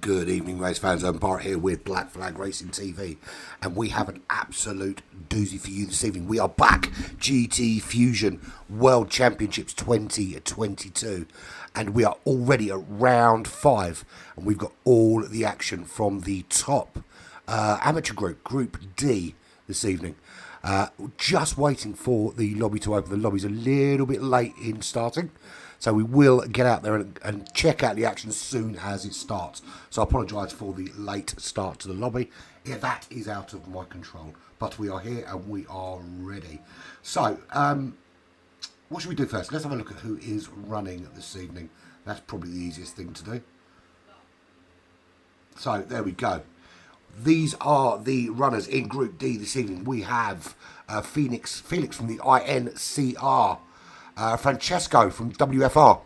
Good evening, race fans. I'm Bart here with Black Flag Racing TV, and we have an absolute doozy for you this evening. We are back, GT Fusion World Championships 2022, and we are already at round 5, and we've got all the action from the top amateur group, Group D, this evening. Just waiting for the lobby to open. The lobby's a little bit late in starting, so we will get out there and check out the action as soon as it starts. So I apologise for the late start to the lobby. Yeah, that is out of my control. But we are here and we are ready. So, what should we do first? Let's have a look at who is running this evening. That's probably the easiest thing to do. So, there we go. These are the runners in Group D this evening. We have Felix from the INCR. Francesco from WFR,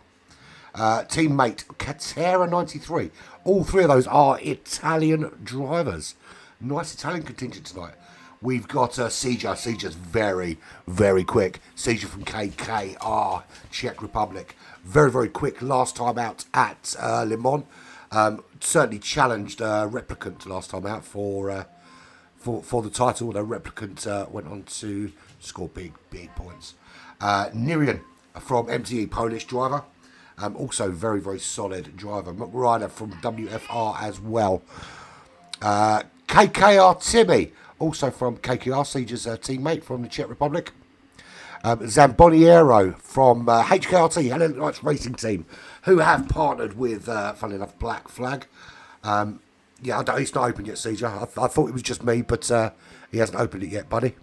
teammate Catera 93. All three of those are Italian drivers. Nice Italian contingent tonight. We've got Seja. Seja's very, very quick. Seja from KKR, Czech Republic. Very, very quick last time out at Le Mans. Certainly challenged Replicant last time out for the title, although Replicant went on to score big points. Nirian from MTE, Polish driver. Also very, very solid driver. McRider from WFR as well. KKR Timmy, also from KKR, Siege's teammate from the Czech Republic. Zamboniero from HKRT, Helen Knights Racing Team, who have partnered with, funnily enough, Black Flag. Yeah, it's not open yet, Siege. I thought it was just me, but he hasn't opened it yet, buddy.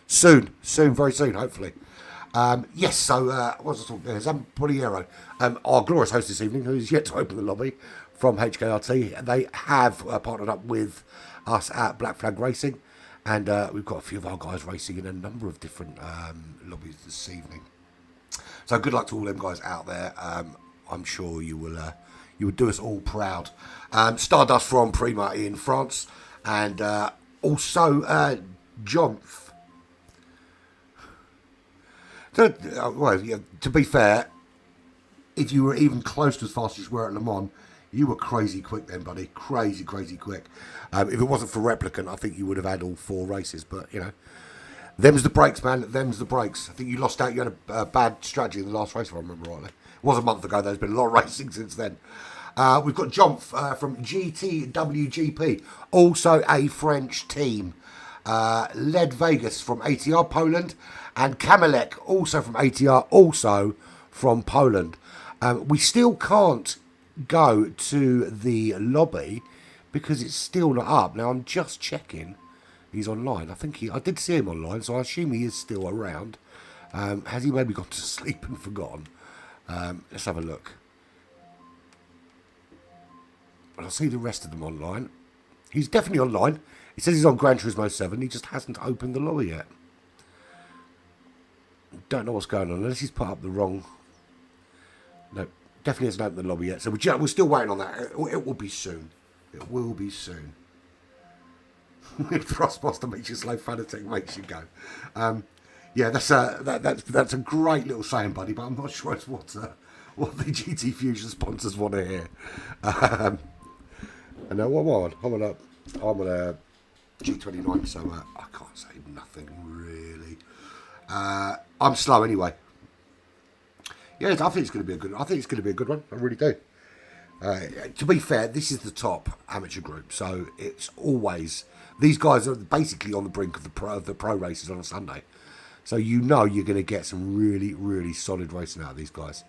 Soon, very soon, hopefully. Yes, so what was I talking about? Zamboniero, our glorious host this evening, who's yet to open the lobby from HKRT. They have partnered up with us at Black Flag Racing, and we've got a few of our guys racing in a number of different lobbies this evening. So good luck to all them guys out there. I'm sure you would do us all proud. Stardust from Prima in France, and also John. Well, yeah, to be fair, if you were even close to as fast as you were at Le Mans, you were crazy quick then, buddy. Crazy quick. If it wasn't for Replicant, I think you would have had all 4 races. But, you know, them's the brakes, man. Them's the brakes. I think you lost out. You had a bad strategy in the last race, if I remember rightly. It was a month ago. There's been a lot of racing since then. We've got John from GTWGP, also a French team. Led Vegas from ATR Poland, and Kamelek also from ATR, also from Poland. We still can't go to the lobby because it's still not up. Now I'm just checking. He's online. I did see him online, so I assume he is still around. Has he maybe gone to sleep and forgotten? Let's have a look. Well, I see the rest of them online. He's definitely online. He says he's on Gran Turismo 7. He just hasn't opened the lobby yet. Don't know what's going on, unless he's put up the wrong... No, definitely hasn't opened the lobby yet. So we're still waiting on that. It will be soon. It will be soon. If Thrustmaster makes you slow, Fanatec makes you go. Yeah, that's a great little saying, buddy, but I'm not sure it's what the GT Fusion sponsors want to hear. And now, what I'm on a G29, so I can't say nothing really. I'm slow anyway. Yeah, I think it's going to be a good. I think it's going to be a good one. I really do. To be fair, this is the top amateur group, so it's always these guys are basically on the brink of the pro races on a Sunday. So you know you're going to get some really, really solid racing out of these guys.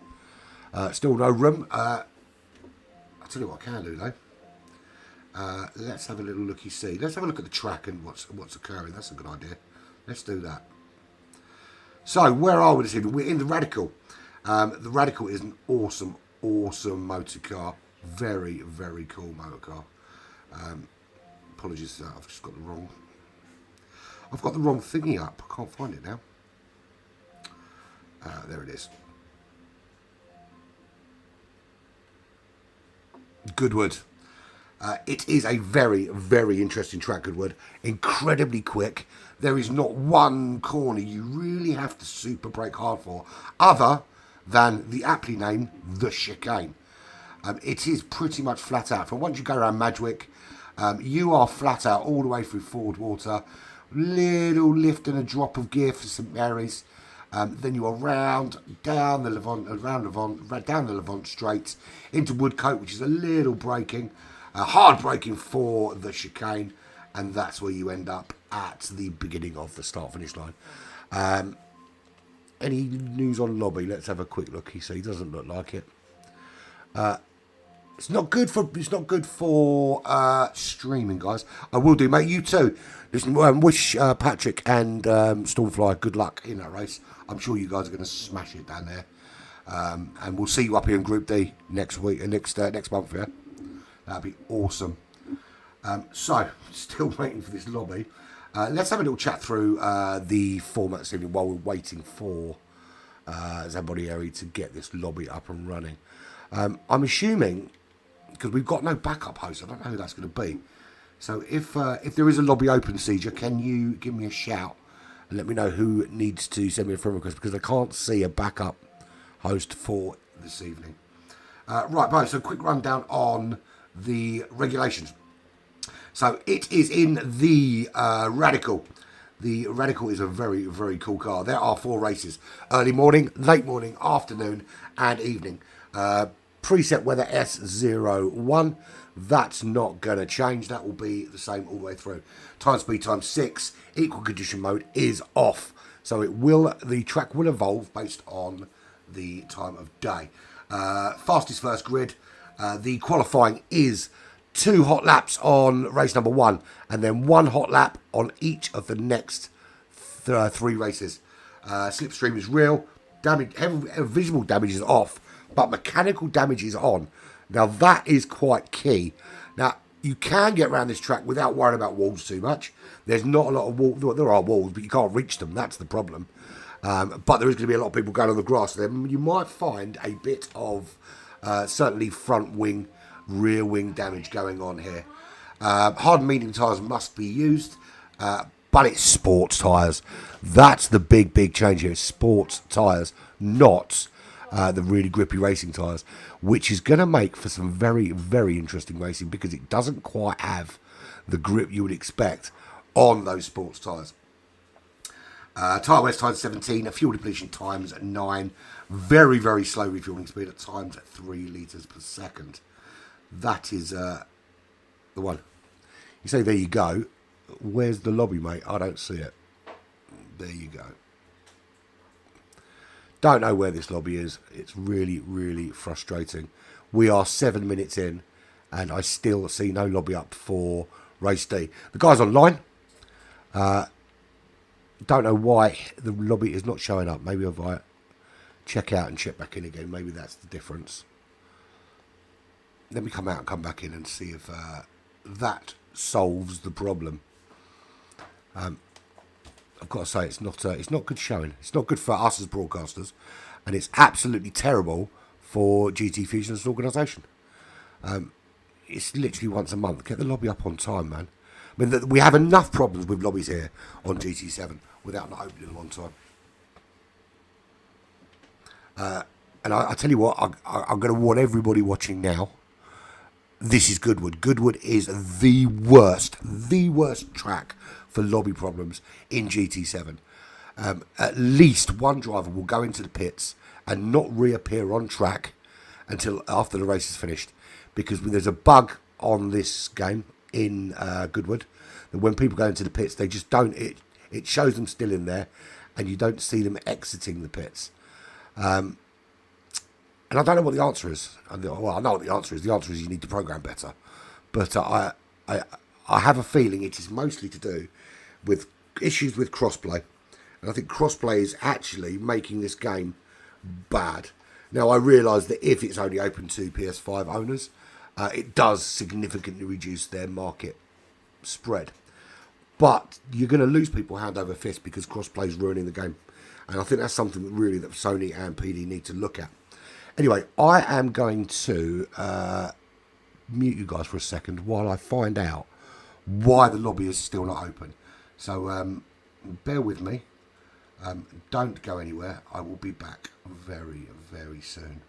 Still no room. I'll tell you what I can do though. Let's have a little looky-see. Let's have a look at the track and what's occurring. That's a good idea. Let's do that. So, where are we this evening? We're in the Radical. The Radical is an awesome motor car. Very, very cool motor car. Apologies, I've just got the wrong... I've got the wrong thingy up. I can't find it now. There it is. Goodwood. It is a very, very interesting track, Goodwood. Incredibly quick. There is not one corner you really have to super brake hard for, other than the aptly named The Chicane. It is pretty much flat out. From once you go around Madgwick, you are flat out all the way through Ford Water. Little lift and a drop of gear for St Mary's. Then you are round, down the Levant, down the Levant straight into Woodcote, which is a little braking, hard braking for the chicane, and that's where you end up at the beginning of the start-finish line. Any news on Lobby? Let's have a quick look. He doesn't look like it. It's not good for streaming, guys. I will do, mate. You too. Listen, wish Patrick and Stormfly good luck in that race. I'm sure you guys are going to smash it down there. And we'll see you up here in Group D next week, next month. Yeah, that'd be awesome. So, still waiting for this Lobby. Let's have a little chat through the format this evening while we're waiting for Zambonieri to get this Lobby up and running. I'm assuming, because we've got no backup host, I don't know who that's going to be. So if there is a Lobby open, Seizure, can you give me a shout and let me know who needs to send me a friend request, because I can't see a backup host for this evening. Right, boys, so quick rundown on the regulations. So it is in the Radical. The Radical is a very, very cool car. There are 4 races: early morning, late morning, afternoon, and evening. Preset weather S01. That's not going to change. That will be the same all the way through. Time speed times 6. Equal condition mode is off. So the track will evolve based on the time of day. Fastest first grid. The qualifying is 2 hot laps on race number 1, and then 1 hot lap on each of the next 3 races. Slipstream is real. Visual damage is off, but mechanical damage is on. Now that is quite key. Now you can get around this track without worrying about walls too much. There's not a lot of walls. There are walls, but you can't reach them. That's the problem. But there is going to be a lot of people going on the grass. Then you might find a bit of certainly front wing, rear wing damage going on here. Hard and medium tyres must be used, but it's sports tyres. That's the big change here. Sports tyres, not the really grippy racing tyres, which is going to make for some very, very interesting racing, because it doesn't quite have the grip you would expect on those sports tyres. Tyre wear times 17, fuel depletion times 9, very, very slow refueling speed at times at 3 litres per second. That is the one. You say, there you go. Where's the Lobby, mate? I don't see it. There you go. Don't know where this Lobby is. It's really, really frustrating. We are 7 minutes in, and I still see no Lobby up for race D. The guy's online. Don't know why the Lobby is not showing up. Maybe if I check out and check back in again, maybe that's the difference. Let me come out and come back in and see if that solves the problem. I've got to say, it's not good showing. It's not good for us as broadcasters, and it's absolutely terrible for GTFUSION as an organisation. It's literally once a month. Get the Lobby up on time, man. I mean, we have enough problems with lobbies here on GT7 without not opening them on time. And I tell you what, I'm going to warn everybody watching now. This is Goodwood. Goodwood is the worst track for lobby problems in GT7. At least one driver will go into the pits and not reappear on track until after the race is finished, because there's a bug on this game in Goodwood that when people go into the pits, they just don't. It shows them still in there, and you don't see them exiting the pits. And I don't know what the answer is. Well, I know what the answer is. The answer is you need to program better. But I have a feeling it is mostly to do with issues with crossplay. And I think crossplay is actually making this game bad. Now, I realise that if it's only open to PS5 owners, it does significantly reduce their market spread. But you're going to lose people hand over fist because crossplay is ruining the game. And I think that's something that really that Sony and PD need to look at. Anyway, I am going to mute you guys for a second while I find out why the lobby is still not open. So bear with me. Don't go anywhere. I will be back very, very soon.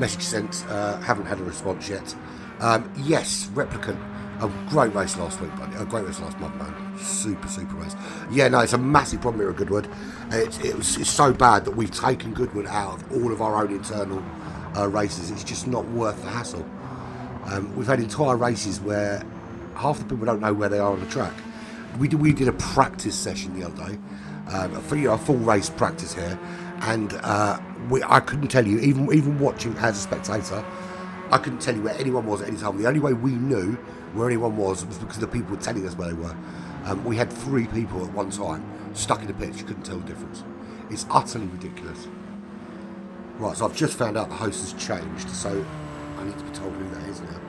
Message sent. Haven't had a response yet. Yes, Replicant. A great race last week, buddy. A great race last month, man. Super race. Yeah, no, it's a massive problem here at Goodwood. It's so bad that we've taken Goodwood out of all of our own internal races. It's just not worth the hassle. We've had entire races where half the people don't know where they are on the track. We did a practice session the other day, a full race practice here, and I couldn't tell you, even watching as a spectator, I couldn't tell you where anyone was at any time. The only way we knew where anyone was because the people were telling us where they were. We had 3 people at one time stuck in the pitch. You couldn't tell the difference. It's utterly ridiculous. Right, so I've just found out the host has changed, so I need to be told who that is now.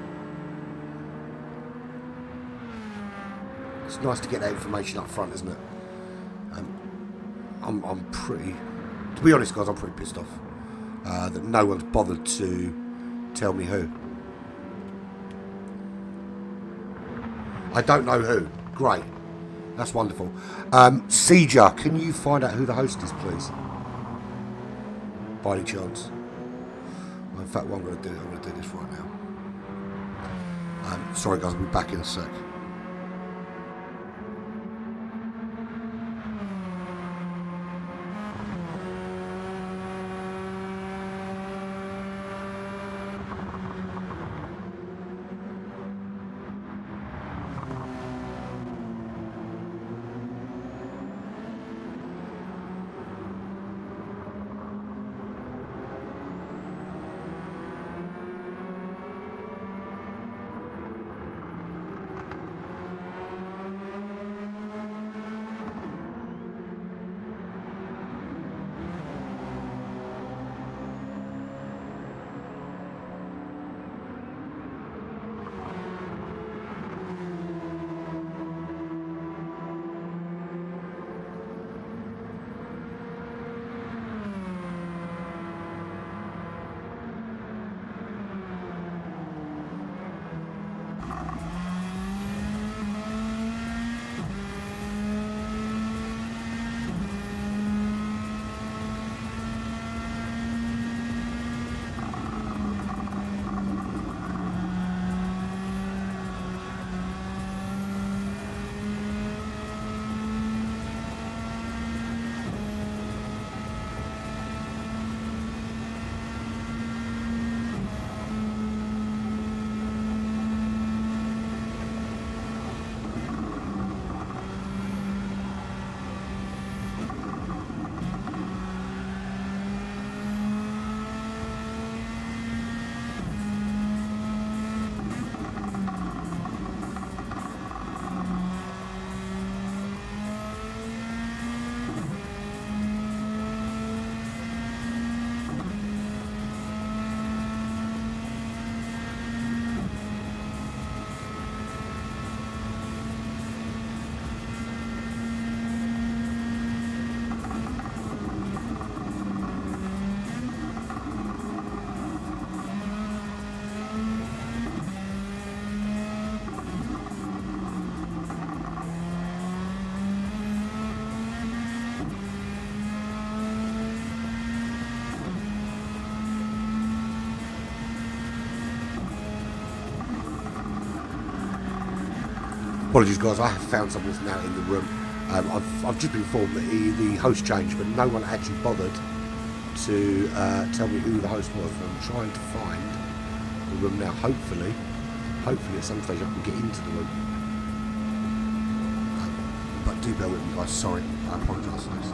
It's nice to get that information up front, isn't it? I'm pretty, to be honest, guys, I'm pretty pissed off that no one's bothered to tell me who. I don't know who. Great. That's wonderful. Seja, can you find out who the host is, please? By any chance? Well, in fact, what I'm going to do this right now. Sorry, guys, I'll be back in a sec. Apologies, guys. I have found someone that's now in the room. I've just been informed that the host changed, but no one actually bothered to tell me who the host was. I'm trying to find the room now. Hopefully at some stage I can get into the room. But do bear with me, guys. Sorry, I apologise for this.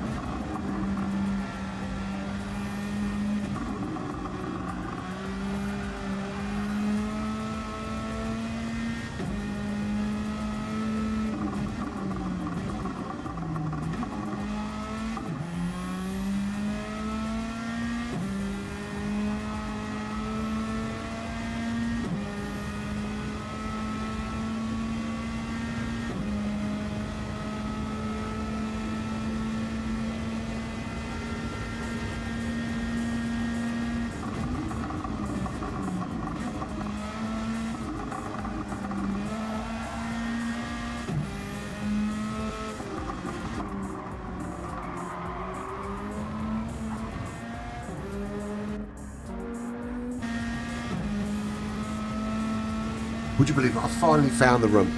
Would you believe it? I finally found the room.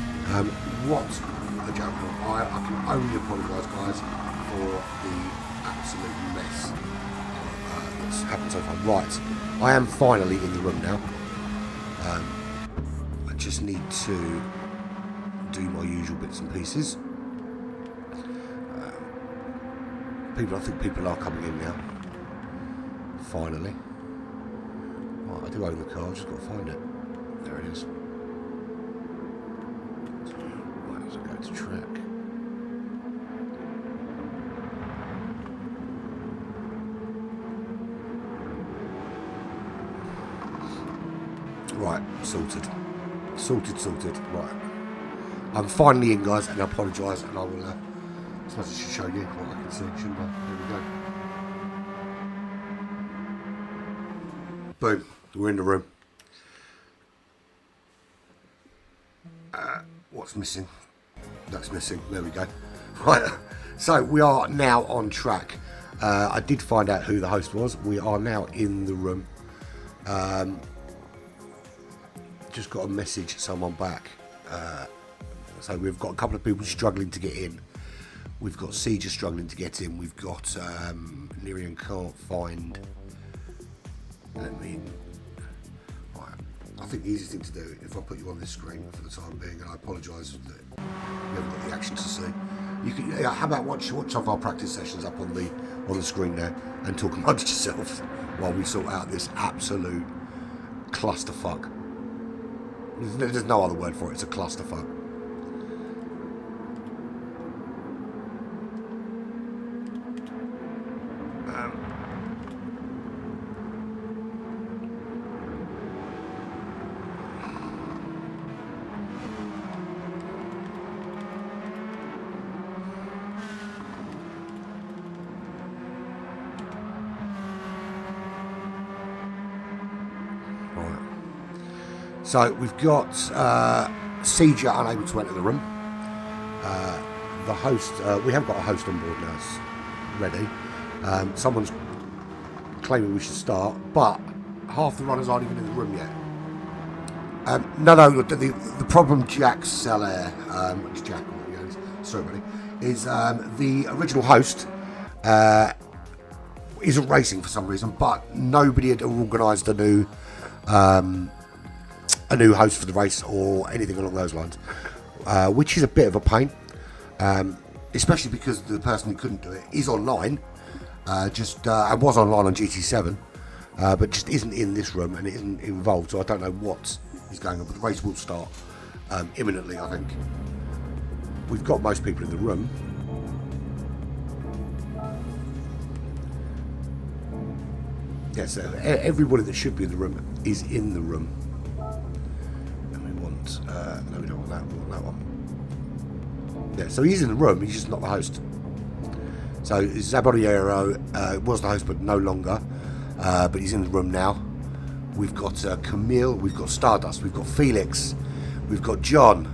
What a joke. I can only apologise, guys, for the absolute mess that's happened so far. Right, I am finally in the room now. I just need to do my usual bits and pieces. I think people are coming in now. Finally. Right, I do own the car, I've just got to find it. There it is. Right, as I go to track. Right, sorted. Sorted. Right. I'm finally in, guys, and I apologise, and I will, I suppose I should show you what I can see, shouldn't I? There we go. Boom, we're in the room. What's missing? That's missing, there we go. Right, so we are now on track. I did find out who the host was. We are now in the room. Just got a message, someone back. So we've got a couple of people struggling to get in. We've got Sieger struggling to get in. We've got Nirian can't find. Right. I think the easiest thing to do, if I put you on this screen for the time being, and I apologise that you haven't got the action to see. You can. Yeah, how about watch some of our practice sessions up on the screen there, and talk amongst yourselves while we sort out this absolute clusterfuck. There's no other word for it. It's a clusterfuck. So we've got Sieger unable to enter the room. The host, we have got a host on board now, it's ready. Someone's claiming we should start, but half the runners aren't even in the room yet. No, the problem Jack Seller, it's Jack, sorry buddy, is the original host isn't racing for some reason, but nobody had organised a new host for the race or anything along those lines, which is a bit of a pain, especially because the person who couldn't do it is online, and was online on GT7, but just isn't in this room and isn't involved, so I don't know what is going on, but the race will start imminently, I think. We've got most people in the room. Yeah, so everybody that should be in the room is in the room. No, we don't want that. We want that one. Yeah, so he's in the room. He's just not the host. So Zaboriero was the host, but no longer. But he's in the room now. We've got Camille. We've got Stardust. We've got Felix. We've got John.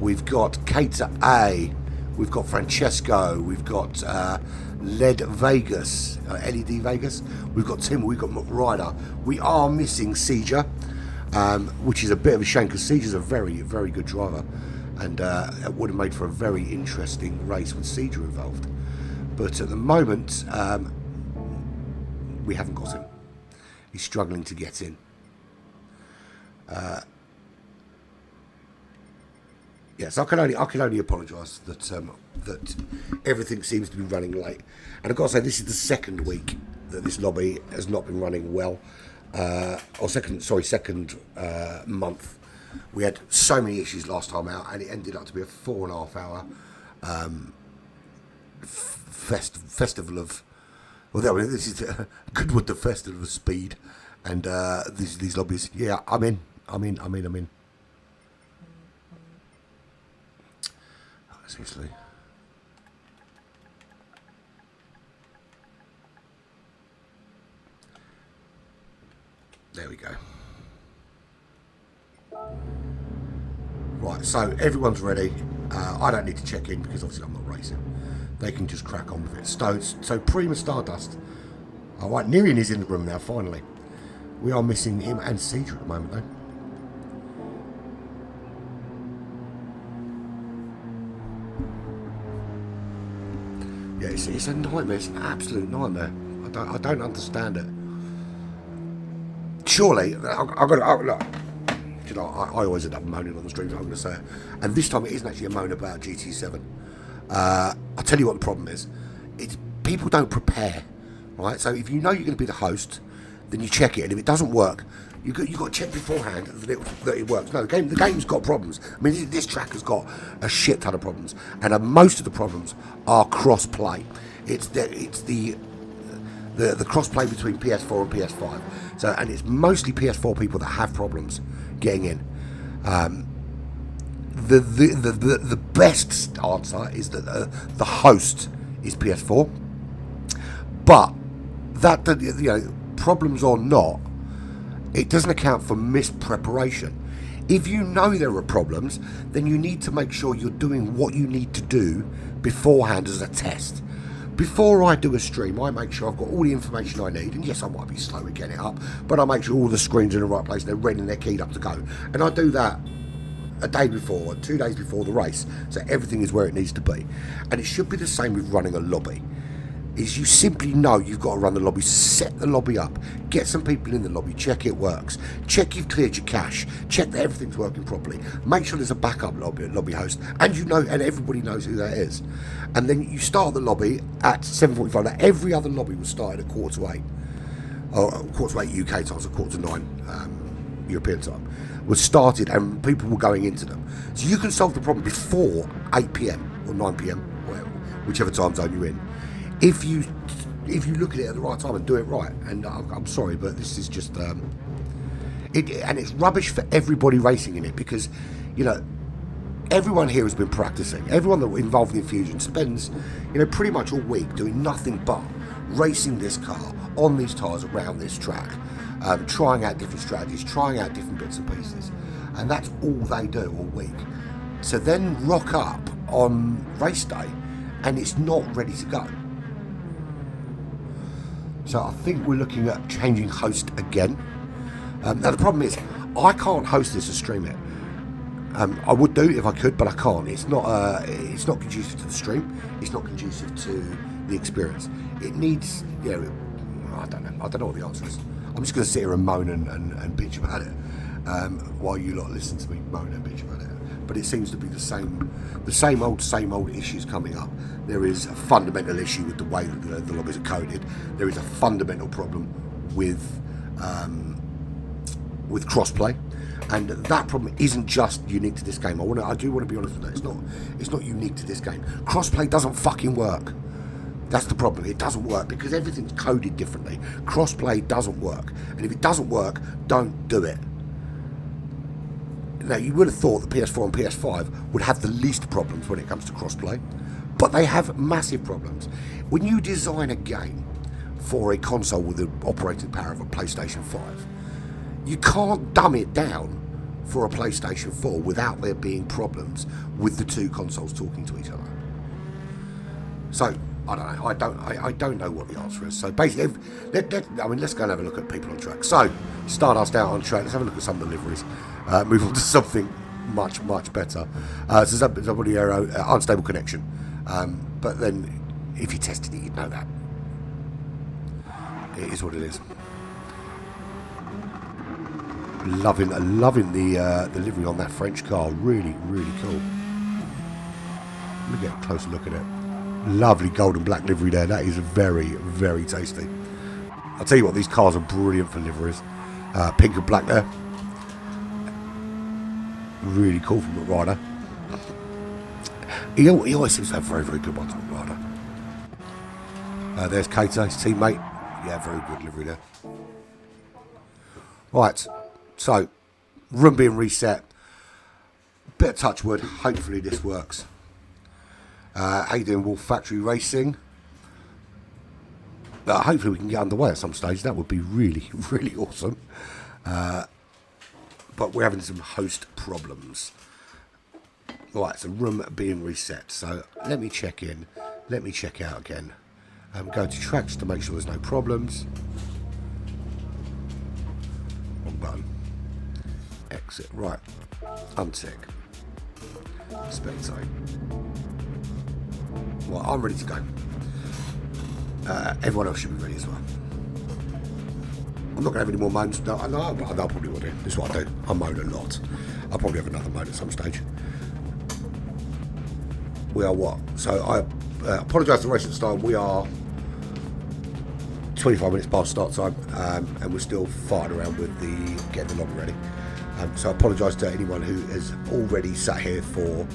We've got Kate A. We've got Francesco. We've got LED Vegas. We've got Tim. We've got McRider. We are missing Sieger. Which is a bit of a shame because Sieger's a very, very good driver, and it would have made for a very interesting race with Sieger involved. But at the moment, we haven't got him. He's struggling to get in. Yes, I can only apologise that everything seems to be running late, and I've got to say this is the second week that this lobby has not been running well. Second month. We had so many issues last time out, and it ended up to be a 4.5 hour festival of. Well, this is Goodwood, the festival of speed, and these lobbies. Yeah, I'm in. Seriously. There we go. Right, so everyone's ready. I don't need to check in because obviously I'm not racing. They can just crack on with it. So Prima Stardust. All right, Nirian is in the room now, finally. We are missing him and Sieger at the moment, though. it's a nightmare. It's an absolute nightmare. I don't understand it. Surely, I've got to look. You know, I always end up moaning on the streams. I'm going to say it, and this time it isn't actually a moan about GT7. I'll tell you what the problem is. It's people don't prepare, right? So if you know you're going to be the host, then you check it, and if it doesn't work, you got to check beforehand that it works. No, the game's got problems. I mean, this track has got a shit ton of problems, and most of the problems are cross-play. It's the cross-play between PS4 and PS5. So, and it's mostly PS4 people that have problems getting in. The best answer is that the host is PS4, but that, you know, problems or not, it doesn't account for mispreparation. If you know there are problems, then you need to make sure you're doing what you need to do beforehand as a test. Before I do a stream, I make sure I've got all the information I need, and yes, I might be slow at getting it up, but I make sure all the screens are in the right place, they're ready and they're keyed up to go. And I do that a day before, 2 days before the race, so everything is where it needs to be. And it should be the same with running a lobby. Is you simply know you've got to run the lobby, set the lobby up, get some people in the lobby, check it works, check you've cleared your cache, check that everything's working properly, make sure there's a backup lobby host, and you know, and everybody knows who that is. And then you start the lobby at 7:45. Now, every other lobby was started at 7:45, or 7:45 UK time, so 8:45 European time, was started, and people were going into them. So you can solve the problem before 8 PM or 9 PM, whichever time zone you're in. If you look at it at the right time and do it right, and I'm sorry, but this is just and it's rubbish for everybody racing in it, because, you know, everyone here has been practicing. Everyone that involved in Fusion spends, you know, pretty much all week doing nothing but racing this car on these tyres around this track, trying out different strategies, trying out different bits and pieces, and that's all they do all week. So then rock up on race day, and it's not ready to go. So I think we're looking at changing host again. Now the problem is, I can't host this or stream it. I would do if I could, but I can't. It's not conducive to the stream. It's not conducive to the experience. It needs, you know, I don't know what the answer is. I'm just going to sit here and moan and bitch about it while you lot listen to me moan and bitch about it. But it seems to be the same old issues coming up. There is a fundamental issue with the way that the lobbies are coded. There is a fundamental problem with crossplay, and that problem isn't just unique to this game. I do want to be honest with that. It's not unique to this game. Crossplay doesn't fucking work. That's the problem. It doesn't work because everything's coded differently. Crossplay doesn't work, and if it doesn't work, don't do it. Now, you would have thought the PS4 and PS5 would have the least problems when it comes to crossplay, but they have massive problems. When you design a game for a console with the operating power of a PlayStation 5, you can't dumb it down for a PlayStation 4 without there being problems with the two consoles talking to each other. So, I don't know. I don't know what the answer is. So basically, let's go and have a look at people on track. So, Stardust out on track. Let's have a look at some of the liveries. Move on to something much better. So somebody unstable connection. But then, if you tested it, you'd know that. It is what it is. Loving the livery on that French car. Really cool. Let me get a closer look at it. Lovely golden black livery there. That is very tasty. I'll tell you what, these cars are brilliant for liveries. Pink and black there. Really cool from McRider. He always seems to have very good ones on McRider. There's Kato, his teammate. Yeah, very good livery there. Right, so room being reset. Bit of touch wood. Hopefully this works. How you doing, Wolf Factory Racing? Hopefully we can get underway at some stage. That would be really awesome. But we're having some host problems. Right, so room being reset. So let me check in. Let me check out again. Go to tracks to make sure there's no problems. Wrong button. Exit. Right. Untick. Spectate. Well, I'm ready to go. everyone else should be ready as well. I'm not going to have any more moans. No, I probably will do. This is what I do. I moan a lot. I'll probably have another moan at some stage. We are what? So I apologise to the race at the start. We are 25 minutes past start time, and we're still farting around with getting the lobby ready. So I apologise to anyone who has already sat here for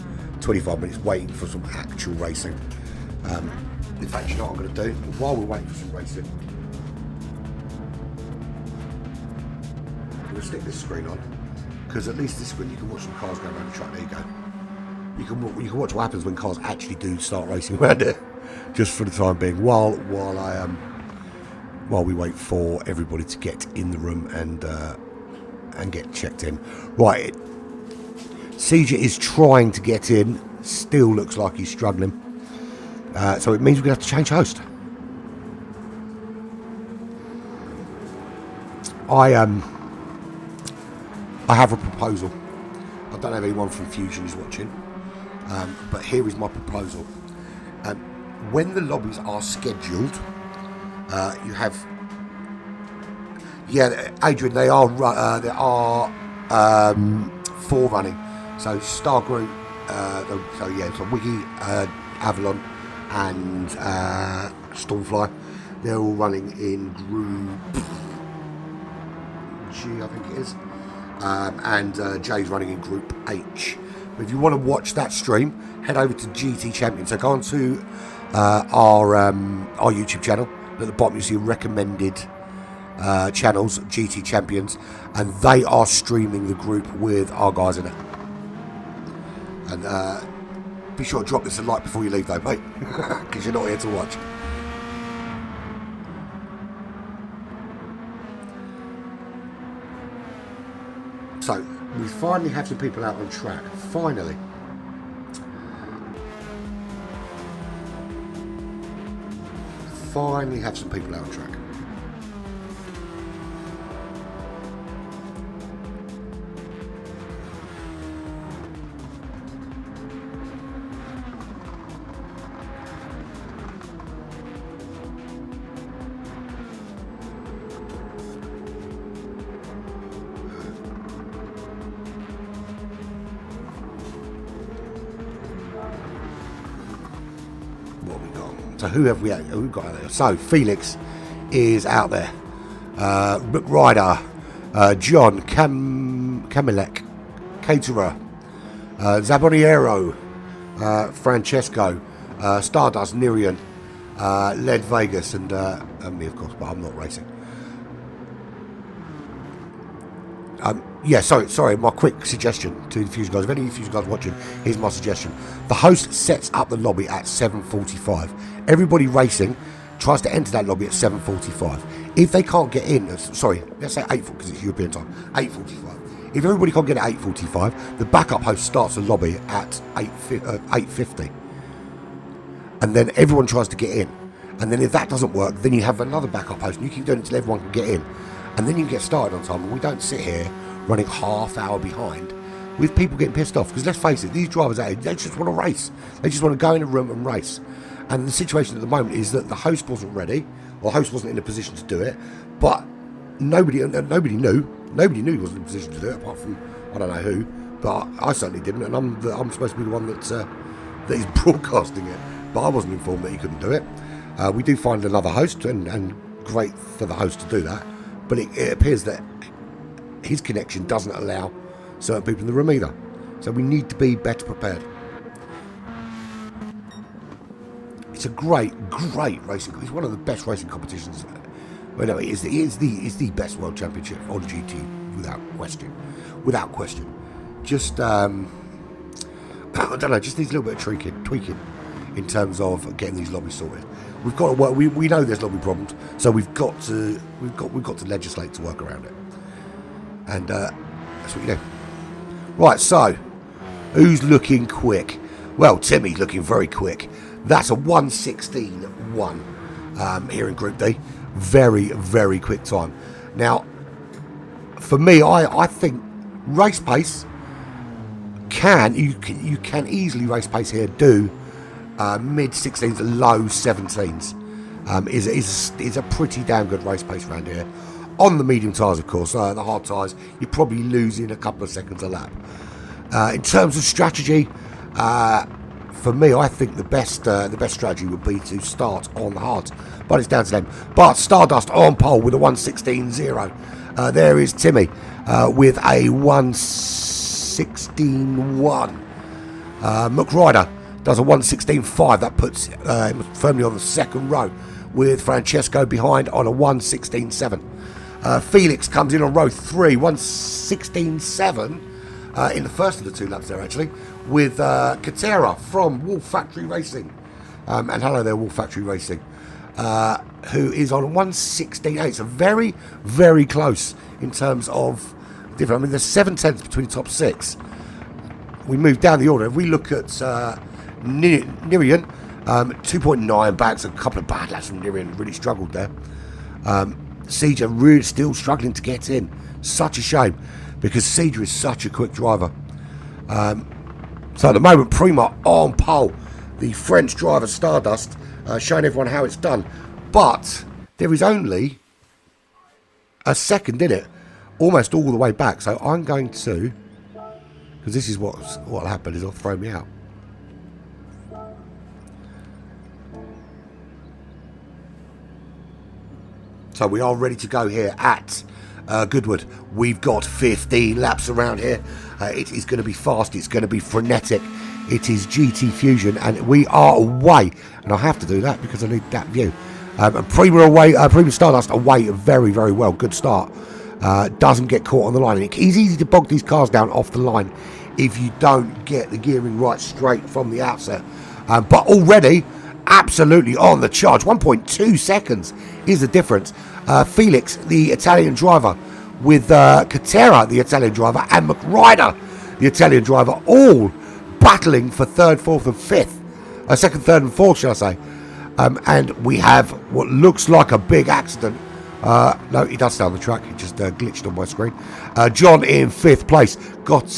25 minutes waiting for some actual racing. In fact, you know what I'm going to do? While we're waiting for some racing, I'm going to stick this screen on, because at least this screen you can watch some cars go around the track. There you go. You can watch what happens when cars actually do start racing around it, just for the time being, while we wait for everybody to get in the room and get checked in. Right, CJ is trying to get in, still looks like he's struggling. So it means we're going to have to change host. I have a proposal. I don't have anyone from Fusion who's watching, but here is my proposal. When the lobbies are scheduled, you have, Adrian, there are 4 running. So Star Group, so Wiggy, Avalon, and Stormfly. They're all running in Group G, I think it is, and Jay's running in Group H. But if you want to watch that stream, head over to GT Champions. So go on to our YouTube channel. At the bottom you see recommended channels, GT Champions, and they are streaming the group with our guys in it. And be sure to drop this a like before you leave though, mate, because you're not here to watch. So we finally have some people out on track. Finally. Have some people out on track. What we got? So who have we got out there? So Felix is out there. Rick Ryder, John Camilek, Caterer, Zaboniero, Francesco, Stardust, Nirian, Led Vegas, and me, of course, but I'm not racing. Sorry, my quick suggestion to the Fusion guys. If any of you Fusion guys watching, here's my suggestion. The host sets up the lobby at 7:45. Everybody racing tries to enter that lobby at 7:45. If they can't get in, let's say 8:40 because it's European time, 8:45. If everybody can't get at 8:45, the backup host starts the lobby at 8:50. And then everyone tries to get in. And then if that doesn't work, then you have another backup host and you keep doing it until everyone can get in. And then you can get started on time, and we don't sit here running half hour behind with people getting pissed off. Because let's face it, these drivers out here, they just want to race. They just want to go in a room and race. And the situation at the moment is that the host wasn't ready, or the host wasn't in a position to do it, but nobody knew. Nobody knew he wasn't in a position to do it, apart from, I don't know who, but I certainly didn't, and I'm supposed to be the one that is broadcasting it, but I wasn't informed that he couldn't do it. We do find another host, and great for the host to do that, but it appears that his connection doesn't allow certain people in the room either. So we need to be better prepared. It's a great racing. It's one of the best racing competitions. Well, no, it's the best world championship on GT without question. Just I don't know. Just needs a little bit of tweaking in terms of getting these lobbies sorted. We've got to work. We know there's lobby problems, so we've got to legislate to work around it. And that's what you do. Right, so who's looking quick? Well, Timmy's looking very quick. That's a 1:16.1 here in Group D. Very, very quick time. Now, for me, I think race pace you can easily race pace here. Do mid 16s, low 17s. is a pretty damn good race pace around here. On the medium tyres, of course, the hard tyres, you're probably losing a couple of seconds a lap. In terms of strategy, for me, I think the best strategy would be to start on the hards, but it's down to them. But Stardust on pole with a 1:16.0. There is Timmy with a 1:16.1. McRider does a 1:16.5. That puts him firmly on the second row, with Francesco behind on a 1:16.7. Felix comes in on row 3, 1:16.7 in the first of the 2 laps there, actually, with Katera from Wolf Factory Racing. And hello there, Wolf Factory Racing, who is on 1:16.8. So very, very close in terms of different. I mean, there's 7 tenths between the top 6. We move down the order. If we look at Nirian, 2.9 back, so a couple of bad laps from Nirian, really struggled there. Seja really still struggling to get in. Such a shame, because Seja is such a quick driver. So at the moment, Prima on pole. The French driver Stardust showing everyone how it's done. But there is only a second in it, almost all the way back. So I'm going to, because this is what'll happen, is it'll throw me out. So we are ready to go here at Goodwood. We've got 15 laps around here. It is going to be fast. It's going to be frenetic. It is GTFUSION, and we are away. And I have to do that because I need that view. And Prima away. Prima Stardust away very, very well. Good start. Doesn't get caught on the line. It's easy to bog these cars down off the line if you don't get the gearing right straight from the outset. But already, absolutely on the charge. 1.2 seconds is the difference. Felix, the Italian driver, with Katera, the Italian driver, and McRider, the Italian driver, all battling for 3rd, 4th, and 5th. 2nd, 3rd, and 4th, shall I say. And we have what looks like a big accident. No, he does stay on the track. It just glitched on my screen. John in 5th place. Got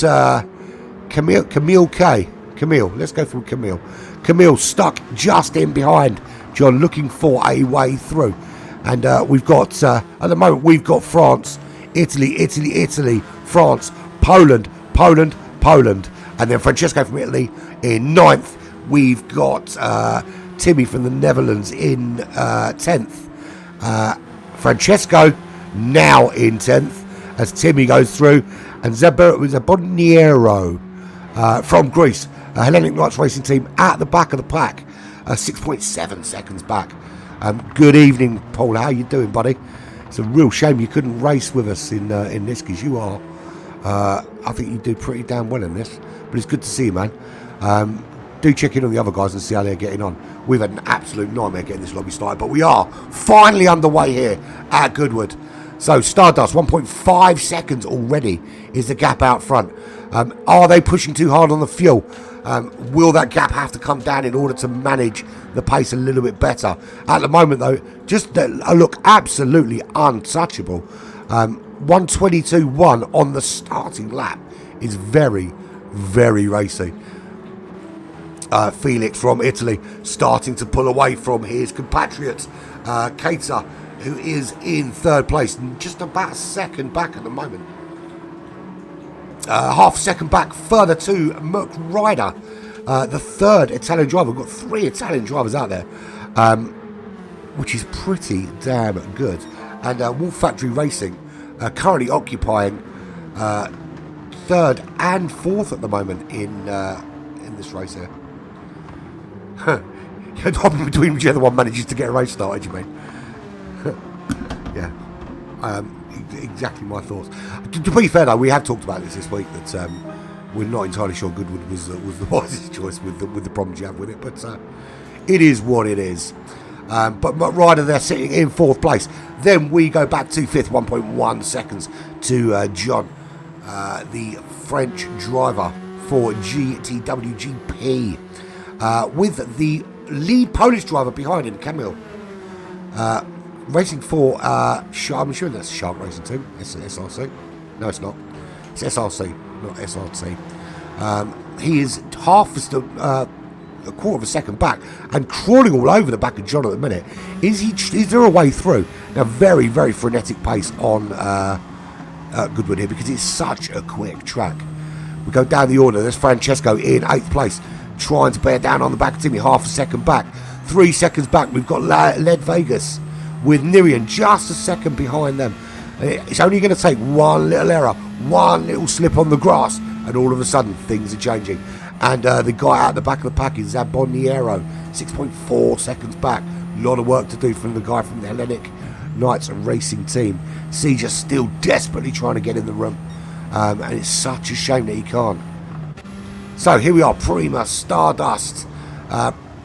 Camille K. Camille. Let's go for Camille. Camille stuck just in behind John, looking for a way through. And we've got, at the moment, we've got France, Italy, France, Poland, and then Francesco from Italy in 9th. We've got Timmy from the Netherlands in 10th. Francesco now in 10th as Timmy goes through. And Zaboniero from Greece, a Hellenic Knights Racing team at the back of the pack, 6.7 seconds back. Good evening, Paul. How you doing, buddy? It's a real shame you couldn't race with us in this, because you are, I think you do pretty damn well in this. But it's good to see you, man. Do check in on the other guys and see how they're getting on. We've had an absolute nightmare getting this lobby started, but we are finally underway here at Goodwood. So Stardust, 1.5 seconds already is the gap out front. Are they pushing too hard on the fuel? Will that gap have to come down in order to manage the pace a little bit better? At the moment, though, just look absolutely untouchable. 1:22.1 on the starting lap is very, very racy. Felix from Italy starting to pull away from his compatriot, Keita, who is in 3rd place, just about a second back at the moment. Half a second back further to McRider, the 3rd Italian driver. We've got 3 Italian drivers out there, which is pretty damn good. And Wolf Factory Racing currently occupying 3rd and 4th at the moment in this race here. Between whichever one manages to get a race started, you mean? Yeah. Exactly my thoughts. To be fair, though, we have talked about this week, that we're not entirely sure Goodwood was the wisest choice with the problems you have with it, but it is what it is. But McRider, they're sitting in 4th place. Then we go back to 5th, 1.1 seconds to John, the French driver for GTWGP, with the lead Polish driver behind him, Camille. Racing for, I'm sure that's Shark Racing Team, SRC. No, it's not. It's SRC, not SRT. He is half a quarter of a second back and crawling all over the back of John at the minute. Is there a way through? Now, very, very frenetic pace on Goodwood here because it's such a quick track. We go down the order. There's Francesco in 8th place, trying to bear down on the back of Timmy, half a second back. 3 seconds back, we've got Led Vegas with Nirian just a second behind them. It's only going to take one little error, one little slip on the grass, and all of a sudden things are changing. And the guy out the back of the pack is Zaboniero, 6.4 seconds back. A lot of work to do from the guy from the Hellenic Knights Racing team. Siege's still desperately trying to get in the room. And it's such a shame that he can't. So here we are, Prima, Stardust.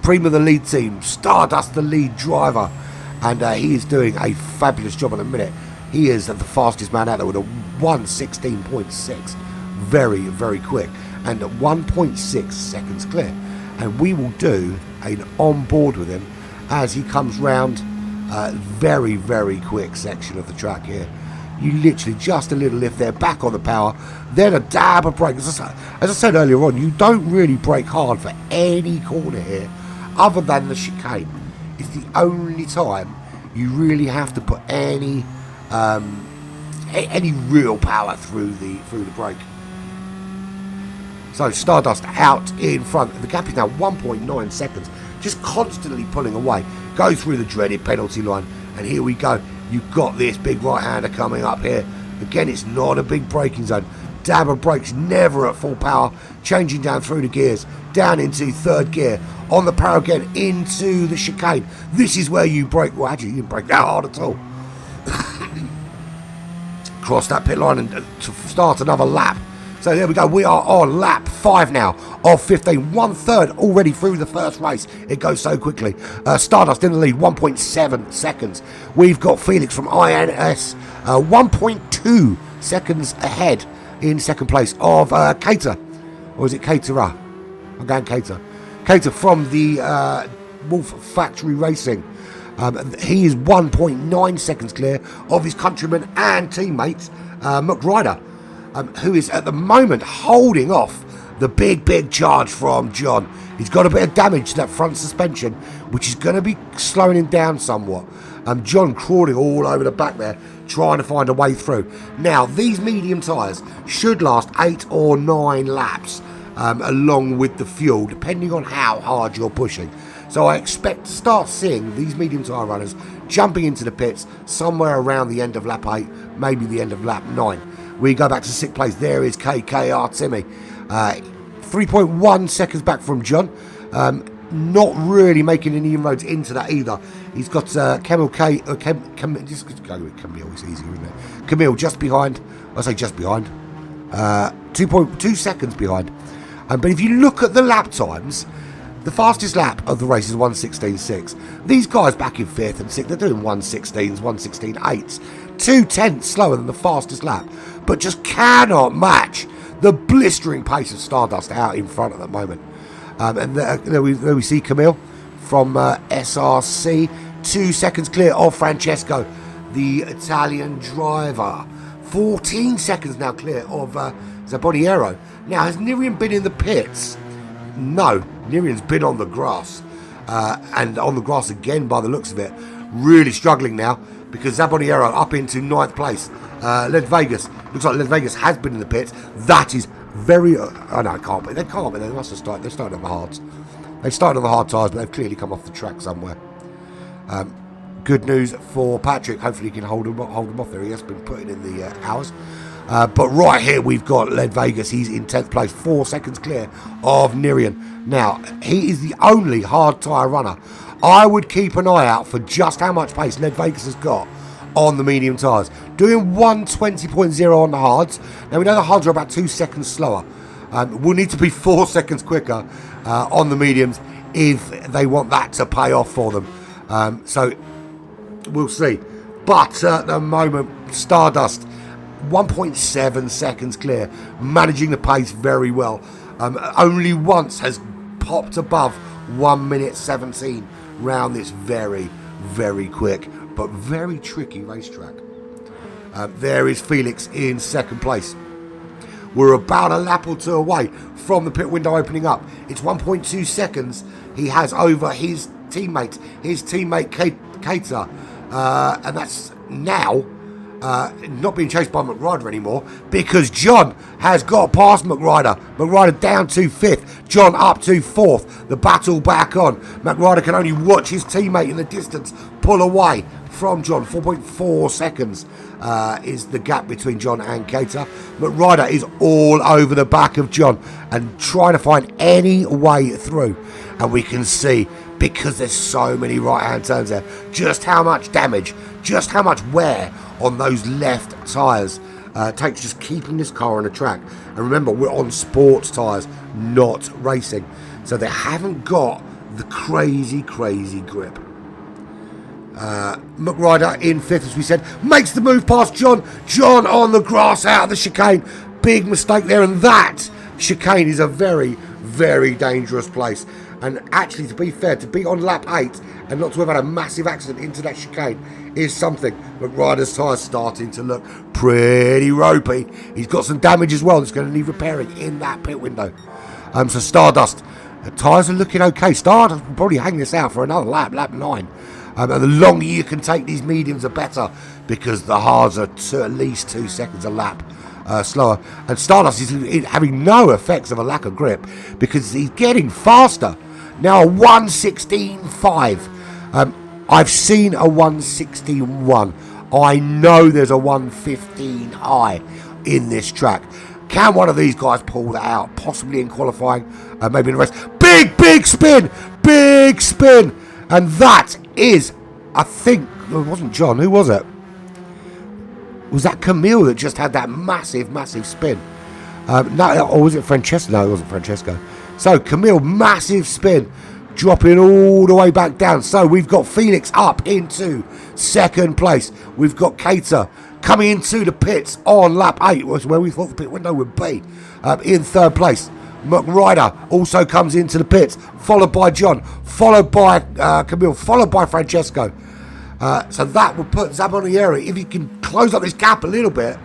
Prima the lead team, Stardust the lead driver. And he is doing a fabulous job in a minute. He is the fastest man out there with a 1:16.6. Very, very quick. And 1.6 seconds clear. And we will do an on board with him as he comes round very, very quick section of the track here. You literally just a little lift there, back on the power, then a dab of brake. As I said earlier on, you don't really brake hard for any corner here other than the chicane. It's the only time you really have to put any real power through the brake. So Stardust out in front. The gap is now 1.9 seconds, just constantly pulling away. Go through the dreaded penalty line, and here we go. You've got this big right-hander coming up here. Again, it's not a big braking zone. Dab of brakes, never at full power. Changing down through the gears, down into 3rd gear. On the power again, into the chicane. This is where you brake. Well, actually, you didn't brake that hard at all. Cross that pit line and to start another lap. So there we go. We are on lap 5 now of 15. 1/3 already through the first race. It goes so quickly. Stardust in the lead, 1.7 seconds. We've got Felix from INS, 1.2 seconds ahead in second place of Cater. Or is it Caterer? I'm going Cater. Cater from the Wolf Factory Racing. He is 1.9 seconds clear of his countryman and teammate, McRider. Who is at the moment holding off the big charge from John. He's got a bit of damage to that front suspension, which is going to be slowing him down somewhat. John crawling all over the back there, trying to find a way through. Now, these medium tyres should last 8 or 9 laps, along with the fuel, depending on how hard you're pushing. So I expect to start seeing these medium tyre runners jumping into the pits somewhere around the end of lap 8, maybe the end of lap 9. We go back to 6th place. There is KKR Timmy. 3.1 seconds back from John. Not really making any inroads into that either. He's got Camille just go with Camille, it's easier, isn't it? Camille just behind. I say just behind. 2.2 seconds behind. But if you look at the lap times, the fastest lap of the race is 1:16.6. These guys back in 5th and 6th, they're doing 1:16s, 1:16.8s. 2/10 slower than the fastest lap, but just cannot match the blistering pace of Stardust out in front at the moment. And there we see Camille from SRC, 2 seconds clear of Francesco, the Italian driver. 14 seconds now clear of Zaboniero. Now, has Nirian been in the pits? No, Nirian's been on the grass. And on the grass again by the looks of it. Really struggling now because Zaboniero up into 9th place. Led Vegas. Looks like Led Vegas has been in the pits. That is very... oh no, it can't be. They can't be. They must have started. They're starting on the hards. They started on the hard tyres, but they've clearly come off the track somewhere. Good news for Patrick. Hopefully he can hold him off there. He has been putting in the hours. But right here we've got Led Vegas. He's in 10th place, 4 seconds clear of Nirian. Now, he is the only hard tyre runner. I would keep an eye out for just how much pace Led Vegas has got on the medium tyres. Doing 1:20.0 on the hards. Now, we know the hards are about 2 seconds slower. We'll need to be 4 seconds quicker on the mediums if they want that to pay off for them. So, we'll see. But at the moment, Stardust, 1.7 seconds clear, managing the pace very well. Only once has popped above 1:17 round this very, very quick but very tricky racetrack. There is Felix in 2nd place We're about a lap or two away from the pit window opening up. It's 1.2 seconds he has over his teammate Cater. And that's now not being chased by McRider anymore because John has got past McRider. McRider down to 5th, John up to 4th. The battle back on. McRider can only watch his teammate in the distance pull away from John. 4.4 seconds is the gap between John and Cater. McRider is all over the back of John and trying to find any way through. And we can see, because there's so many right-hand turns there, just how much damage, just how much wear on those left tyres takes just keeping this car on the track. And remember, we're on sports tyres, not racing. So they haven't got the crazy grip. McRider in 5th, as we said, makes the move past John. John on the grass out of the chicane. Big mistake there, and that chicane is a very, very dangerous place. And actually, to be fair, to be on lap 8 and not to have had a massive accident into that chicane is something. McRider's tyre's starting to look pretty ropey. He's got some damage as well that's going to need repairing in that pit window. So Stardust, the tyres are looking okay. Stardust will probably hang this out for another lap, lap 9. And the longer you can take these mediums, the better, because the hards are at least 2 seconds a lap slower. And Stardust is having no effects of a lack of grip because he's getting faster. Now a 1:16.5. I've seen a 1:16.1. I know there's a 1:15 high in this track. Can one of these guys pull that out? Possibly in qualifying, maybe in the race. Big spin! Big spin! And that is, I think, it wasn't John. Who was it? Was that Camille that just had that massive spin? No, or was it Francesco? No, it wasn't Francesco. So Camille, massive spin, dropping all the way back down. So we've got Felix up into 2nd place. We've got Cater coming into the pits on lap 8, was where we thought the pit window would be, in 3rd place. McRider also comes into the pits, followed by John, followed by Camille, followed by Francesco. So that will put Zabonieri, if he can close up this gap a little bit,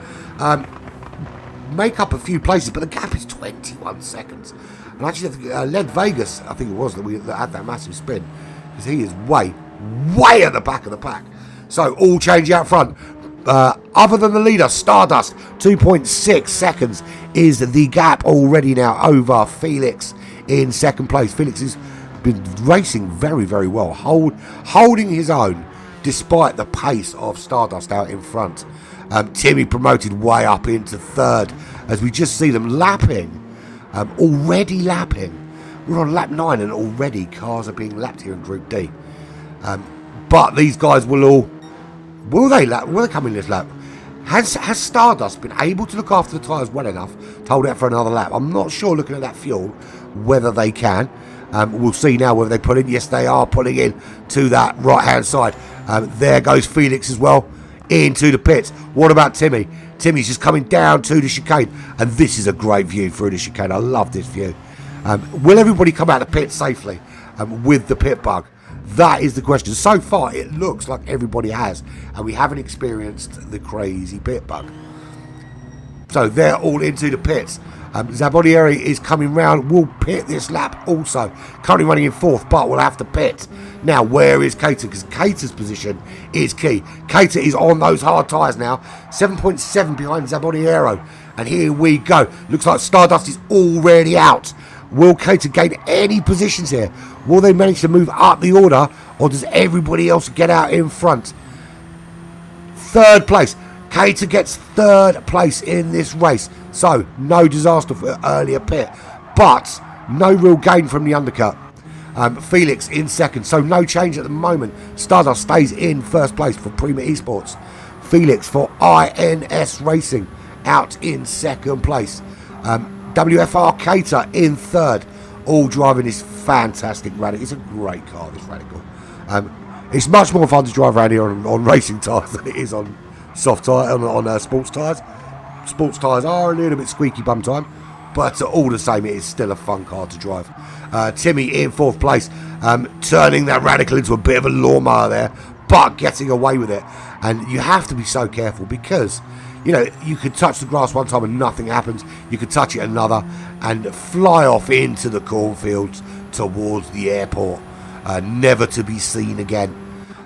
make up a few places, but the gap is 21 seconds. And actually, Led Vegas, I think it was, that had that massive spin, because he is way at the back of the pack. So all change out front. Other than the leader, Stardust, 2.6 seconds is the gap already now over Felix in 2nd place. Felix has been racing very well, holding his own despite the pace of Stardust out in front. Timmy promoted way up into 3rd as we just see them lapping, already lapping. We're on lap 9 and already cars are being lapped here in Group D. But these guys will they come in this lap? Has Stardust been able to look after the tyres well enough to hold out for another lap? I'm not sure, looking at that fuel, whether they can. We'll see now whether they pull in. Yes, they are pulling in to that right-hand side. There goes Felix as well into the pits. What about Timmy? Timmy's just coming down to the chicane, and this is a great view through the chicane. I love this view. Will everybody come out of the pit safely with the pit bug? That is the question. So far, it looks like everybody has, and we haven't experienced the crazy pit bug. So they're all into the pits. Zabonieri is coming round, will pit this lap also. Currently running in 4th, but will have to pit. Now, where is Cater? Because Cater's position is key. Cater is on those hard tyres now. 7.7 behind Zabonieri. And here we go. Looks like Stardust is already out. Will Cater gain any positions here? Will they manage to move up the order, or does everybody else get out in front? 3rd place. Cater gets 3rd place in this race. So, no disaster for earlier pit, but no real gain from the undercut. Felix in 2nd, so no change at the moment. Stardust stays in 1st place for Prima Esports. Felix for INS Racing out in 2nd place. WFR Cater in 3rd, all driving this fantastic Radical. It's a great car, this Radical. It's much more fun to drive around here on racing tyres than it is on soft tyre, on sports tyres. Sports tyres are a little bit squeaky bum time, but all the same, it is still a fun car to drive. Timmy in 4th place, turning that Radical into a bit of a lawnmower there, but getting away with it. And you have to be so careful, because you know, you could touch the grass one time and nothing happens. You could touch it another and fly off into the cornfields towards the airport, never to be seen again.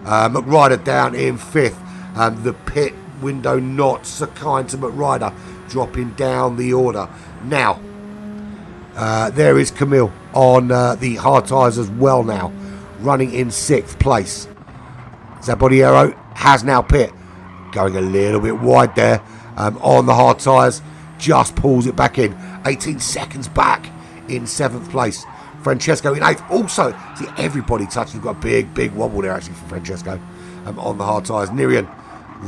McRider down in 5th. The pit window not so kind to McRider, dropping down the order. Now, there is Camille on the hard tyres as well now, running in 6th place. Zabodiero has now pit, going a little bit wide there on the hard tyres, just pulls it back in. 18 seconds back in 7th place. Francesco in 8th. Also, see, everybody touching. We've got a big wobble there actually for Francesco on the hard tyres. Nirian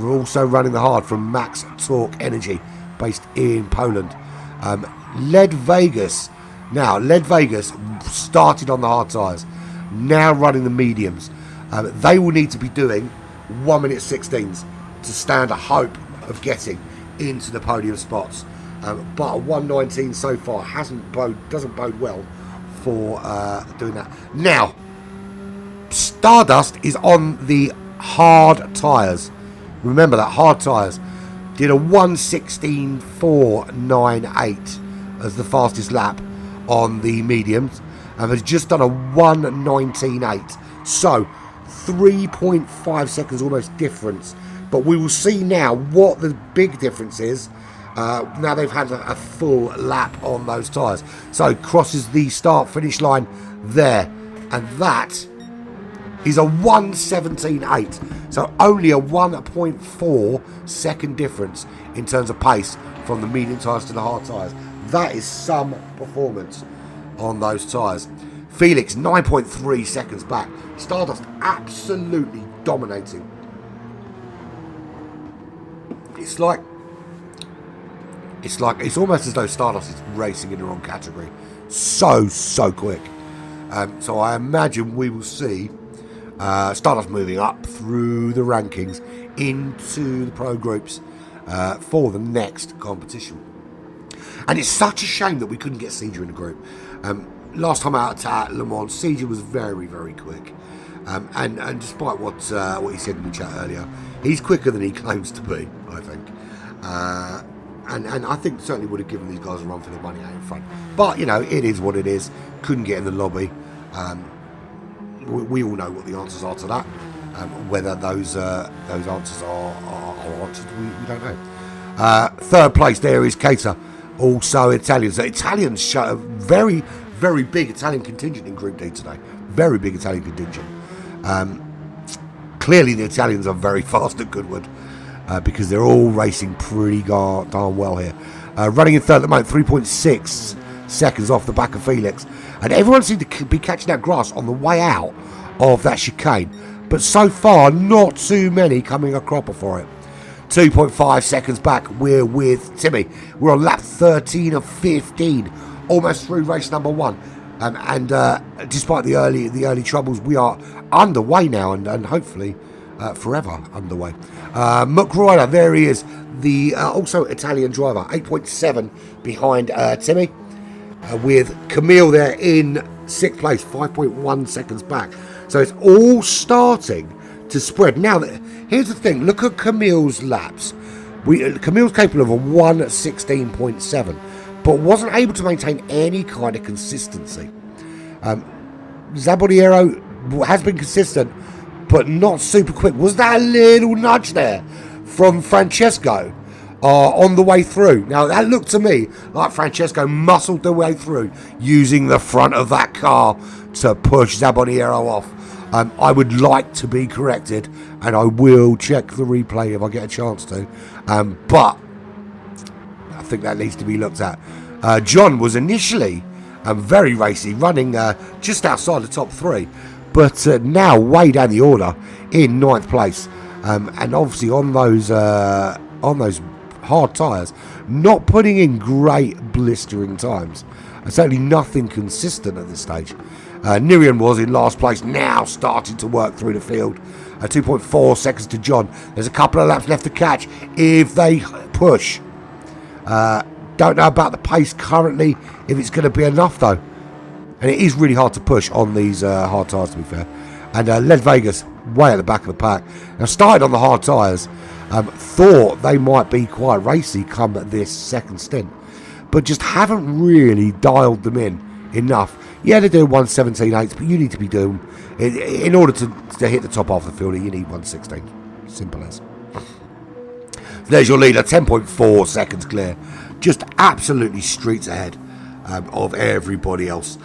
also running the hard from Max Torque Energy, based in Poland. Led Vegas. Now, Led Vegas started on the hard tyres, now running the mediums. They will need to be doing 1 minute 16s to stand a hope of getting into the podium spots. But a 1:19 so far doesn't bode well for doing that. Now, Stardust is on the hard tyres. Remember that hard tyres did a 1:16.498 as the fastest lap on the mediums, and has just done a 1:19.8. So 3.5 seconds almost difference. But we will see now what the big difference is. Now they've had a full lap on those tyres. So crosses the start finish line there, and that is a 1:17.8. So only a 1.4 second difference in terms of pace from the medium tyres to the hard tyres. That is some performance on those tyres. Felix 9.3 seconds back. Stardust absolutely dominating. It's almost as though Stardust is racing in the wrong category. So quick. So I imagine we will see Stardust moving up through the rankings into the pro groups for the next competition. And it's such a shame that we couldn't get Seeger in the group. Last time out at Le Mans, Seeger was very quick. And despite what he said in the chat earlier, he's quicker than he claims to be, I think. And I think certainly would have given these guys a run for their money out in front. But, you know, it is what it is. Couldn't get in the lobby. We all know what the answers are to that. Whether those answers are answered, we don't know. Third place there is Cater, also Italians. So Italians show a very big Italian contingent in Group D today. Very big Italian contingent. Clearly the Italians are very fast at Goodwood. Because they're all racing pretty darn well here. Running in third at the moment, 3.6 seconds off the back of Felix. And everyone seemed to be catching that grass on the way out of that chicane. But so far, not too many coming a cropper for it. 2.5 seconds back, we're with Timmy. We're on lap 13 of 15. Almost through race number 1. And despite the early troubles, we are underway now and hopefully forever underway. McRider, there he is, the also Italian driver, 8.7 behind Timmy, with Camille there in 6th place, 5.1 seconds back. So it's all starting to spread. Now, here's the thing, look at Camille's laps. Camille's capable of a 1:16.7, but wasn't able to maintain any kind of consistency. Zabodiero has been consistent, but not super quick. Was that a little nudge there from Francesco on the way through? Now, that looked to me like Francesco muscled the way through using the front of that car to push Zabodiero off. I would like to be corrected, and I will check the replay if I get a chance to. But I think that needs to be looked at. John was initially very racy, running just outside the top 3. But now way down the order in 9th place, and obviously on those hard tyres, not putting in great blistering times. Certainly nothing consistent at this stage. Nirian was in last place, now starting to work through the field. 2.4 seconds to John. There's a couple of laps left to catch if they push. Don't know about the pace currently, if it's going to be enough though. And it is really hard to push on these hard tyres, to be fair. And Led Vegas, way at the back of the pack. Now, started on the hard tyres. Thought they might be quite racy come this second stint, but just haven't really dialed them in enough. Yeah, they're doing 1:17.8, but you need to be doing, in order to hit the top half of the field, you need 1:16. Simple as. There's your leader, 10.4 seconds clear. Just absolutely streets ahead of everybody else.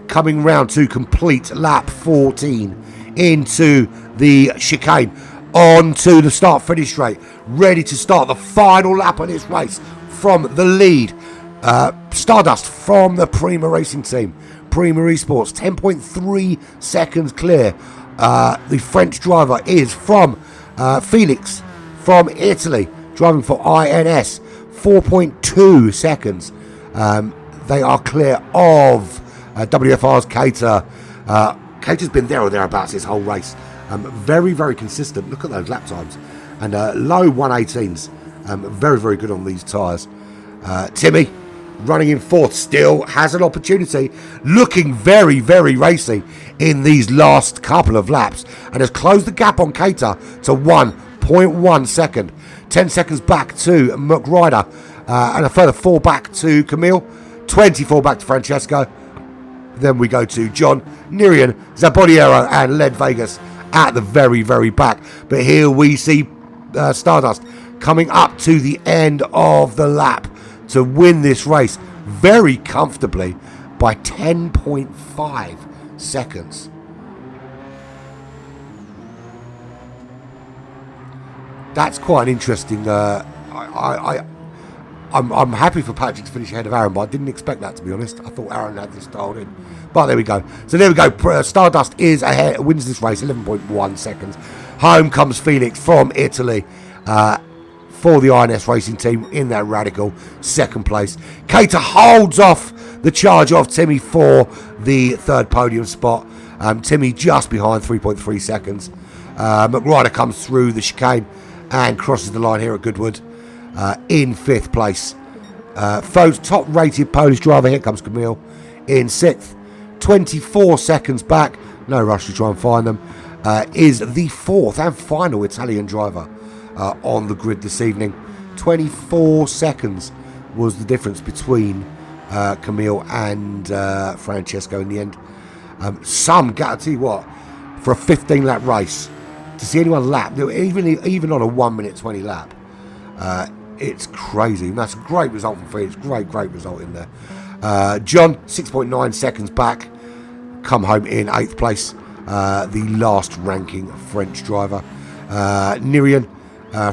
Coming round to complete lap 14 into the chicane. On to the start-finish straight. Ready to start the final lap of this race from the lead. Stardust from the Prima Racing Team. Prima Esports, 10.3 seconds clear. The French driver is from Felix from Italy, driving for INS, 4.2 seconds. They are clear of WFR's Cater. Cater's been there or thereabouts this whole race. Very, very consistent. Look at those lap times. And low 118s. Very, very good on these tyres. Timmy, running in fourth, still has an opportunity. Looking very, very racy in these last couple of laps. And has closed the gap on Cater to 1.1 second. 10 seconds back to McRider. And a further 4 back to Camille. 24 back to Francesco. Then we go to John, Nirian, Zabodiero and Led Vegas at the very, very back. But here we see Stardust coming up to the end of the lap to win this race very comfortably by 10.5 seconds. That's quite an interesting... I'm happy for Patrick to finish ahead of Aaron, but I didn't expect that, to be honest. I thought Aaron had this dialed in. But there we go. So there we go. Stardust is ahead, wins this race, 11.1 seconds. Home comes Felix from Italy for the INS Racing Team in that Radical second place. Cater holds off the charge of Timmy for the third podium spot. Timmy just behind, 3.3 seconds. McRider comes through the chicane and crosses the line here at Goodwood. In fifth place. Top rated Polish driver, here comes Camille, in sixth. 24 seconds back, no rush to try and find them, is the fourth and final Italian driver on the grid this evening. 24 seconds was the difference between Camille and Francesco in the end. I tell you what, for a 15 lap race, to see anyone lap, even on a 1 minute 20 lap, it's crazy. And that's a great result from Felix. Great result in there. John, 6.9 seconds back. Come home in 8th place. The last ranking French driver. Nirian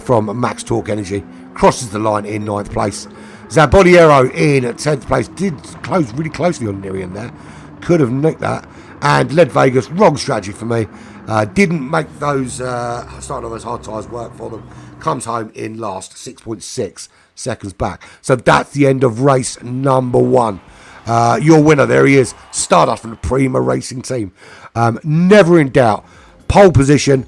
from Max Torque Energy crosses the line in 9th place. Zabodiero in 10th place. Did close really closely on Nirian there. Could have nicked that. And Led Vegas, wrong strategy for me. Didn't make those starting on those hard tyres work for them. Comes home in last, 6.6 seconds back. So that's the end of race number 1. Your winner, there he is, Stardust from the Prima Racing Team. Never in doubt. Pole position,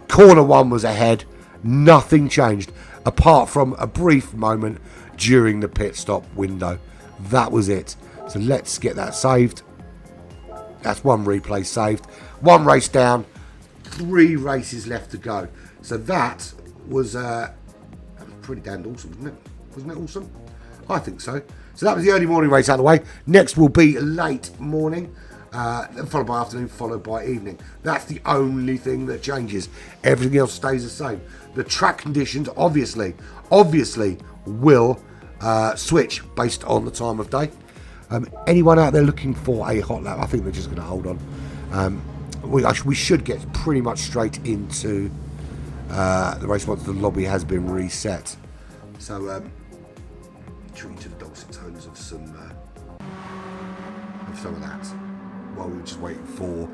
corner 1 was ahead. Nothing changed apart from a brief moment during the pit stop window. That was it. So let's get that saved. That's 1 replay saved. 1 race down, 3 races left to go. So that was pretty damn awesome, wasn't it? Wasn't it awesome? I think so. So that was the early morning race out of the way. Next will be late morning, then followed by afternoon, followed by evening. That's the only thing that changes. Everything else stays the same. The track conditions obviously will switch based on the time of day. Anyone out there looking for a hot lap, I think they're just going to hold on. We should get pretty much straight into the race once the lobby has been reset. So treat to the dulcet tones of some of that while we were just waiting for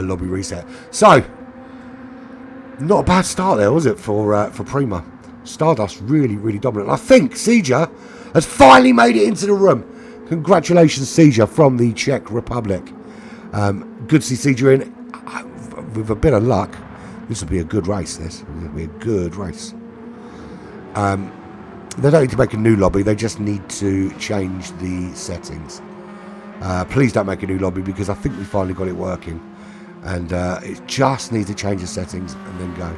lobby reset. So not a bad start there, was it, for Prima? Stardust really dominant. I think Seja has finally made it into the room. Congratulations, Seja, from the Czech Republic. Good to see Seja in. With a bit of luck, this will be a good race. This will be a good race. They don't need to make a new lobby. They just need to change the settings. Please don't make a new lobby, because I think we finally got it working. And it just needs to change the settings and then go.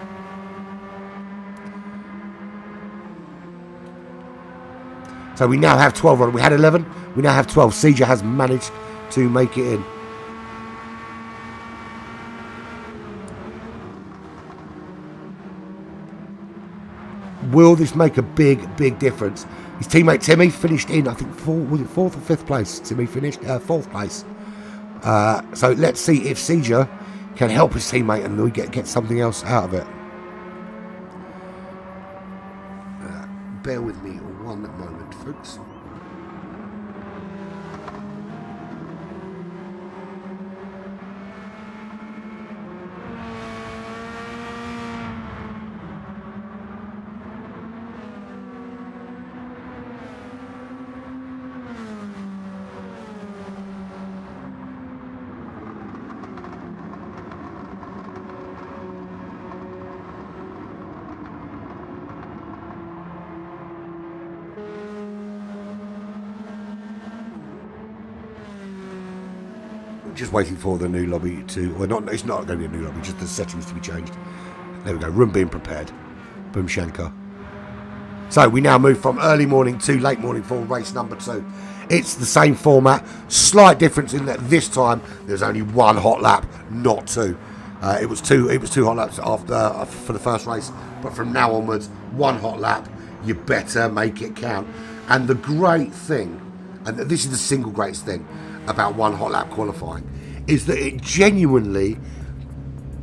So we now have 12 on. We had 11. We now have 12. Sieger has managed to make it in. Will this make a big, big difference? His teammate Timmy finished in, I think, fourth or fifth place. Timmy finished fourth place. So let's see if Sieger can help his teammate and we get something else out of it. Bear with me one moment, folks. Just waiting for the new lobby to, well, not, it's not going to be a new lobby, just the settings to be changed. There we go, room being prepared. Boom Shankar. So we now move from early morning to late morning for race number 2. It's the same format, slight difference in that this time there's only one hot lap, not two. It was two hot laps after for the first race, but from now onwards, one hot lap. You better make it count. And the great thing, and this is the single greatest thing about one hot lap qualifying, is that it genuinely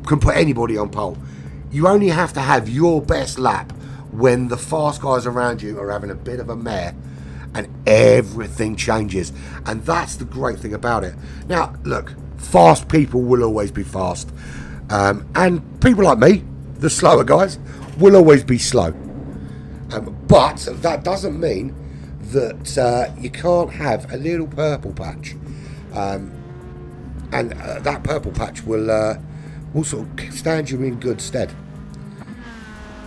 can put anybody on pole. You only have to have your best lap when the fast guys around you are having a bit of a mare, and everything changes. And that's the great thing about it. Now look, fast people will always be fast, and people like me, the slower guys, will always be slow, but that doesn't mean that you can't have a little purple patch. And that purple patch will sort of stand you in good stead.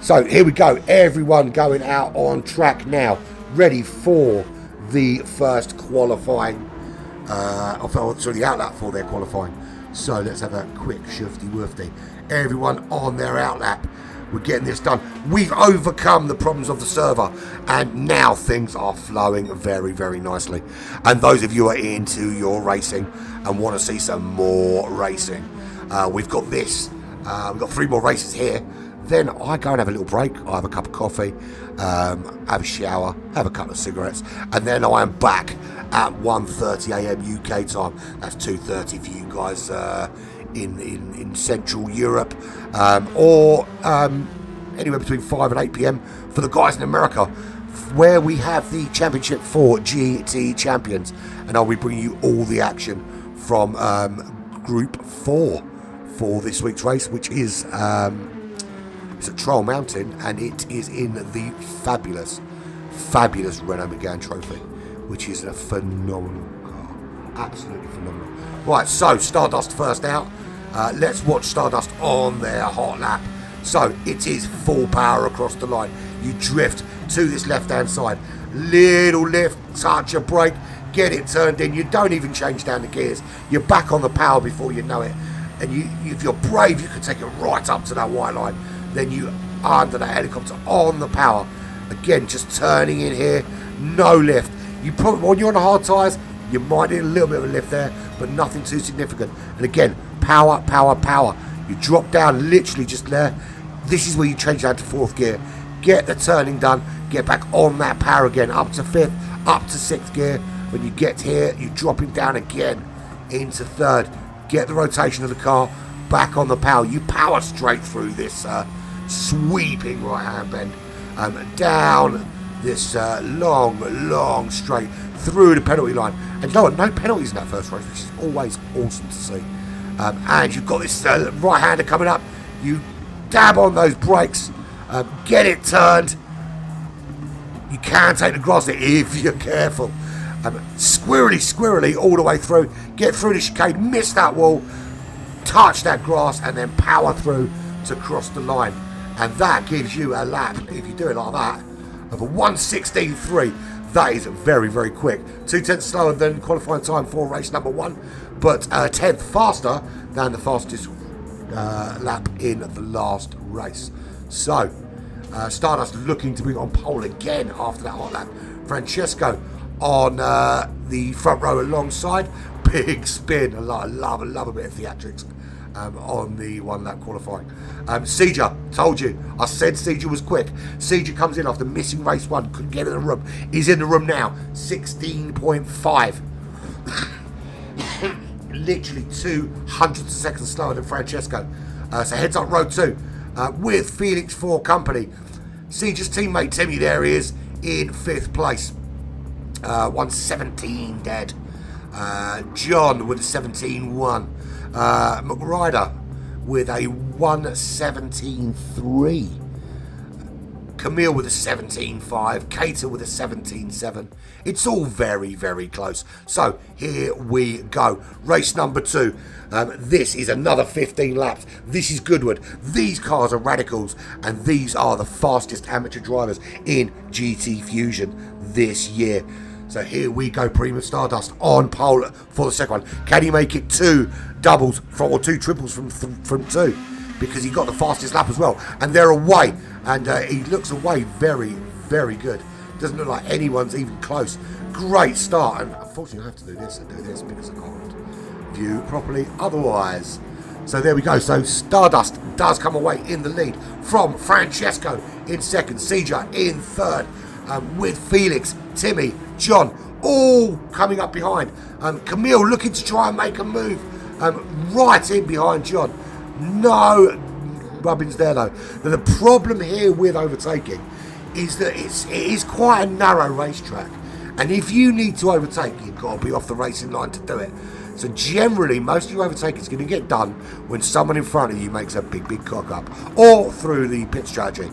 So here we go, everyone going out on track now, ready for the first qualifying, the outlap for their qualifying. So let's have a quick shifty woofty. Everyone on their outlap. We're getting this done. We've overcome the problems of the server, and now things are flowing very, very nicely. And those of you who are into your racing and want to see some more racing, we've got this. We've got 3 more races here. Then I go and have a little break. I have a cup of coffee, have a shower, have a couple of cigarettes, and then I am back at 1:30 a.m. UK time. That's 2:30 for you guys in Central Europe, or anywhere between 5 and 8 p.m. for the guys in America, where we have the championship for GT champions, and I'll be bringing you all the action from Group 4 for this week's race, which is it's at Troll Mountain, and it is in the fabulous Renault Megane Trophy, which is a phenomenal car, absolutely phenomenal. Right, so Stardust first out. Let's watch Stardust on their hot lap. So it is full power across the line. You drift to this left-hand side. Little lift, touch a brake, get it turned in. You don't even change down the gears. You're back on the power before you know it. And if you're brave, you can take it right up to that white line. Then you are under that helicopter on the power. Again, just turning in here, no lift. You put when you're on the hard tyres, you might need a little bit of a lift there, but nothing too significant. And again, power, power, power. You drop down literally just there. This is where you change down to 4th gear. Get the turning done. Get back on that power again. Up to 5th, up to 6th gear. When you get here, you drop him down again into 3rd. Get the rotation of the car. Back on the power. You power straight through this sweeping right-hand bend. Down this long straight through the penalty line. And you know what? No penalties in that first race, which is always awesome to see. And you've got this right-hander coming up. You dab on those brakes, get it turned. You can take the grass if you're careful. Squirrely all the way through. Get through the chicane, miss that wall, touch that grass, and then power through to cross the line. And that gives you a lap, if you do it like that, of a 1:16.3. That is very, very quick. 2/10 slower than qualifying time for race number 1, but 10th faster than the fastest lap in the last race. So Stardust looking to be on pole again after that hot lap. Francesco on the front row alongside. Big spin. I love a bit of theatrics on the one lap qualifying. Seeger, told you. I said Seeger was quick. Seeger comes in after missing race 1. Couldn't get in the room. He's in the room now. 16.5. Literally 200 seconds slower than Francesco. So heads up row 2 with Felix for company. Seeger's teammate Timmy, there he is in 5th place. 117 dead. John with a 17.1. McRider with a 117.3. Camille with a 17.5. Cater with a 17.7. It's all very, very close. So here we go. Race number 2. This is another 15 laps. This is Goodwood. These cars are radicals, and these are the fastest amateur drivers in GT Fusion this year. So here we go. Prima Stardust on pole for the second one. Can he make it 2 doubles or 2 triples from 2? Because he got the fastest lap as well. And they're away. And he looks away very, very good. Doesn't look like anyone's even close. Great start. And unfortunately I have to do this and do this because I can't view properly otherwise. So there we go. So Stardust does come away in the lead from Francesco in 2nd. Seeger in 3rd. With Felix, Timmy, John, all coming up behind. Camille looking to try and make a move right in behind John. No rubbings there though. Now, the problem here with overtaking is that it is quite a narrow racetrack, and if you need to overtake, you've got to be off the racing line to do it. So generally, most of your overtaking is going to get done when someone in front of you makes a big cock up, or through the pit strategy.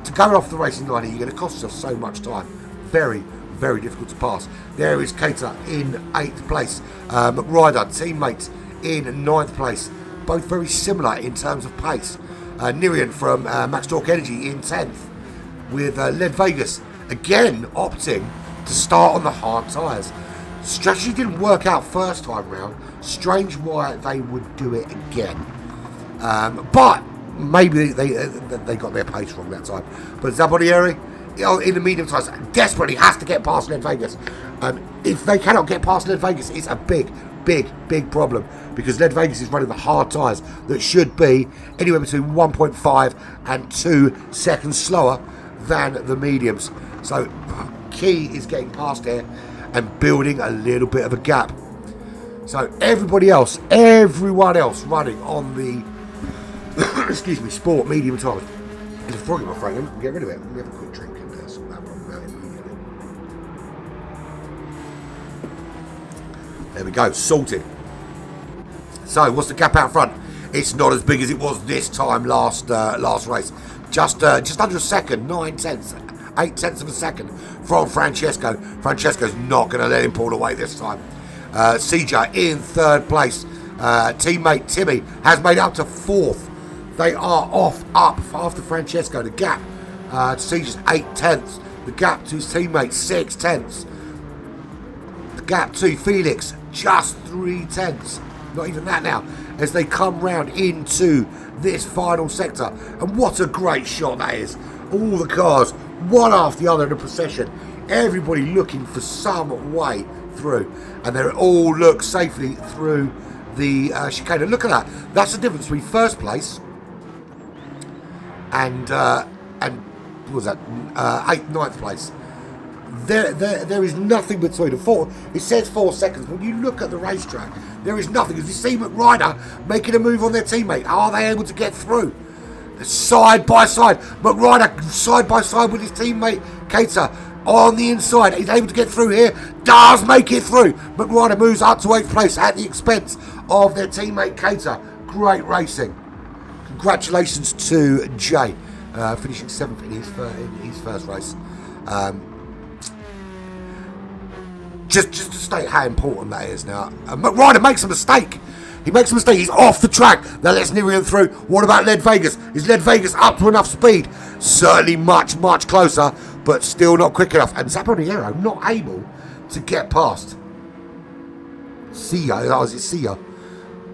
To go off the racing line, you're going to cost yourself so much time. Very, very difficult to pass. There is Cater in 8th place. McRider, teammates, in 9th place. Both very similar in terms of pace. Nirian from Max Torque Energy in 10th. With Led Vegas, again, opting to start on the hard tyres. Strategy didn't work out first time round. Strange why they would do it again. But maybe they got their pace wrong that time. But Zabonieri, in the medium tyres, desperately has to get past Led Vegas. If they cannot get past Led Vegas, it's a big problem, because Led Vegas is running the hard tyres that should be anywhere between 1.5 and 2 seconds slower than the mediums. So key is getting past here and building a little bit of a gap. So everyone else running on the excuse me, sport medium tyres. There's a frog in my throat. Let me get rid of it. Let me have a quick drink and sort that problem out immediately. There we go, sorted. So what's the gap out front? It's not as big as it was this time last race. Just under a second, 8 tenths of a second from Francesco. Francesco's not going to let him pull away this time. Seeger in 3rd place. Teammate Timmy has made up to 4th. They are up after Francesco. The gap to Seeger's 8 tenths. The gap to his teammate 6 tenths. The gap to Felix just 3 tenths. Not even that now, as they come round into this final sector. And what a great shot that is. All the cars, one after the other in a procession. Everybody looking for some way through. And they all look safely through the chicane. And look at that. That's the difference between 1st place and what was that? 8th, 9th place. There is nothing between them. It says 4 seconds. When you look at the racetrack, there is nothing. As you see McRider making a move on their teammate, are they able to get through? Side by side, McRider side by side with his teammate Cater on the inside. He's able to get through here. Does make it through. McRider moves up to 8th place at the expense of their teammate Cater. Great racing. Congratulations to Jay, finishing 7th in his first race. Just to state how important that is now. McRider makes a mistake. He makes a mistake. He's off the track. That lets Nirian through. What about Led Vegas? Is Led Vegas up to enough speed? Certainly much closer, but still not quick enough. And Zaboniero not able to get past. Sia. Is it Sia?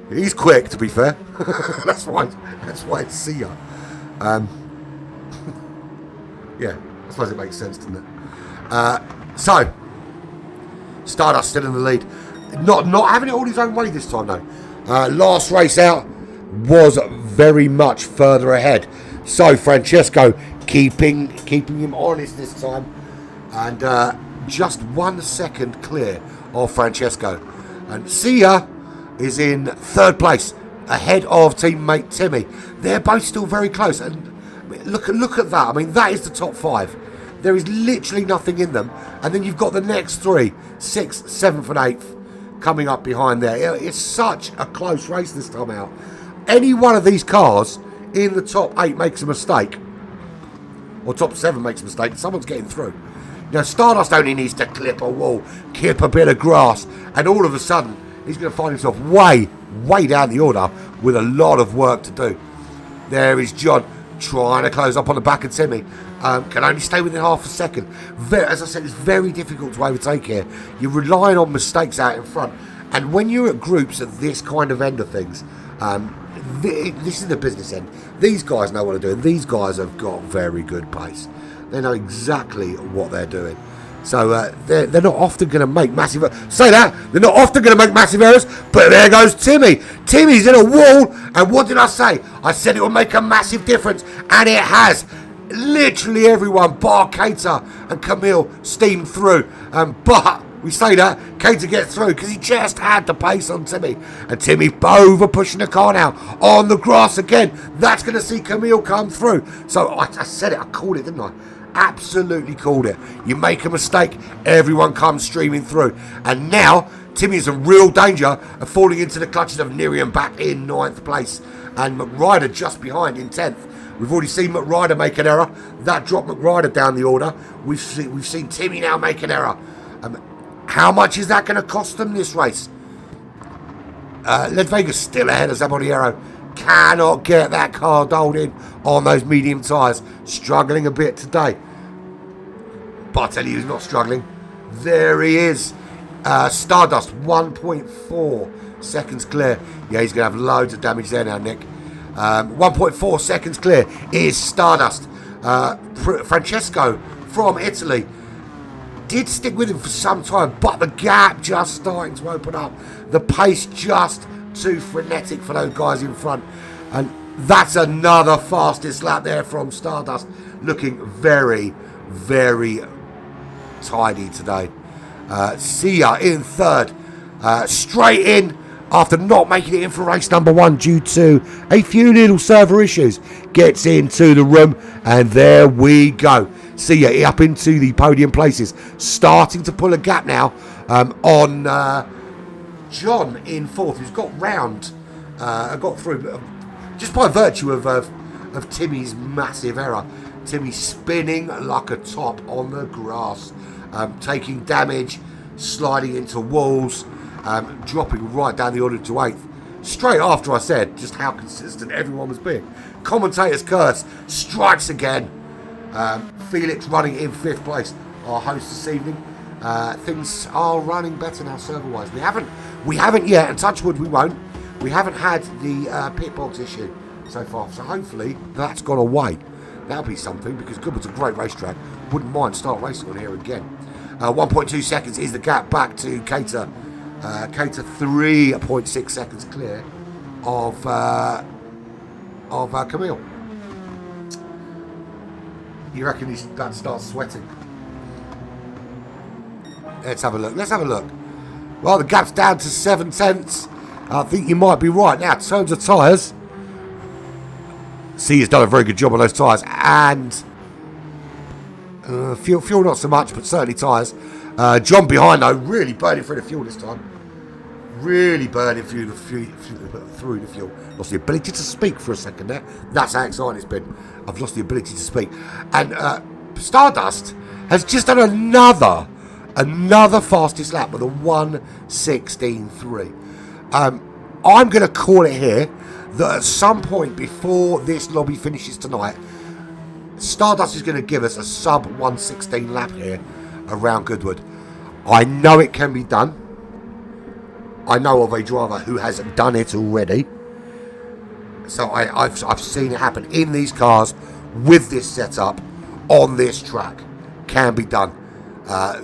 He's quick, to be fair. that's why it's Sia. Yeah. I suppose it makes sense, doesn't it? So, Stardust still in the lead. Not having it all his own way this time, though. Last race out was very much further ahead. So, Francesco keeping him honest this time. And just 1 second clear of Francesco. And Sia is in 3rd place, ahead of teammate Timmy. They're both still very close. And look at that. I mean, that is the top 5. There is literally nothing in them. And then you've got the next 3, 6th, 7th and 8th coming up behind there. It's such a close race this time out. Any one of these cars in the top 8 makes a mistake, or top 7 makes a mistake, someone's getting through. Now, Stardust only needs to clip a wall, clip a bit of grass, and all of a sudden, he's going to find himself way down the order with a lot of work to do. There is John trying to close up on the back of Timmy. Can only stay within half a second. As I said, it's very difficult to overtake here. You're relying on mistakes out in front. And when you're at groups at this kind of end of things, this is the business end. These guys know what they're doing. These guys have got very good pace. They know exactly what they're doing. So they're not often going to make massive... Say that! They're not often going to make massive errors, but there goes Timmy. Timmy's in a wall, and what did I say? I said it would make a massive difference, and it has. Literally everyone, bar Cater and Camille, steamed through. But we say that, Cater gets through because he just had the pace on Timmy. And Timmy over pushing the car now on the grass again. That's going to see Camille come through. So I said it, I called it, didn't I? Absolutely called it. You make a mistake, everyone comes streaming through. And now Timmy's in real danger of falling into the clutches of Niriam back in 9th place. And McRider just behind in 10th. We've already seen McRider make an error. That dropped McRider down the order. We've seen Timmy now make an error. How much is that going to cost them this race? Las Vegas still ahead of Zaboniero. Cannot get that car doled in on those medium tyres. Struggling a bit today. But I tell you who's not struggling. There he is. Stardust, 1.4 seconds clear. Yeah, he's going to have loads of damage there now, Nick. 1.4 seconds clear is Stardust. Francesco from Italy did stick with him for some time, but the gap just starting to open up. The pace just too frenetic for those guys in front. And that's another fastest lap there from Stardust. Looking very, very tidy today. Sia in 3rd. Straight in after not making it in for race number 1 due to a few little server issues. Gets into the room, and there we go. Sia up into the podium places. Starting to pull a gap now on John in 4th, who's got through just by virtue of Timmy's massive error. Timmy spinning like a top on the grass, taking damage, sliding into walls, dropping right down the order to 8th. Straight after I said just how consistent everyone was being. Commentator's curse strikes again. Felix running in 5th place, our host this evening. Things are running better now server-wise. We haven't yet, and touch wood we won't. We haven't had the pit box issue so far, so hopefully that's gone away. That'll be something, because Goodwood's a great racetrack. Wouldn't mind start racing on here again. 1.2 seconds is the gap back to Cater. Cater 3.6 seconds clear of Camille. You reckon he's about to start sweating? Let's have a look. Well, the gap's down to 7/10. I think you might be right. Now, in terms of tyres, C has done a very good job on those tyres. And fuel not so much, but certainly tyres. John behind, though, really burning through the fuel this time. Really burning through the fuel. Lost the ability to speak for a second there. That's how exciting it's been. I've lost the ability to speak. And Stardust has just done another fastest lap with a 1:16.3. I'm going to call it here that at some point before this lobby finishes tonight, Stardust is going to give us a sub 1:16 lap here around Goodwood. I know it can be done. I know of a driver who has done it already. So I've seen it happen in these cars with this setup on this track can be done.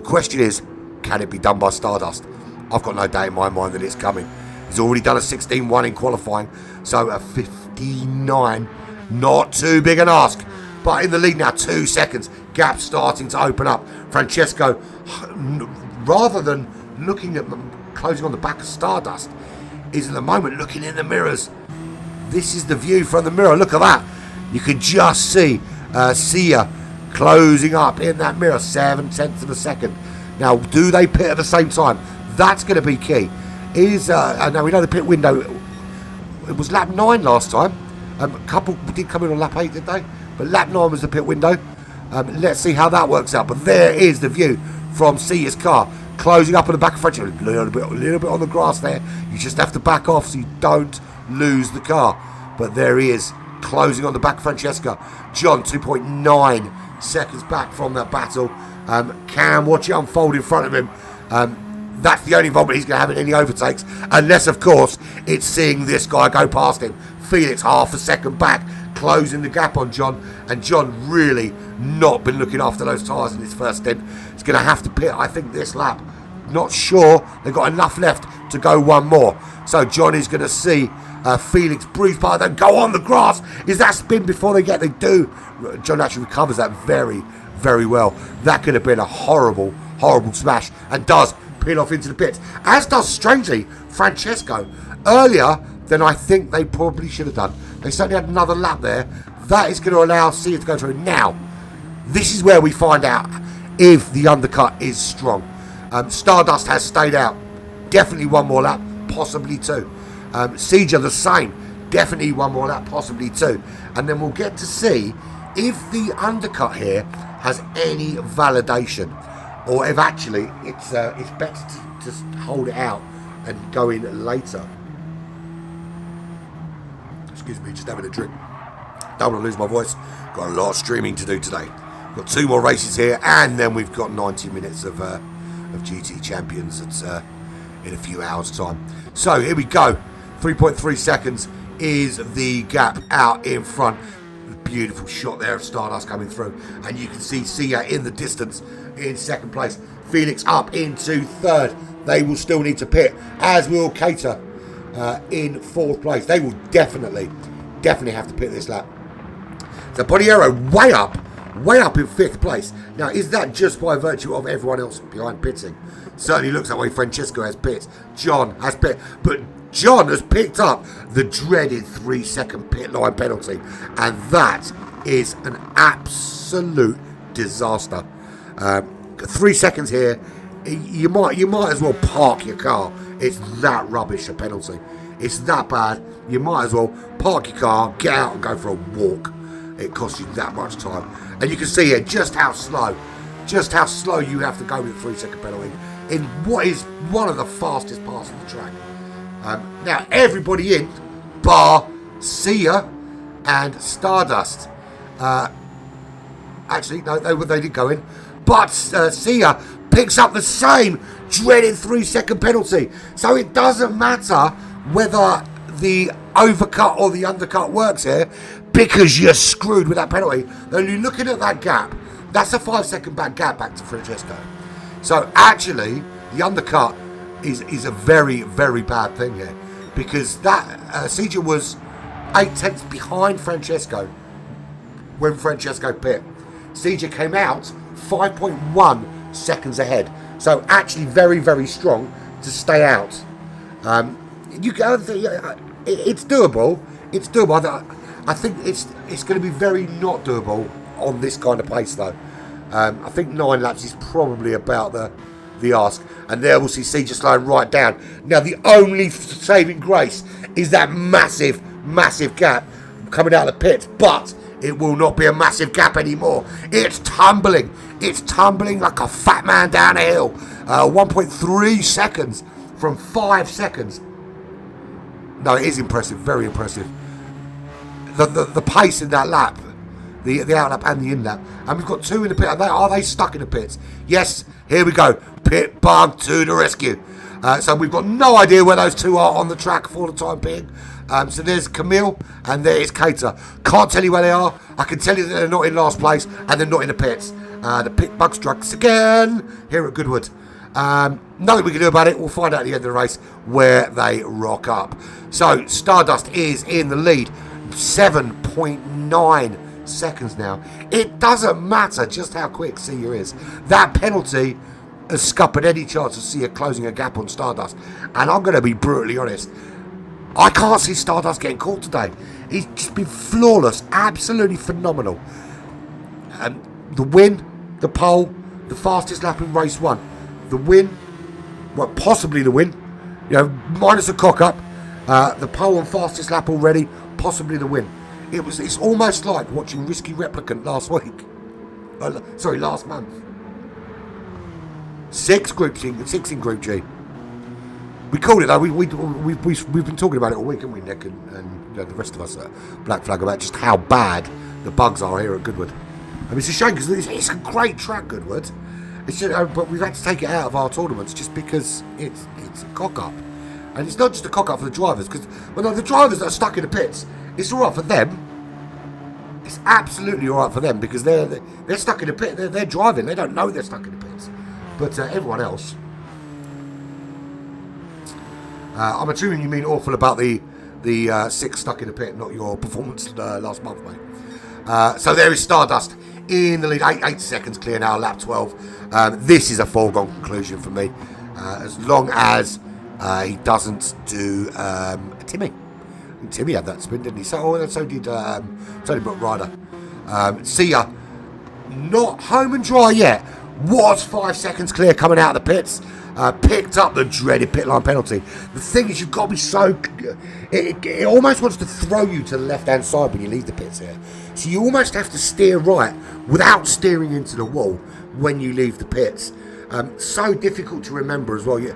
Question is, can it be done by Stardust? I've got no doubt in my mind that it's coming. He's already done a 16-1 in qualifying, so a 59, not too big an ask. But in the lead now, 2 seconds. Gap starting to open up. Francesco, rather than looking at closing on the back of Stardust, is at the moment looking in the mirrors. This is the view from the mirror. Look at that. You can just see Sia closing up in that mirror, 0.7 of a second. Now, do they pit at the same time? That's going to be key. Now we know the pit window, it was lap 9 last time. A couple did come in on lap 8, did they? But lap 9 was the pit window. Let's see how that works out. But there is the view from Sia's car, closing up on the back of Francesco. A little bit on the grass there. You just have to back off so you don't lose the car. But there he is, closing on the back of Francesco. John, 2.9 seconds back from that battle. Cam, watch it unfold in front of him. That's the only involvement he's going to have in any overtakes, unless, of course, it's seeing this guy go past him. Felix half a second back, closing the gap on John, and John really not been looking after those tyres in his first stint. He's going to have to pit, I think, this lap. Not sure they've got enough left to go one more. So John is going to see Felix bruise part, then go on the grass. Is that spin before they do? John actually recovers that very, very well. That could have been a horrible, horrible smash, and does pin off into the pits, as does, strangely, Francesco, earlier than I think they probably should have done. They certainly had another lap there. That is going to allow Sia to go through. Now, this is where we find out if the undercut is strong. Stardust has stayed out. Definitely one more lap, possibly 2. Sieger the same. Definitely one more lap, possibly 2. And then we'll get to see if the undercut here has any validation, or if actually it's better to just hold it out and go in later. Excuse me, just having a drink. Don't want to lose my voice. Got a lot of streaming to do today. Got 2 more races here, and then we've got 90 minutes of GT Champions in a few hours' time. So here we go. 3.3 seconds is the gap out in front. Beautiful shot there of Stardust coming through, and you can see Sia in the distance in second place. Felix up into third. They will still need to pit, as will Cater in fourth place. They will definitely have to pit this lap. So Boniero way up in fifth place. Now, is that just by virtue of everyone else behind pitting? Certainly looks that way. Francesco has pit. John has pit, but John has picked up the dreaded 3-second pit line penalty, and that is an absolute disaster. 3 seconds here, you might as well park your car. It's that rubbish a penalty. It's that bad. You might as well park your car, get out and go for a walk. It costs you that much time, and you can see here just how slow you have to go with a 3-second penalty in what is one of the fastest parts of the track. Now everybody in, bar Sia and Stardust. Actually, no, they did go in, but Sia picks up the same dreaded 3-second penalty. So it doesn't matter whether the overcut or the undercut works here, because you're screwed with that penalty. Then you're looking at that gap. That's a 5-second back gap back to Francesco. So actually, the undercut is a very, very bad thing here, because that Sieger was 8 tenths behind Francesco when Francesco pit. Sieger came out 5.1 seconds ahead. So actually very, very strong to stay out. It's doable. It's doable. I think it's going to be very not doable on this kind of pace, though. I think 9 laps is probably about the ask. And there we'll see Sieger slowing right down. Now, the only saving grace is that massive, massive gap coming out of the pits. But it will not be a massive gap anymore. It's tumbling. It's tumbling like a fat man down a hill. 1.3 seconds from 5 seconds. No, it is impressive. Very impressive. The pace in that lap, the out lap and the in lap, and we've got 2 in the pit. Are they stuck in the pits? Yes, here we go. Pit bug to the rescue. So we've got no idea where those two are on the track for the time being. So there's Camille and there is Cater. Can't tell you where they are. I can tell you that they're not in last place and they're not in the pits. The pit bug struck us again here at Goodwood. Nothing we can do about it. We'll find out at the end of the race where they rock up. So Stardust is in the lead. 7.9 seconds now. It doesn't matter just how quick Sia is. That penalty has scuppered any chance of Sia closing a gap on Stardust. And I'm going to be brutally honest. I can't see Stardust getting caught today. He's just been flawless. Absolutely phenomenal. The win, the pole, the fastest lap in race 1. The win, well, possibly the win. You know, minus a cock up. The pole and fastest lap already. Possibly the win. It's almost like watching Risky Replicant last week. Last month. 6 in Group G. We called it though. We've been talking about it all week, haven't we, Nick and you know, the rest of us at Black Flag about just how bad the bugs are here at Goodwood. I mean, it's a shame because it's a great track, Goodwood. It's just, but we've had to take it out of our tournaments just because it's a cock up, and it's not just a cock up for the drivers. Because the drivers that are stuck in the pits, it's all right for them. It's absolutely all right for them because they're stuck in the pit. They're driving. They don't know they're stuck in the pits. But everyone else, I'm assuming you mean awful about the 6 stuck in the pit, not your performance last month, mate. So there is Stardust in the lead, 8 seconds clear now, lap 12. This is a foregone conclusion for me, as long as he doesn't do Timmy. Timmy had that spin, didn't he? So did Brooke Ryder. Sia, not home and dry yet. Was 5 seconds clear coming out of the pits. Picked up the dreaded pit line penalty. The thing is, you've got to be so... It almost wants to throw you to the left-hand side when you leave the pits here. So you almost have to steer right without steering into the wall when you leave the pits. So difficult to remember as well. You're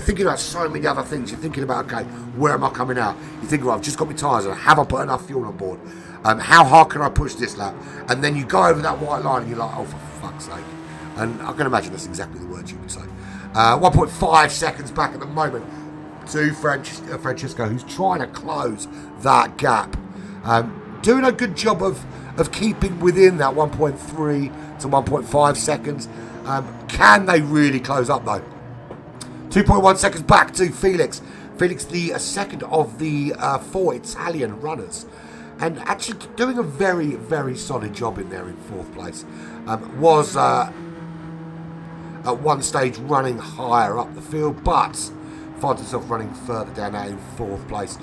thinking about so many other things. You're thinking about, okay, where am I coming out? You think, well, I've just got my tyres on. Have I put enough fuel on board? How hard can I push this lap? And then you go over that white line and you're like, oh, for fuck's sake. And I can imagine that's exactly the words you would say. 1.5 seconds back at the moment to Francesco, who's trying to close that gap. Doing a good job of keeping within that 1.3 to 1.5 seconds. Can they really close up though? 2.1 seconds back to Felix. Felix, the second of the 4 Italian runners. And actually doing a very, very solid job in there in 4th place. Was at one stage running higher up the field, but finds himself running further down out in 4th place.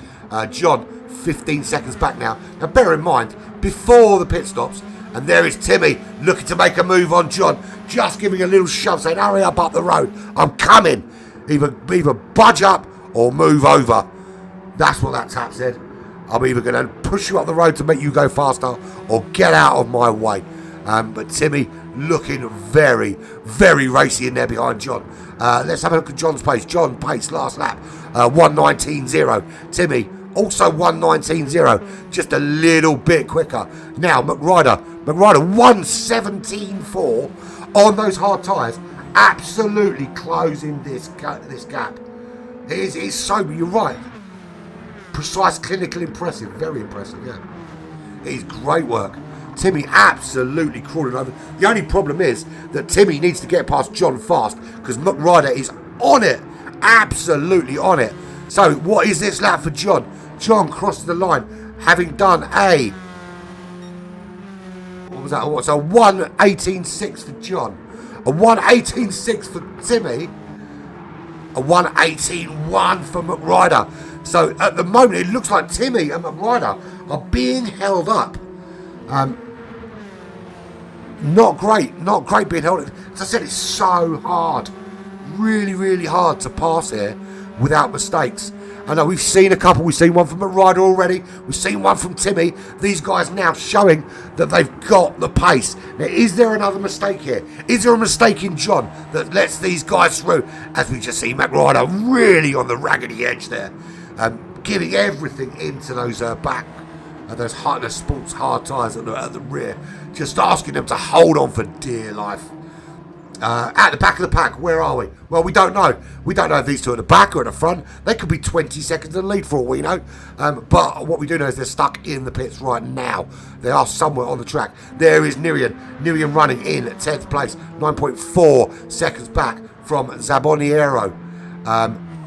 John, 15 seconds back now. Now bear in mind, before the pit stops, and there is Timmy looking to make a move on John, just giving a little shove, saying, hurry up the road, I'm coming. Either budge up or move over. That's what that tap said. I'm either going to push you up the road to make you go faster or get out of my way. But Timmy looking very, very racy in there behind John. Let's have a look at John's pace. John pace last lap, 1:19.0. Timmy also 1:19.0, just a little bit quicker. Now McRider 1:17.4 on those hard tyres, absolutely closing this gap. It is so, you're right. Precise, clinical, impressive, very impressive, yeah. It is great work. Timmy absolutely crawling over. The only problem is that Timmy needs to get past John fast because McRider is on it, absolutely on it. So what is this lap for John? John crossed the line having done a, what was that? What's a 1:18.6 for John, a 1:18.6 for Timmy, a 1:18.1 for McRider. So at the moment it looks like Timmy and McRider are being held up. Not great being held up. As I said, it's so hard, really, really hard to pass here without mistakes. I know we've seen a couple. We've seen one from McRider already. We've seen one from Timmy. These guys now showing that they've got the pace. Now, is there another mistake here? Is there a mistake in John that lets these guys through? As we just see McRider really on the raggedy edge there, giving everything into those back. Those sports hard tyres at the rear, just asking them to hold on for dear life. At the back of the pack, where are we? Well, we don't know. We don't know if these two are at the back or at the front. They could be 20 seconds in the lead for all we know. But what we do know is they're stuck in the pits right now. They are somewhere on the track. There is Nirian. Nirian running in 10th place. 9.4 seconds back from Zaboniero.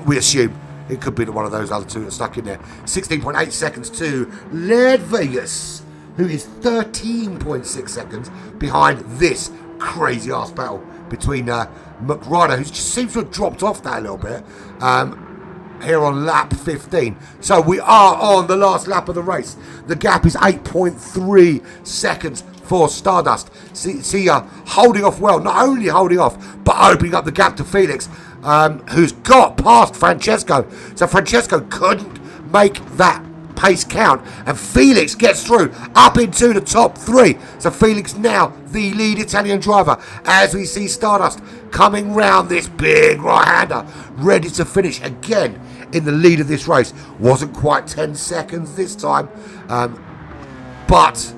We assume it could be one of those other two that are stuck in there. 16.8 seconds to Led Vegas, who is 13.6 seconds behind this crazy ass battle between McRider, who just seems to have dropped off that a little bit, here on lap 15. So we are on the last lap of the race. The gap is 8.3 seconds for Stardust. See holding off well, not only holding off, but opening up the gap to Felix, who's got past Francesco. So Francesco couldn't make that pace count, and Felix gets through up into the top 3. So Felix now the lead Italian driver, as we see Stardust coming round this big right-hander, ready to finish again in the lead of this race. Wasn't quite 10 seconds this time, but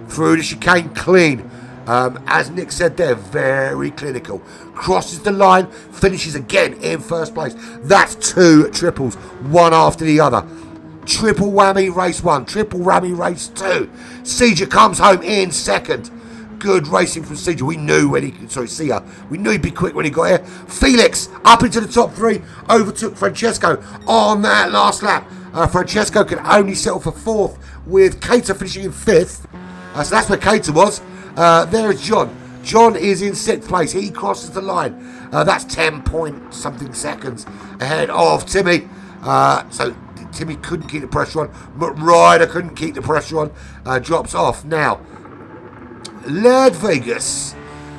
through the chicane clean. As Nick said there, very clinical. Crosses the line, finishes again in first place. That's 2 triples, one after the other. Triple whammy race 1, triple whammy race 2. Seeger comes home in second. Good racing from Seeger. We knew we knew he'd be quick when he got here. Felix up into the top 3, overtook Francesco on that last lap. Francesco can only settle for 4th, with Cater finishing in 5th. So that's where Cater was. There is John. John is in 6th place. He crosses the line. That's 10 point something seconds ahead of Timmy. So Timmy couldn't keep the pressure on. McRider couldn't keep the pressure on. Drops off. Now, Led Vegas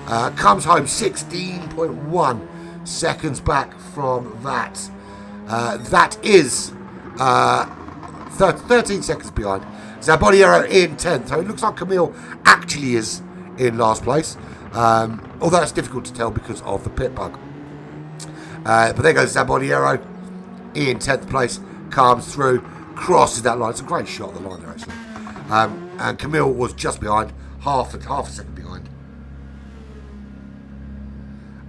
comes home 16.1 seconds back from that. That is 13 seconds behind. Zaboniero in 10th. So it looks like Camille actually is in last place. Although it's difficult to tell because of the pit bug. But there goes Zaboniero in 10th place. Comes through, crosses that line. It's a great shot of the line there, actually. And Camille was just behind, half a second behind.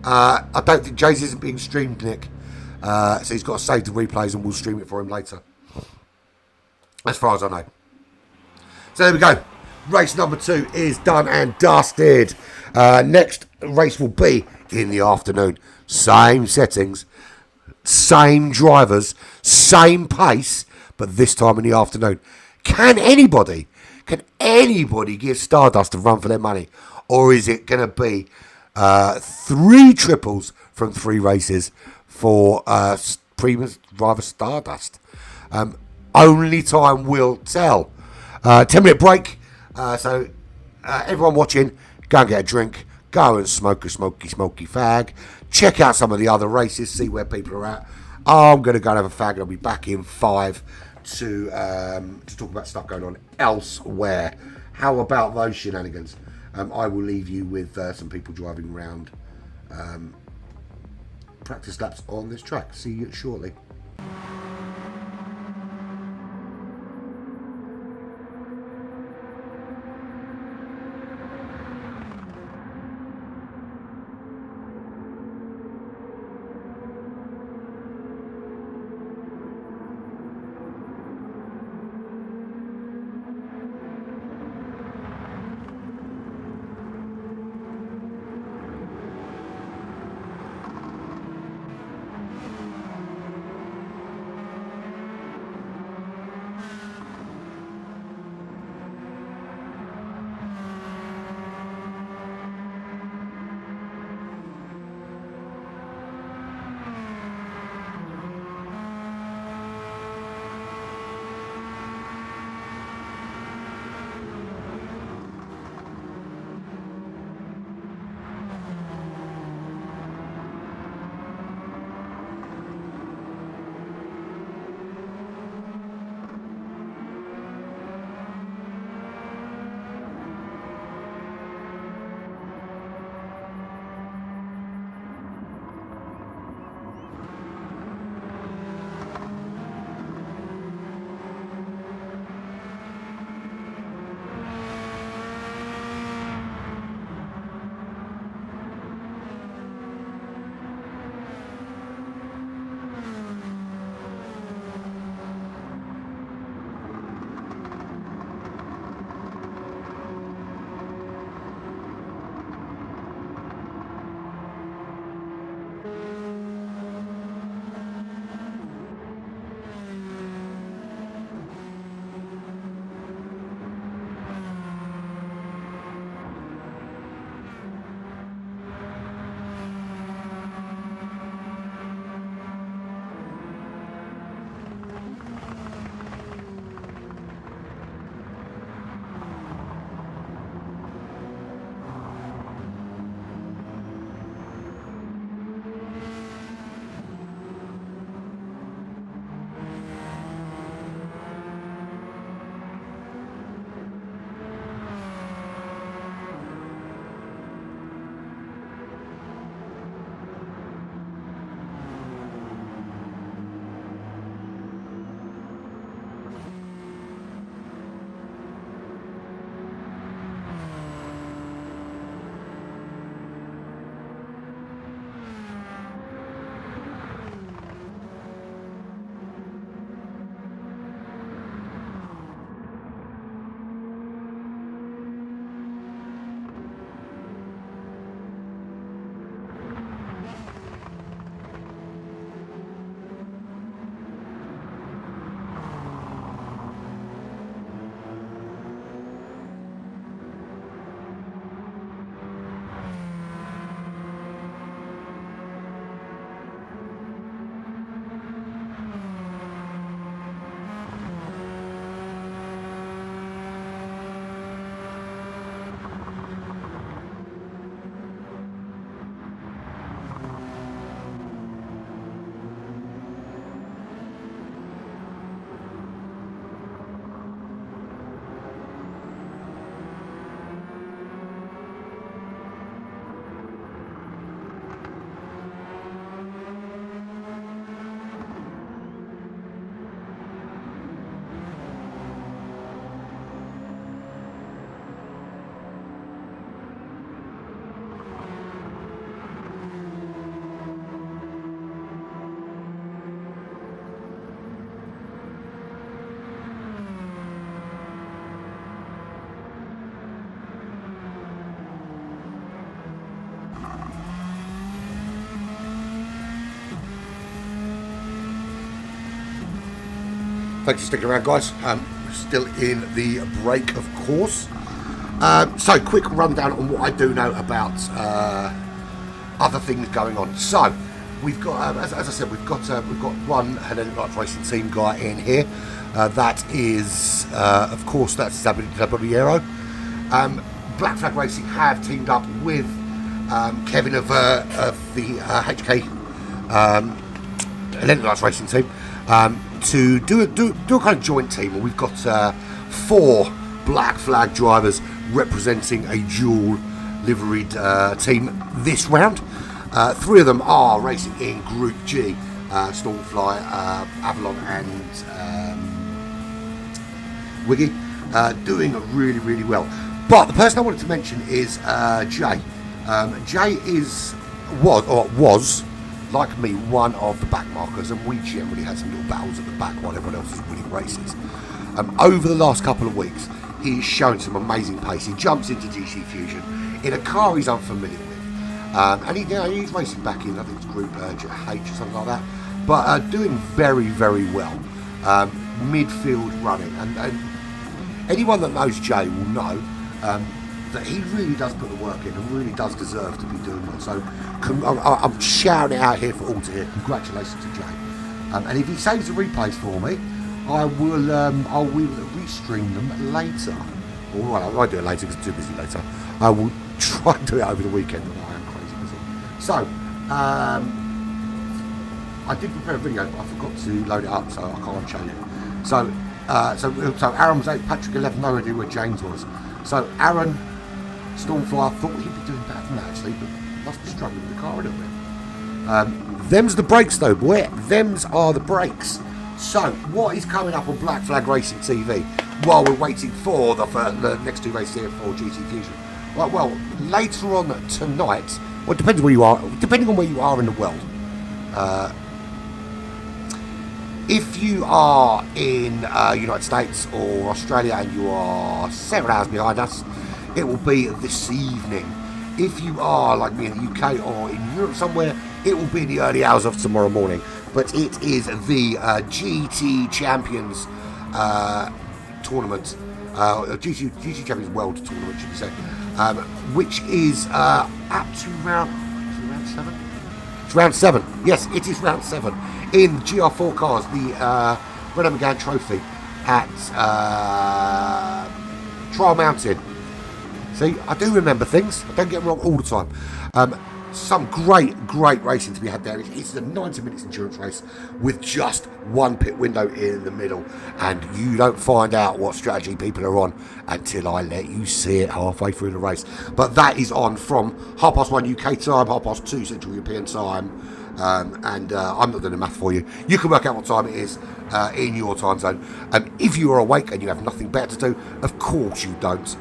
I don't think Jay's isn't being streamed, Nick. So he's got to save the replays and we'll stream it for him later. As far as I know. So there we go. Race number 2 is done and dusted. Next race will be in the afternoon. Same settings. Same drivers, same pace, but this time in the afternoon. Can anybody give Stardust a run for their money? Or is it going to be 3 triples from 3 races for Primus driver Stardust? Only time will tell. 10-minute break. So everyone watching, go and get a drink. Go and smoke a smoky fag. Check out some of the other races, see where people are at. I'm going to go and have a fag and I'll be back in 5 to talk about stuff going on elsewhere. How about those shenanigans? I will leave you with some people driving around practice laps on this track. See you shortly. Thanks for sticking around, guys. Still in the break, of course. So, quick rundown on what I do know about other things going on. So, we've got, as I said, we've got one Hellenic Lights Racing Team guy in here. That is, of course, that's Zabariero. Black Flag Racing have teamed up with Kevin of the HK Hellenic Lights Racing Team to do a kind of joint team. And we've got 4 Black Flag drivers representing a dual liveried team this round. 3 of them are racing in Group G, Stormfly, Avalon and Wiggy, doing really, really well. But the person I wanted to mention is Jay. Jay was, like me, one of the back markers, and we generally had some little battles at the back while everyone else was winning races. Over the last couple of weeks, he's shown some amazing pace. He jumps into GTFUSION in a car he's unfamiliar with. And he's racing back in, I think it's Group H or something like that. But doing very, very well. Midfield running. And anyone that knows Jay will know that he really does put the work in and really does deserve to be doing well. So I'm shouting it out here for all to hear. Congratulations to Jay. And if he saves the replays for me, I will restream them later. All right, I won't do it later because I'm too busy later. I will try and do it over the weekend, but I am crazy busy. So, I did prepare a video, but I forgot to load it up, so I can't show you. So Aaron was 8, Patrick 11, no idea where James was. So Aaron, Stormfly, I thought he'd be doing better than that actually, but must be struggling with the car a little bit. Them's the brakes though, boy. Them's are the brakes. So, what is coming up on Black Flag Racing TV while we're waiting for the next 2 races here for GTFUSION? Well, later on tonight, well, it depends where you are, depending on where you are in the world. If you are in United States or Australia and you are 7 hours behind us, it will be this evening. If you are like me in the UK or in Europe somewhere, it will be in the early hours of tomorrow morning. But it is the GT Champions tournament, GT Champions World Tournament, should we say, which is up to round 7? It's round 7. Yes, it is round 7 in GR4 cars, the Renault Megane Trophy at Trial Mountain. See, I do remember things. I don't get them wrong all the time. Some great racing to be had there. It's a 90 minutes endurance race with just one pit window in the middle, and you don't find out what strategy people are on until I let you see it halfway through the race. But that is on from 1:30 UK time, 2:30 Central European time, and I'm not doing the math for you. You can work out what time it is in your time zone. If you are awake and you have nothing better to do, of course you don't,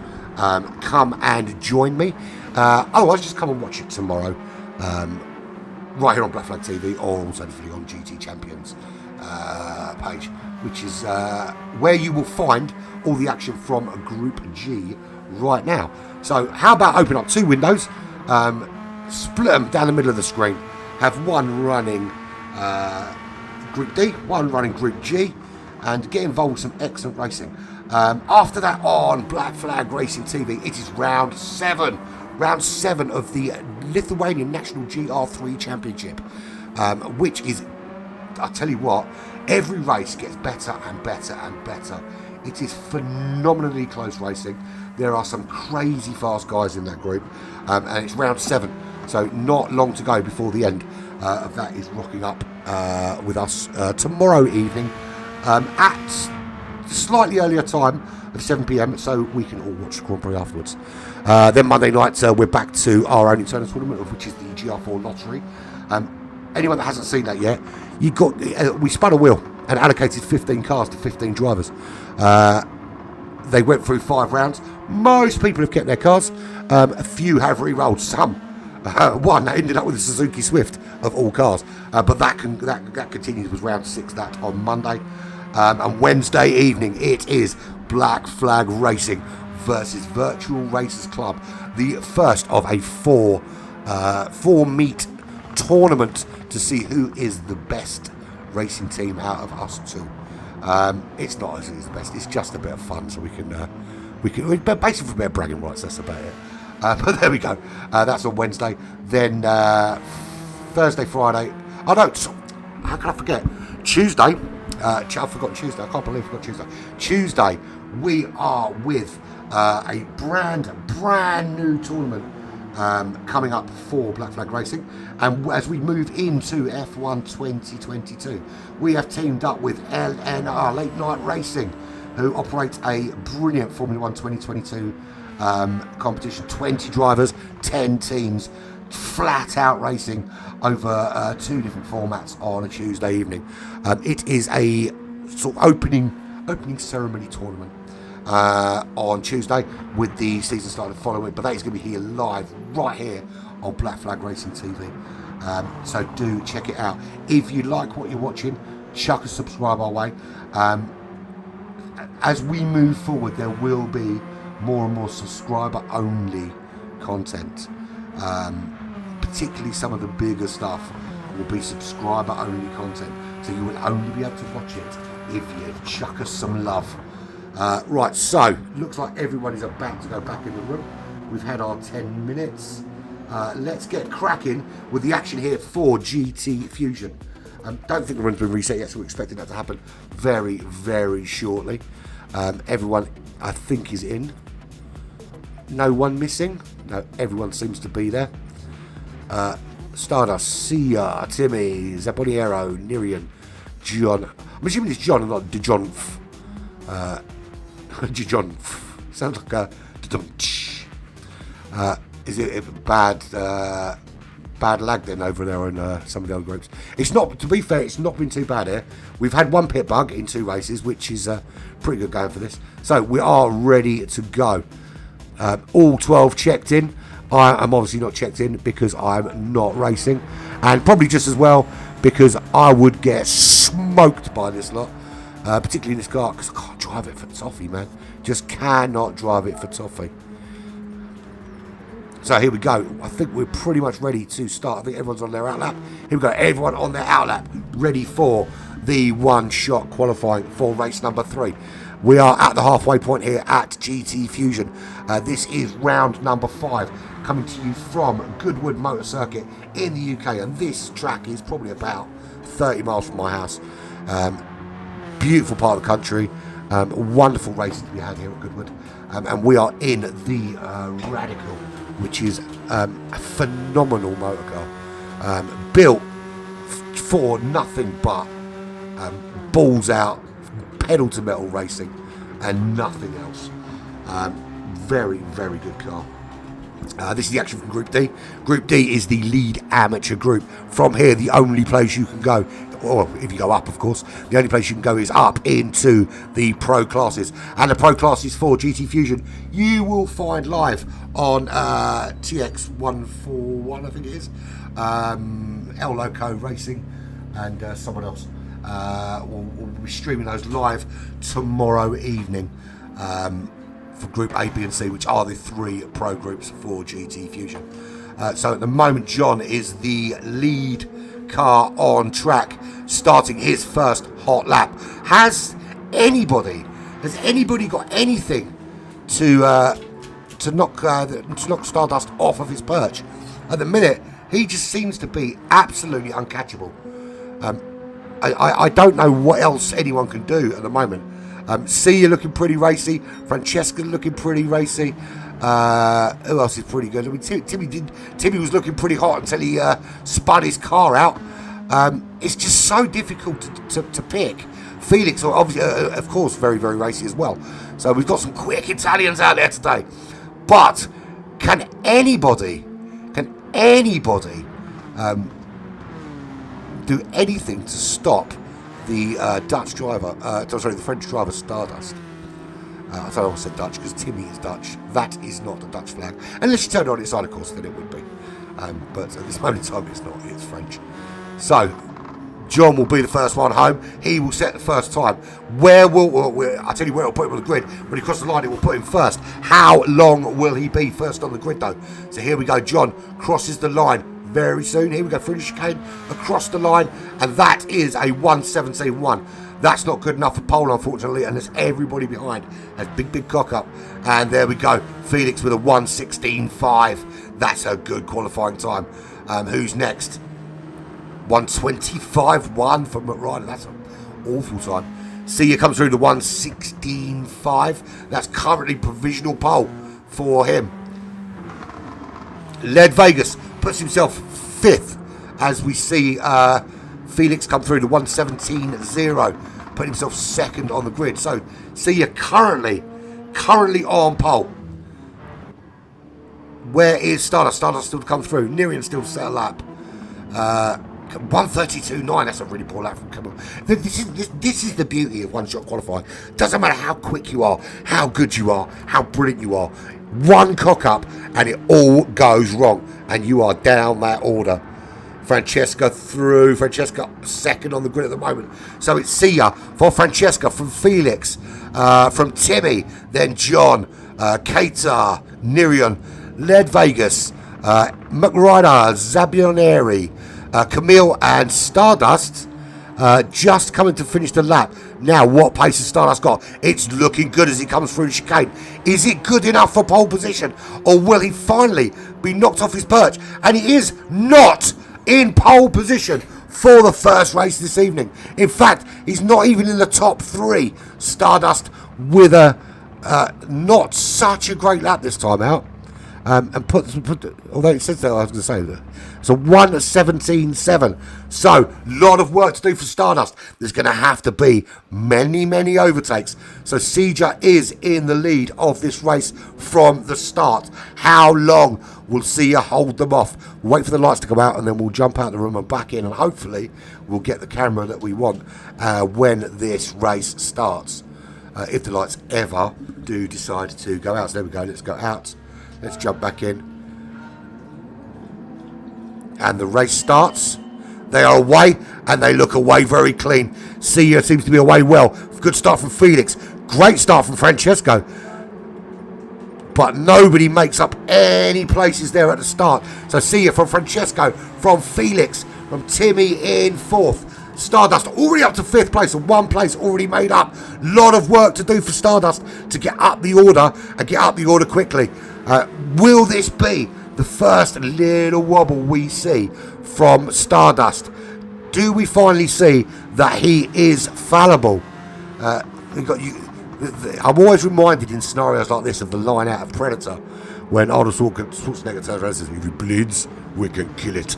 come and join me. Otherwise, just come and watch it tomorrow, right here on Black Flag TV, or alternatively on GT Champions page, which is where you will find all the action from Group G right now. So, how about open up 2 windows, split them down the middle of the screen, have one running Group D, one running Group G, and get involved with some excellent racing. After that, on Black Flag Racing TV, it is round 7. Round 7 of the Lithuanian National GR3 Championship, which is, I tell you what, every race gets better and better and better. It is phenomenally close racing. There are some crazy fast guys in that group, and it's round 7, so not long to go before the end of that is rocking up with us tomorrow evening at slightly earlier time of 7 PM, so we can all watch the Grand Prix afterwards. Then Monday night, we're back to our own internal tournament, which is the GR4 Lottery. Anyone that hasn't seen that yet, we spun a wheel and allocated 15 cars to 15 drivers. They went through 5 rounds. Most people have kept their cars. A few have re-rolled. Some. One that ended up with a Suzuki Swift of all cars. But that continues with round 6, that on Monday. And Wednesday evening, it is Black Flag Racing versus Virtual Racers Club, the first of a 4-meet tournament to see who is the best racing team out of us 2. It's not as the best. It's just a bit of fun, so we can basically for a bit of bragging rights. That's about it. But there we go. That's on Wednesday. Then Thursday, Friday. Oh no, how can I forget? Tuesday. I've forgotten Tuesday. I can't believe I forgot Tuesday. Tuesday, we are with a brand new tournament coming up for Black Flag Racing. And as we move into F1 2022, we have teamed up with LNR, Late Night Racing, who operates a brilliant Formula 1 2022 competition. 20 drivers, 10 teams, flat out racing over 2 different formats on a Tuesday evening. It is a sort of opening ceremony tournament on Tuesday, with the season starting following, but that is going to be here live right here on Black Flag Racing TV. So do check it out. If you like what you're watching, chuck a subscribe our way. As we move forward, there will be more and more subscriber only content. Particularly some of the bigger stuff will be subscriber only content, so you will only be able to watch it if you chuck us some love. Right, so looks like everyone is about to go back in the room. We've had our 10 minutes. Let's get cracking with the action here for GT Fusion. Don't think the room's been reset yet, so we're expecting that to happen very, very shortly. Everyone, I think, is in. No one missing. No, everyone seems to be there. Stardust, Sia, Timmy, Zaponiero, Nirian, John. I'm assuming it's John and not DeJohn. DeJohn. Sounds like a. Is it a bad lag then over there in some of the other groups? It's not. To be fair, it's not been too bad here. We've had one pit bug in 2 races, which is pretty good going for this. So we are ready to go. All 12 checked in. I am obviously not checked in because I'm not racing, and probably just as well because I would get smoked by this lot, particularly in this car, because I can't drive it for toffee, man. Just cannot drive it for toffee. So here we go. I think we're pretty much ready to start. I think everyone's on their outlap. Here we go. Everyone on their outlap, ready for the one-shot qualifying for race number 3. We are at the halfway point here at GT Fusion. This is round number 5, coming to you from Goodwood Motor Circuit in the UK. And this track is probably about 30 miles from my house. Beautiful part of the country. Wonderful races to be had here at Goodwood. And we are in the Radical, which is a phenomenal motor car. Built for nothing but balls out, pedal to metal racing and nothing else. Very, very good car. This is the action from Group D. Group D is the lead amateur group. From here, the only place you can go, or if you go up, of course, the only place you can go is up into the pro classes. And the pro classes for GT Fusion, you will find live on TX141, I think it is, El Loco Racing, and someone else. We'll be streaming those live tomorrow evening for Group A, B and C, which are the 3 pro groups for GT Fusion. So at the moment, John is the lead car on track, starting his first hot lap. Has anybody got anything to knock Stardust off of his perch? At the minute, he just seems to be absolutely uncatchable. I don't know what else anyone can do at the moment. Sia looking pretty racy. Francesca looking pretty racy. Who else is pretty good? I mean, Timmy was looking pretty hot until he spun his car out. It's just so difficult to pick. Felix, obviously, of course, very, very racy as well. So we've got some quick Italians out there today. But can anybody do anything to stop the the French driver Stardust? I don't know, I said Dutch because Timmy is Dutch. That is not the Dutch flag. Unless you turn it on its side, of course, then it would be. But at this moment in time, it's not. It's French. So, John will be the first one home. He will set the first time. I'll tell you where I'll put him on the grid. When he crosses the line, it will put him first. How long will he be first on the grid, though? So here we go. John crosses the line very soon. Here we go through the chicane, across the line, and that is a 1:17.1. That's not good enough for pole, unfortunately, and there's everybody behind. Has big cock up. And there we go. Felix with a 1:16.5. That's a good qualifying time. Who's next? 1:25.1 for McRyder. That's an awful time. Sia comes through to 1:16.5. That's currently provisional pole for him. Led Vegas puts himself 5th as we see Felix come through to 1:17.0, put himself 2nd on the grid. So Sia currently on pole. Where is Stardust? Stardust still to come through. Nirian still to set a lap. 1:32.9. That's a really poor lap from Cameron. This is the beauty of one-shot qualifying. Doesn't matter how quick you are, how good you are, how brilliant you are. One cock up and it all goes wrong, and you are down that order. Francesca through. Francesca 2nd on the grid at the moment. So it's Sia for Francesca, from Felix, from Timmy, then John, Keita, Nirian, Led Vegas, McRyder, Zabioneri, Camille and Stardust just coming to finish the lap. Now, what pace has Stardust got? It's looking good as he comes through the chicane. Is it good enough for pole position, or will he finally be knocked off his perch? And he is not in pole position for the first race this evening. In fact, he's not even in the top 3. Stardust with a not such a great lap this time out. And although it says that, I was going to say that. So 1:17.7. So, lot of work to do for Stardust. There's going to have to be many overtakes. So Sia is in the lead of this race from the start. How long will Sia hold them off? Wait for the lights to come out, and then we'll jump out the room and back in, and hopefully we'll get the camera that we want when this race starts. If the lights ever do decide to go out. So there we go. Let's go out. Let's jump back in. And the race starts. They are away, and they look away very clean. Sia seems to be away well. Good start from Felix. Great start from Francesco. But nobody makes up any places there at the start. So Sia from Francesco, from Felix, from Timmy in 4th. Stardust already up to 5th place, and 1 place already made up. Lot of work to do for Stardust to get up the order, and get up the order quickly. Will this be the first little wobble we see from Stardust? Do we finally see that he is fallible? I'm always reminded in scenarios like this of the line out of Predator, when Arnold Schwarzenegger turns around and says, "If it bleeds, we can kill it."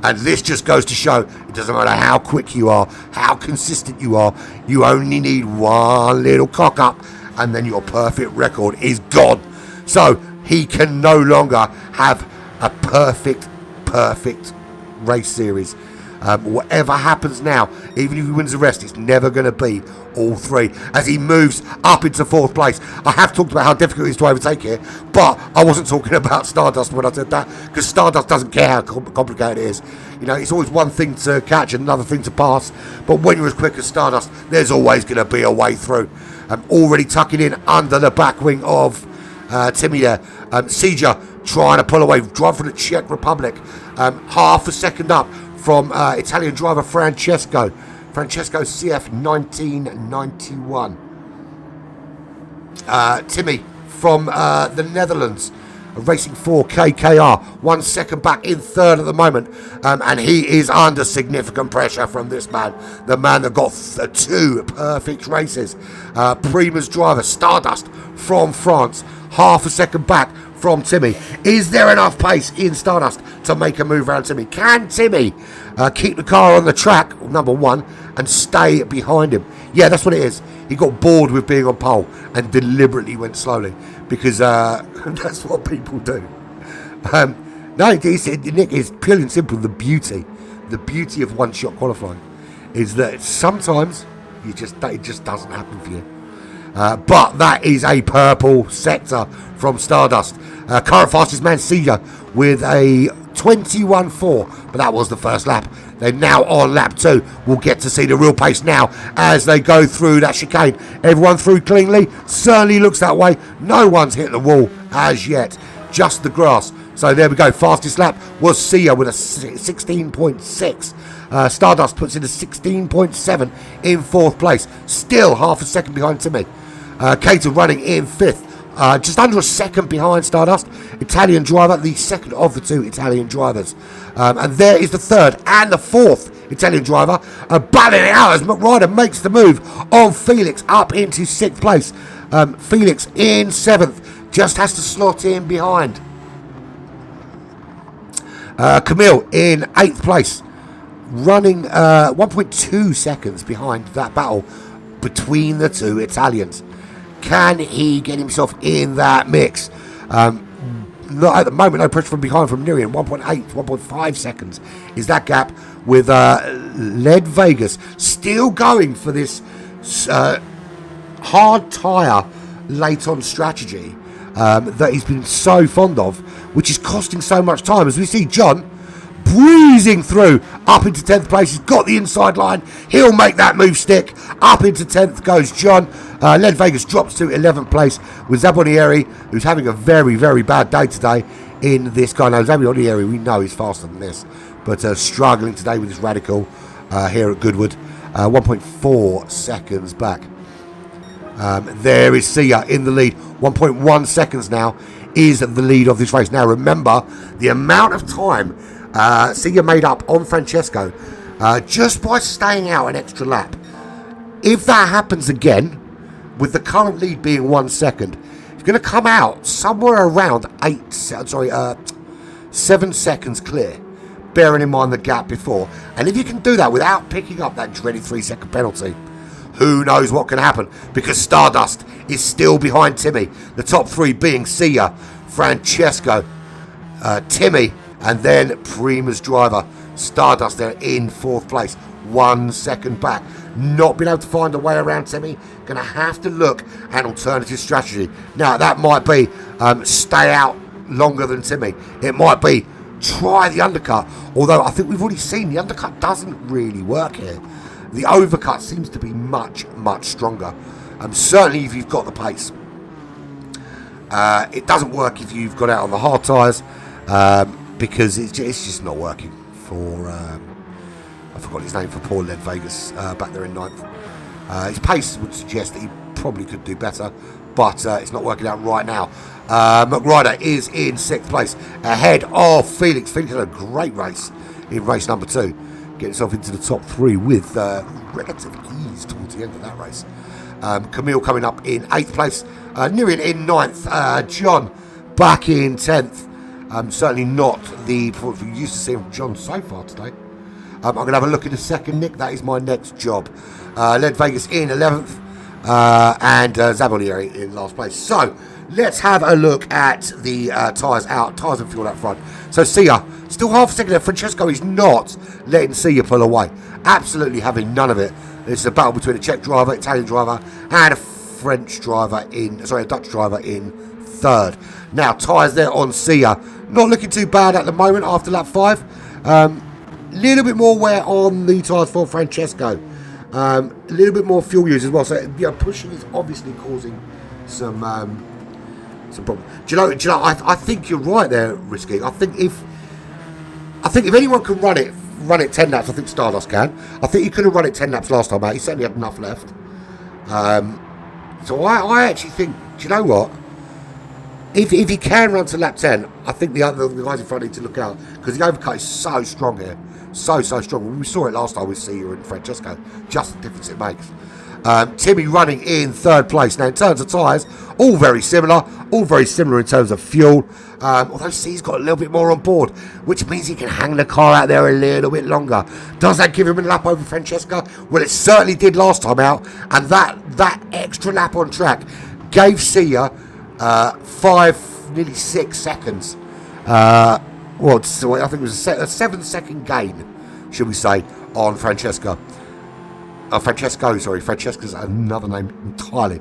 And this just goes to show it doesn't matter how quick you are, how consistent you are, you only need one little cock up, and then your perfect record is gone. So he can no longer have a perfect race series. Whatever happens now, even if he wins the rest, it's never going to be all 3 as he moves up into 4th place. I have talked about how difficult it is to overtake here, but I wasn't talking about Stardust when I said that, because Stardust doesn't care how complicated it is. You know, it's always one thing to catch and another thing to pass, but when you're as quick as Stardust, there's always going to be a way through. I'm already tucking in under the back wing of Timmy there. Sia trying to pull away, drive for the Czech Republic, half a second up from Italian driver Francesco CF 1991. Timmy from the Netherlands, racing for KKR, 1 second back, in 3rd at the moment, and he is under significant pressure from this man, the man that got 2 perfect races. Prima's driver Stardust from France, half a second back from Timmy. Is there enough pace in Stardust to make a move around Timmy? Can Timmy keep the car on the track, number 1, and stay behind him? Yeah, that's what it is. He got bored with being on pole and deliberately went slowly, because that's what people do. No, Nick, it's purely and simple. The beauty of one-shot qualifying is that sometimes it just doesn't happen for you. But that is a purple sector from Stardust. Current fastest man, Sia, with a 21.4, but that was the first lap. They're now on lap 2. We'll get to see the real pace now as they go through that chicane. Everyone through cleanly? Certainly looks that way. No one's hit the wall as yet. Just the grass. So there we go. Fastest lap was Sia with a 16.6. Stardust puts in a 16.7 in 4th place. Still half a second behind Timmy. Cater running in 5th. Just under a second behind Stardust. Italian driver, the second of the 2 Italian drivers. And there is the 3rd and the 4th Italian driver. Battling it out as McRider makes the move on Felix up into 6th place. Felix in 7th. Just has to slot in behind. Camille in 8th place. Running 1.2 seconds behind that battle between the 2 Italians. Can he get himself in that mix? Not at the moment, no pressure from behind from Nirian. 1.5 seconds is that gap with Led Vegas still going for this hard tyre late on strategy that he's been so fond of, which is costing so much time. As we see John breezing through up into 10th place. He's got the inside line. He'll make that move stick. Up into 10th goes John. Led Vegas drops to 11th place with Zabonieri, who's having a very, very bad day today in this guy. Now, Zabonieri, we know is faster than this, but struggling today with this radical here at Goodwood. 1.4 seconds back. There is Sia in the lead. 1.1 seconds now is the lead of this race. Now, remember the amount of time Sia made up on Francesco just by staying out an extra lap. If that happens again, with the current lead being 1 second, he's going to come out somewhere around 7 seconds clear, bearing in mind the gap before. And if you can do that without picking up that dreaded 3-second penalty, who knows what can happen, because Stardust is still behind Timmy. The top 3 being Sia, Francesco, Timmy, and then Prima's driver. Stardust there in 4th place, 1 second back. Not being able to find a way around Timmy. Going to have to look at alternative strategy. Now, that might be stay out longer than Timmy. It might be try the undercut. Although I think we've already seen the undercut doesn't really work here. The overcut seems to be much, much stronger. Certainly if you've got the pace. It doesn't work if you've got out on the hard tyres. Because it's just not working for... I forgot his name, for poor Led Vegas back there in 9th. His pace would suggest that he probably could do better, but it's not working out right now. McRider is in 6th place, ahead of Felix. Felix had a great race in race number 2, getting himself into the top 3 with relative ease towards the end of that race. Camille coming up in 8th place, Nirian in 9th, John back in 10th. Certainly not the performance we used to see from John so far today. I'm going to have a look in a second, Nick. That is my next job. Led Vegas in 11th and Zabonieri in last place. So let's have a look at the tyres out, tyres and fuel out front. So Sia, still half a second there. Francesco is not letting Sia pull away. Absolutely having none of it. It's a battle between a Czech driver, Italian driver, and a Dutch driver in 3rd. Now, tyres there on Sia. Not looking too bad at the moment after lap 5. Little bit more wear on the tyres for Francesco. A little bit more fuel use as well. So, pushing is obviously causing some problem. Do you know? I think you're right there, Risky. I think if anyone can run it 10 laps, I think Stardust can. I think he could have run it 10 laps last time out. He certainly had enough left. So I actually think, do you know what? If he can run to lap 10, I think the guys in front need to look out, because the overcut is so strong here. So strong. When we saw it last time with Sia and Francesco, just the difference it makes. Timmy running in 3rd place. Now, in terms of tyres, all very similar in terms of fuel. Although Sia's got a little bit more on board, which means he can hang the car out there a little bit longer. Does that give him a lap over Francesco? Well, it certainly did last time out, and that extra lap on track gave Sia nearly 6 seconds. I think it was a 7-second gain, should we say, on Francesco. Francesco's another name entirely.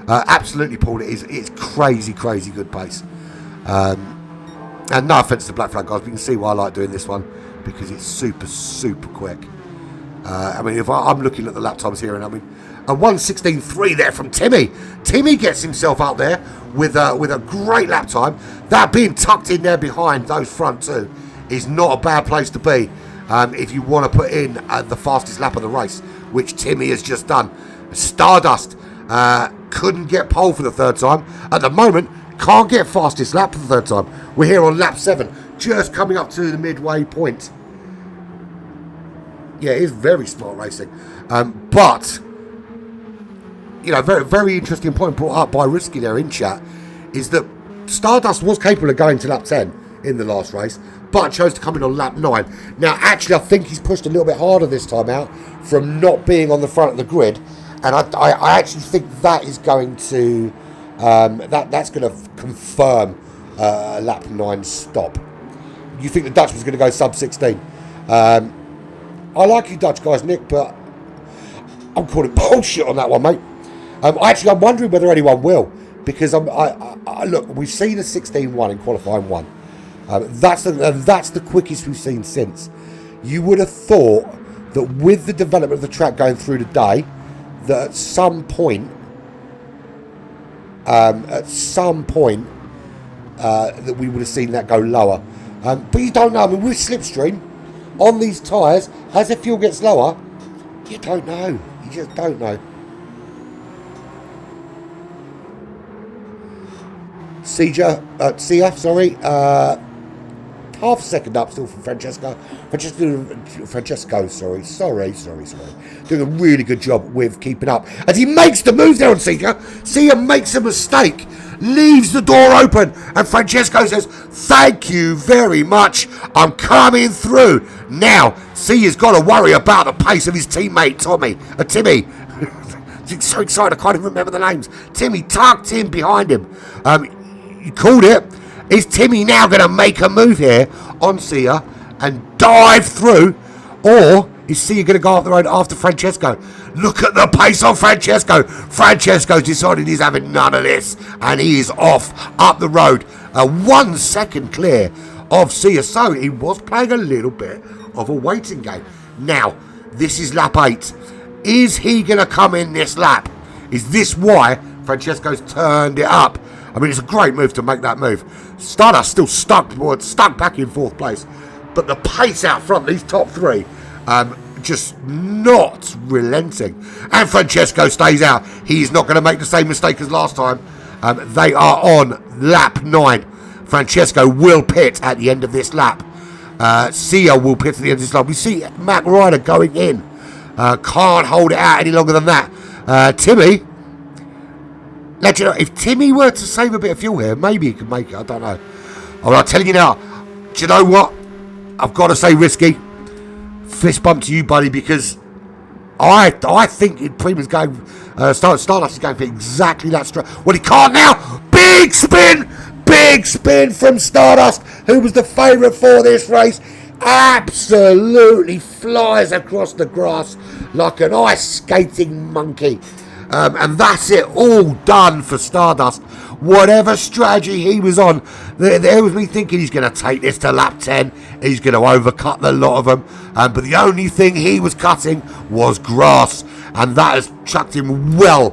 Absolutely, Paul. It's crazy good pace. And no offence to Black Flag guys, but you can see why I like doing this one, because it's super quick. If I'm looking at the lap times here, and A 1:16.3 there from Timmy. Timmy gets himself up there with a great lap time. That being tucked in there behind those front two is not a bad place to be if you want to put in the fastest lap of the race, which Timmy has just done. Stardust couldn't get pole for the third time. At the moment, can't get fastest lap for the third time. We're here on lap 7, just coming up to the midway point. Yeah, it is very smart racing. But, you know, very, very interesting point brought up by Risky there in chat is that Stardust was capable of going to lap 10 in the last race, but chose to come in on lap 9. Now, actually, I think he's pushed a little bit harder this time out from not being on the front of the grid. And I actually think that is going to, that's going to confirm a lap 9 stop. You think the Dutch was going to go sub 16? I like you Dutch guys, Nick, but I'm calling bullshit on that one, mate. I'm wondering whether anyone will, because look, we've seen a 16.1 in qualifying 1. That's the quickest we've seen since. You would have thought that with the development of the track going through the day, that at some point, that we would have seen that go lower. But you don't know. I mean, with slipstream on these tyres, as the fuel gets lower, you don't know. You just don't know. Sia, half a second up still from Francesco, sorry. Doing a really good job with keeping up. As he makes the move there on Sia. Sia makes a mistake, leaves the door open, and Francesco says, thank you very much, I'm coming through. Now, Sia's got to worry about the pace of his teammate, Timmy. He's so excited, I can't even remember the names. Timmy tucked in behind him. You called it. Is Timmy now going to make a move here on Sia and dive through? Or is Sia going to go up the road after Francesco? Look at the pace on Francesco. Francesco's decided he's having none of this. And he is off up the road. 1 second clear of Sia. So he was playing a little bit of a waiting game. Now, this is lap 8. Is he going to come in this lap? Is this why Francesco's turned it up? I mean, it's a great move to make that move. Stardust still stuck back in 4th place. But the pace out front, these top 3, just not relenting. And Francesco stays out. He's not going to make the same mistake as last time. They are on lap 9. Francesco will pit at the end of this lap. Sia will pit at the end of this lap. We see Matt Ryder going in. Can't hold it out any longer than that. Timmy... Now, do you know, if Timmy were to save a bit of fuel here, maybe he could make it. I don't know. Oh, I'm telling you now. Do you know what? I've got to say, Risky. Fist bump to you, buddy, because I think Prima's going... Stardust is going for exactly that straight. Well, he can't now. Big spin from Stardust, who was the favourite for this race. Absolutely flies across the grass like an ice skating monkey. And that's it, all done for Stardust. Whatever strategy he was on, there was me thinking he's going to take this to lap 10. He's going to overcut the lot of them. But the only thing he was cutting was grass. And that has chucked him well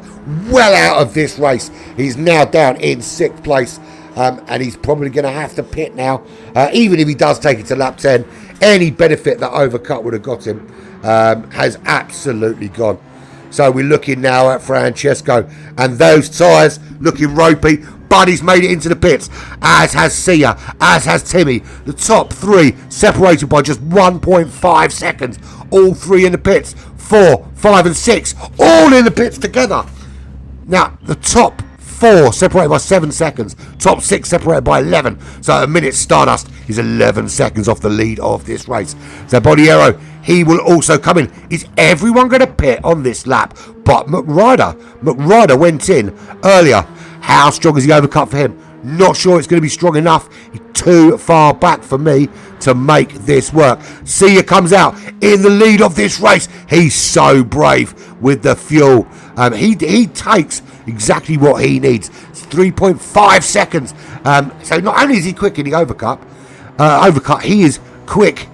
out of this race. He's now down in 6th place. And he's probably going to have to pit now. Even if he does take it to lap 10, any benefit that overcut would have got him has absolutely gone. So we're looking now at Francesco, and those tyres looking ropey. Buddy's made it into the pits, as has Sia, as has Timmy. The top 3 separated by just 1.5 seconds. All 3 in the pits. 4, 5 and 6 all in the pits together. Now the top 4 separated by 7 seconds. Top 6 separated by 11. So at a minute, Stardust is 11 seconds off the lead of this race. So Bodiero, he will also come in. Is everyone going to pit on this lap? But McRider went in earlier. How strong is the overcut for him? Not sure it's going to be strong enough. He's too far back for me to make this work. Sia comes out in the lead of this race. He's so brave with the fuel. He takes exactly what he needs. It's 3.5 seconds. So not only is he quick in the overcut, he is quick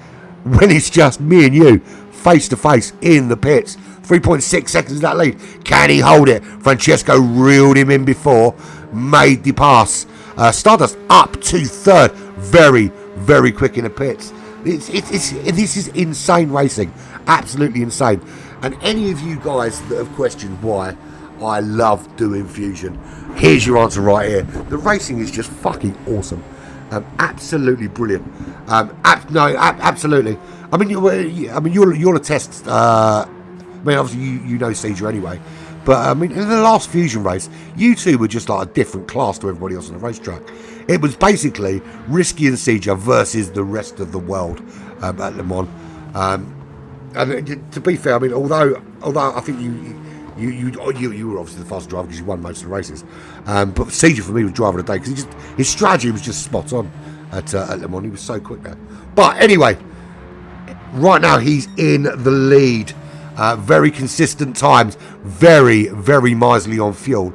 when it's just me and you. face to face in the pits. 3.6 seconds in that lead. Can he hold it? Francesco reeled him in before, made the pass. Stardust up to third. Very, very quick in the pits. This is insane racing. Absolutely insane. And any of you guys that have questioned why I love doing Fusion, here's your answer right here. The racing is just fucking awesome. Absolutely brilliant. Absolutely. I mean, you'll attest. I mean, obviously you know Caesar anyway, but I mean, in the last Fusion race, you two were just like a different class to everybody else on the racetrack. It was basically Risky and Caesar versus the rest of the world at Le Mans. And to be fair, I mean, although I think you were obviously the fastest driver because you won most of the races, but Caesar for me was driver of the day because his strategy was just spot on at Le Mans. He was so quick there. But anyway, right now he's in the lead. Very consistent times, very, very miserly on fuel.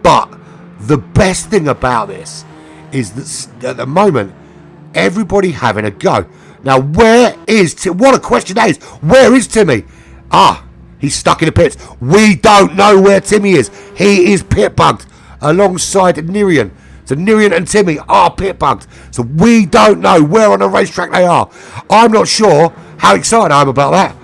But the best thing about this is that at the moment, everybody having a go. Now, where is what a question that is. Where is Timmy? He's stuck in the pits. We don't know where Timmy is. He is pit bugged alongside Nirian. So Nirian and Timmy are pit bugged. So we don't know where on the racetrack they are. I'm not sure how excited I am about that.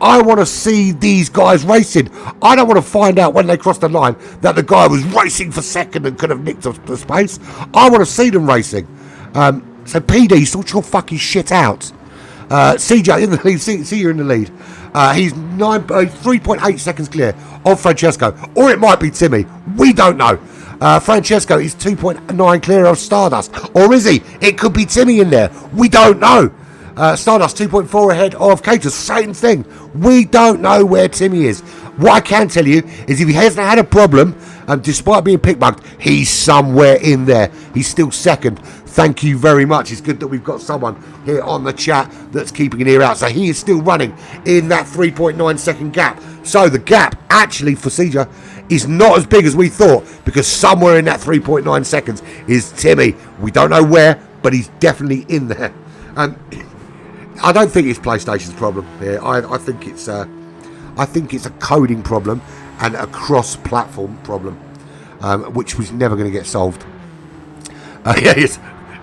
I want to see these guys racing. I don't want to find out when they cross the line that the guy was racing for second and could have nicked off the space. I want to see them racing. So PD, sort your fucking shit out. CJ in the lead. See you in the lead. He's 3.8 seconds clear of Francesco, or it might be Timmy. We don't know. Francesco is 2.9 clear of Stardust, or is he? It could be Timmy in there. We don't know. Stardust 2.4 ahead of Cater. Same thing. We don't know where Timmy is. What I can tell you is if he hasn't had a problem, despite being pick bugged, he's somewhere in there. He's still second. Thank you very much. It's good that we've got someone here on the chat that's keeping an ear out. So he is still running in that 3.9 second gap. So the gap actually for Caesar is not as big as we thought, because somewhere in that 3.9 seconds is Timmy. We don't know where, but he's definitely in there. I don't think it's PlayStation's problem here. I think it's a coding problem and a cross-platform problem, which was never going to get solved. Yes,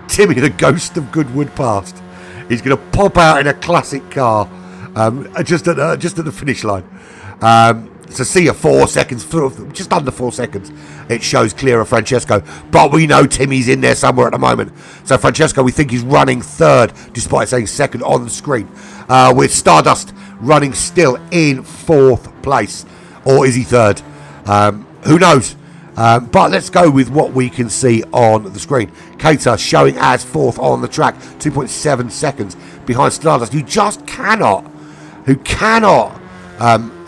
Timmy, the ghost of Goodwood past. He's going to pop out in a classic car, just at the finish line. So see 4 seconds, just under 4 seconds, it shows clear of Francesco. But we know Timmy's in there somewhere at the moment. So Francesco, we think he's running third, despite saying second on the screen. With Stardust running still in fourth place. Or is he third? Who knows? But let's go with what we can see on the screen. Cater showing as fourth on the track, 2.7 seconds behind Stardust, who cannot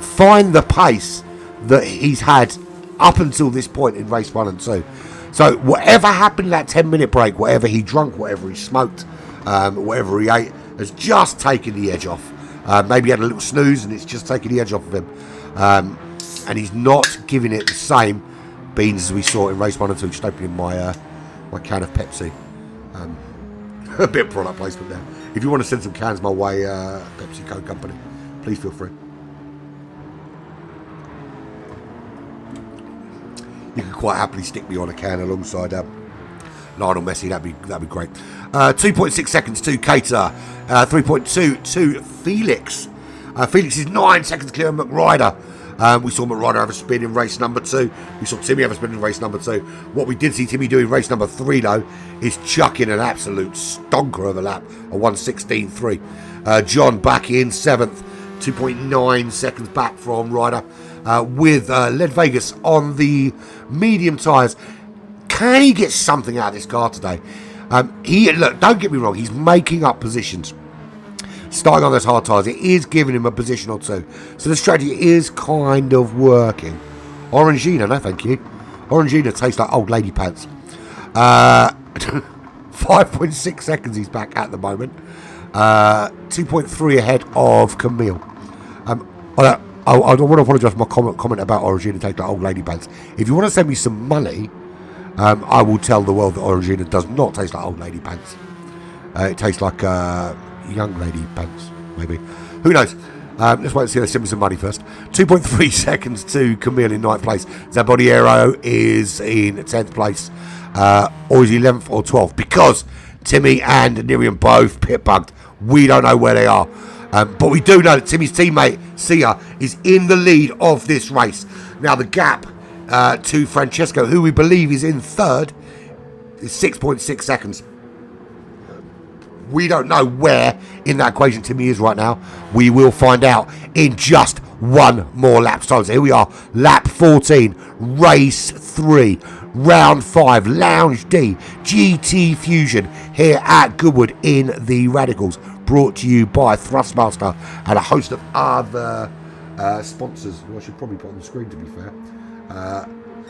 find the pace that he's had up until this point in race 1 and 2. So whatever happened in that 10-minute break, whatever he drunk, whatever he smoked, whatever he ate, has just taken the edge off. Maybe he had a little snooze and it's just taken the edge off of him. And he's not giving it the same beans as we saw in race 1 and 2. Just opening my my can of Pepsi. A bit of product placement there. If you want to send some cans my way, Pepsi Co company, please feel free. You can quite happily stick me on a can alongside Lionel Messi. That'd be great. 2.6 seconds to Cater. 3.2 to Felix. Felix is 9 seconds clear of McRider. We saw McRider have a spin in race number 2. We saw Timmy have a spin in race number 2. What we did see Timmy do in race number 3, though, is chucking an absolute stonker of a lap, a 1:16.3. John back in 7th, 2.9 seconds back from Ryder, with Led Vegas on the medium tyres. Can he get something out of this car today? Look, don't get me wrong, he's making up positions. Starting on those hard tyres, it is giving him a position or two. So the strategy is kind of working. Orangina, no thank you. Orangina tastes like old lady pants. 5.6 seconds he's back at the moment. 2.3 ahead of Camille. I want to apologise for my comment about Orangina tastes like old lady pants. If you want to send me some money, I will tell the world that Orangina does not taste like old lady pants. It tastes like young lady pants, maybe. Who knows? Let's wait and see. Let's send me some money first. 2.3 seconds to Camille in 9th place. Zaboniero is in 10th place. Or is he 11th or 12th? Because Timmy and Nirian both pit bugged. We don't know where they are. But we do know that Timmy's teammate, Sia, is in the lead of this race. Now, the gap to Francesco, who we believe is in 3rd, is 6.6 seconds. We don't know where in that equation Timmy is right now. We will find out in just one more lap. So here we are, lap 14, race 3, round 5, Lounge D, GT Fusion here at Goodwood in the Radicals. Brought to you by Thrustmaster and a host of other sponsors, who I should probably put on the screen to be fair.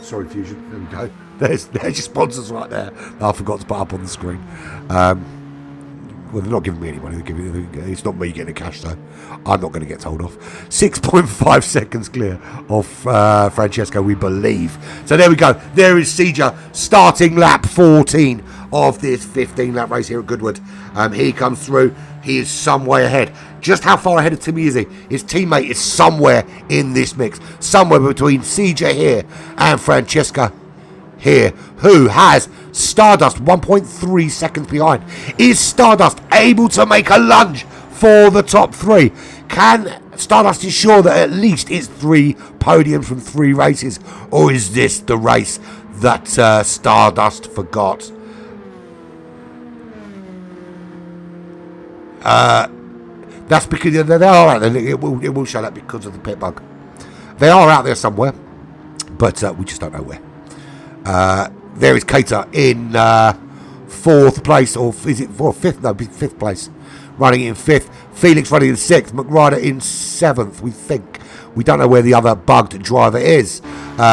Sorry, Fusion, there we go. There's your sponsors right there. I forgot to put up on the screen. Well, they're not giving me any money. It's not me getting the cash, though. I'm not going to get told off. 6.5 seconds clear of Francesco, we believe. So there we go. There is Seja starting lap 14 of this 15-lap race here at Goodwood. He comes through. He is some way ahead. Just how far ahead of Timmy is he? His teammate is somewhere in this mix. Somewhere between Seja here and Francesca here, who has Stardust 1.3 seconds behind. Is Stardust able to make a lunge for the top 3? Can Stardust ensure that at least it's 3 podiums from 3 races? Or is this the race that Stardust forgot? That's because they are out there. It will show that because of the pit bug. They are out there somewhere, but we just don't know where. There is Cater in 4th place, or is it 5th? No, 5th place. Running in 5th. Felix running in 6th. McRider in 7th, we think. We don't know where the other bugged driver is.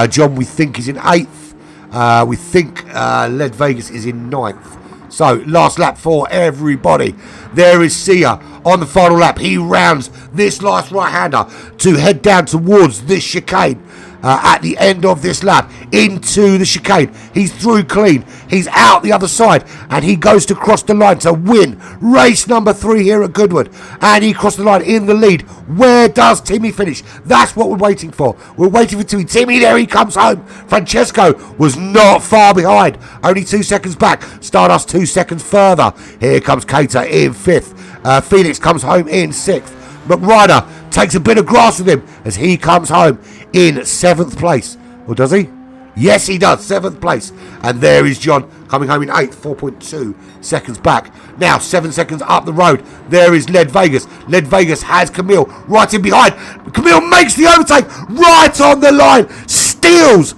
John, we think, is in 8th. We think Led Vegas is in 9th. So, last lap for everybody. There is Sia on the final lap. He rounds this last right-hander to head down towards this chicane. At the end of this lap, into the chicane. He's through clean. He's out the other side, and he goes to cross the line to win race number 3 here at Goodwood. And he crossed the line in the lead. Where does Timmy finish? That's what we're waiting for. We're waiting for Timmy. Timmy, there he comes home. Francesco was not far behind. Only 2 seconds back. Stardust 2 seconds further. Here comes Cater in 5th. Felix comes home in 6th. McRider takes a bit of grass with him as he comes home in 7th place. Or does he? Yes, he does. 7th place. And there is John coming home in 8th, 4.2 seconds back. Now, 7 seconds up the road. There is Led Vegas. Led Vegas has Camille right in behind. Camille makes the overtake right on the line. Steals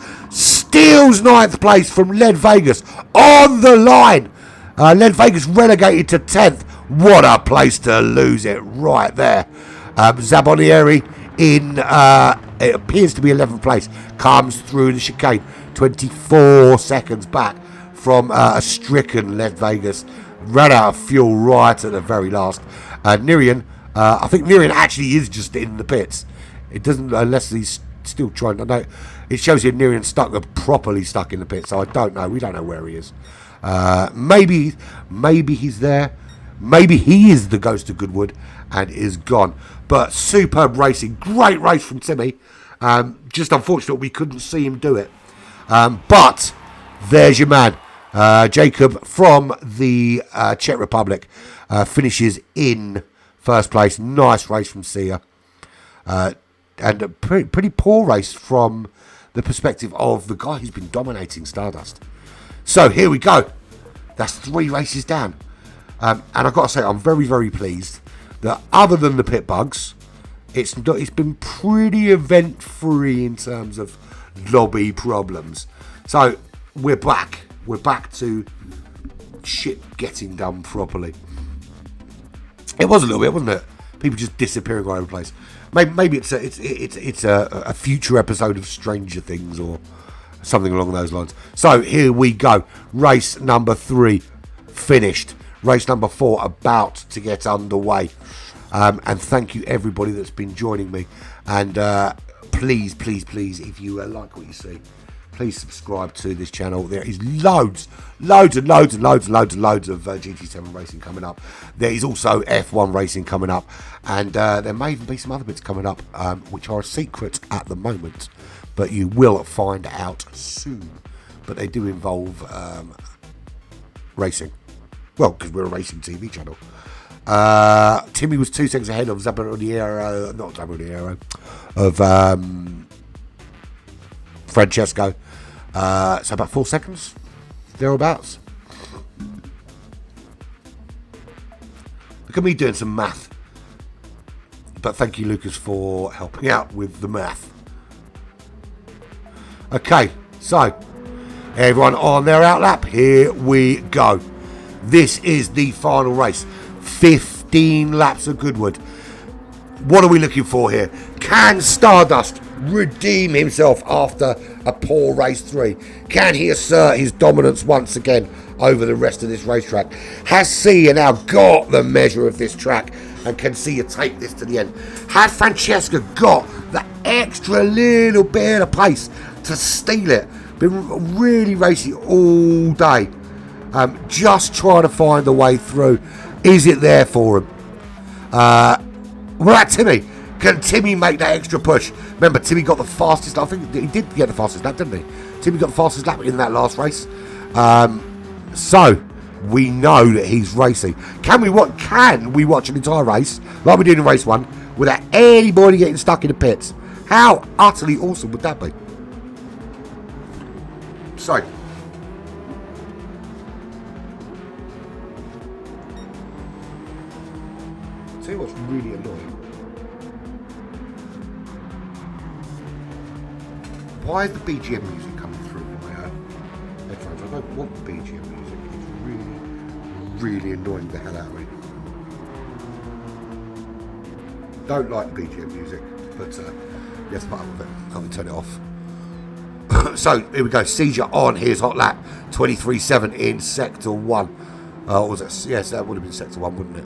9th place from Led Vegas on the line. Led Vegas relegated to 10th. What a place to lose it right there. Zabonieri in, it appears to be 11th place, comes through the chicane, 24 seconds back from a stricken Led Vegas. Ran out of fuel right at the very last. Nirian, I think Nirian actually is just in the pits. It doesn't, unless he's still trying to know. It shows you Nirian properly stuck in the pits, so I don't know. We don't know where he is. Maybe he's there. Maybe he is the ghost of Goodwood and is gone. But superb racing. Great race from Timmy. Just unfortunate we couldn't see him do it. But there's your man. Jacob from the Czech Republic finishes in 1st place. Nice race from Sia. And a pretty poor race from the perspective of the guy who's been dominating Stardust. So here we go. That's 3 races down. And I've got to say, I'm very, very pleased that other than the pit bugs, it's been pretty event-free in terms of lobby problems. So we're back. We're back to shit getting done properly. It was a little bit, wasn't it? People just disappearing all over the place. Maybe it's a future episode of Stranger Things or something along those lines. So here we go. Race number 3 finished. Race number 4 about to get underway. And thank you everybody that's been joining me. And please, if you like what you see, please subscribe to this channel. There is loads of GT7 racing coming up. There is also F1 racing coming up, and there may even be some other bits coming up, which are a secret at the moment, but you will find out soon. But they do involve racing. Well, because we're a racing TV channel. Timmy was 2 seconds ahead of Francesco. So about 4 seconds, thereabouts. Look at me doing some math. But thank you, Lucas, for helping out with the math. Okay, so everyone on their outlap. Here we go. This is the final race. 15 laps of Goodwood. What are we looking for here? Can Stardust redeem himself after a poor race 3? Can he assert his dominance once again over the rest of this racetrack? Has Sia now got the measure of this track, and can Sia take this to the end? Has Francesca got the extra little bit of pace to steal it? Been really racy all day, just trying to find a way through. Is it there for him? We're at Timmy. Can Timmy make that extra push? Remember, Timmy got the fastest. I think he did get the fastest lap, didn't he? Timmy got the fastest lap in that last race. So we know that he's racing. Can we watch an entire race like we did in race 1 without anybody getting stuck in the pits? How utterly awesome would that be? So, tell you what's really annoying. Why is the BGM music coming through my headphones? I don't want BGM music. It's really annoying the hell out of me. Don't like the BGM music, but yes, put up with it. I can turn it off. So here we go. Seizure on his hot lap. 23.7 in sector 1. Was it? Yes, that would have been sector 1, wouldn't it?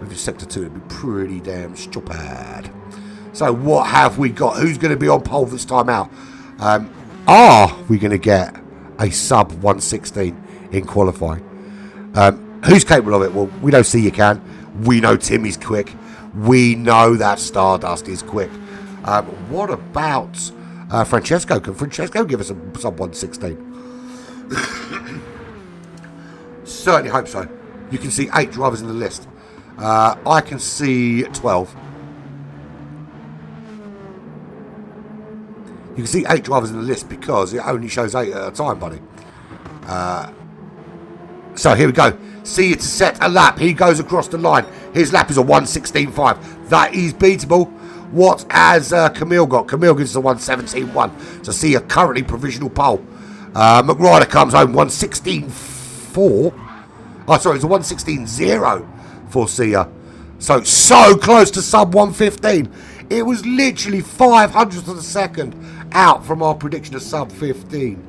If it's sector 2, it'd be pretty damn stupid. So what have we got? Who's going to be on pole this time out? Are we going to get a sub 116 in qualifying? Who's capable of it? Well, we know Sia can. We know Timmy's quick. We know that Stardust is quick. What about Francesco? Can Francesco give us a sub 116? Certainly hope so. You can see 8 drivers in the list. I can see 12. You can see 8 drivers in the list because it only shows 8 at a time, buddy. So here we go. Sia to set a lap. He goes across the line. His lap is a 116.5. That is beatable. What has Camille got? Camille gives us a 117.1. So Sia currently provisional pole. McRider comes home 116.4. Oh, sorry, it's a 116.0 for Sia. So close to sub 115. It was literally 500ths of a second out from our prediction of sub 15.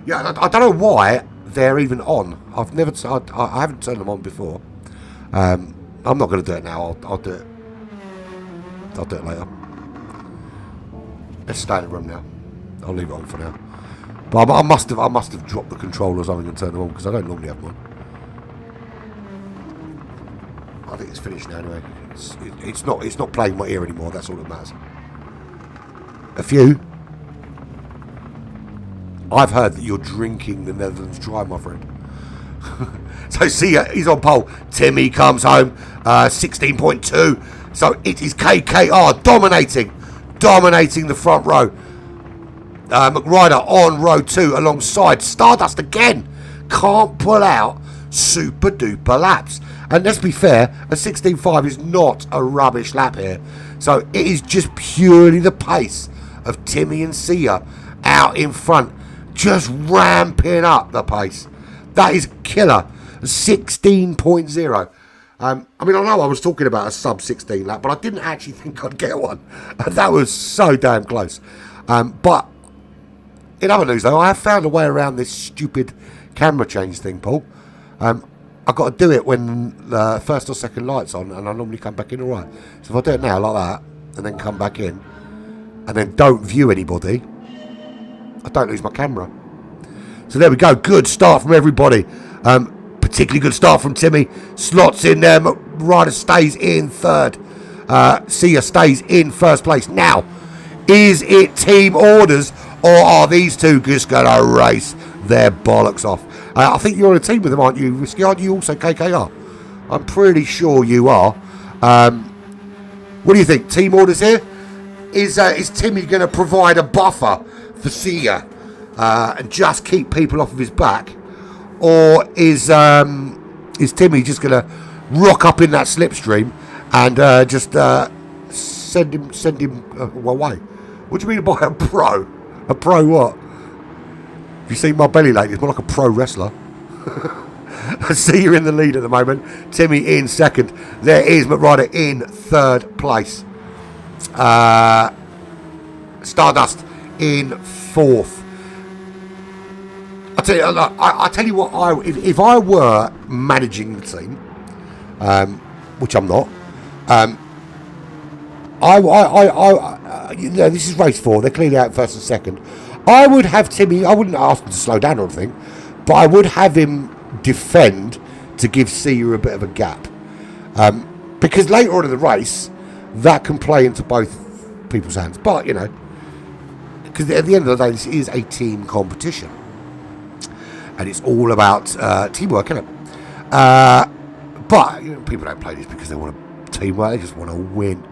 Yeah, I don't know why they're even on. I haven't turned them on before. I'm not going to do it now. I'll do it. I'll do it later. Let's stay in the room now. I'll leave it on for now. But I must have dropped the controller or something and turned them on because I don't normally have them on. I think it's finished now anyway. It's not playing my ear anymore. That's all that matters. A few. I've heard that you're drinking the Netherlands Dry, my friend. So see, he's on pole. Timmy comes home, 16.2. So it is KKR dominating the front row. McRider on row 2 alongside Stardust again. Can't pull out super duper laps. And let's be fair, a 16.5 is not a rubbish lap here. So it is just purely the pace of Timmy and Sia out in front, just ramping up the pace. That is killer. 16.0. I mean, I know I was talking about a sub 16 lap, but I didn't actually think I'd get one. That was so damn close. But in other news, though, I have found a way around this stupid camera change thing, Paul. I've got to do it when the first or second light's on, and I normally come back in all right. So if I do it now like that, and then come back in, and then don't view anybody, I don't lose my camera. So there we go. Good start from everybody. Particularly good start from Timmy. Slots in there. Ryder stays in third. Sia stays in first place. Now, is it team orders or are these two just going to race their bollocks off? I think you're on a team with them, aren't you, Risky? Aren't you also KKR? I'm pretty sure you are. What do you think? Team orders here? Is Timmy going to provide a buffer for Sia and just keep people off of his back? Or is Timmy just going to rock up in that slipstream and just send him away? What do you mean by a pro? A pro what? Have you seen my belly lately? It's more like a pro wrestler. I see you're in the lead at the moment. Timmy in second. There is McRider in third place. Stardust in fourth. I tell you what. If I were managing the team, which I'm not, this is race 4. They're clearly out first and second. I would have Timmy. I wouldn't ask him to slow down or anything, but I would have him defend to give Sia a bit of a gap, because later on in the race that can play into both people's hands. But because at the end of the day, this is a team competition. And it's all about teamwork, isn't it? But people don't play this because they want teamwork. They just want to win.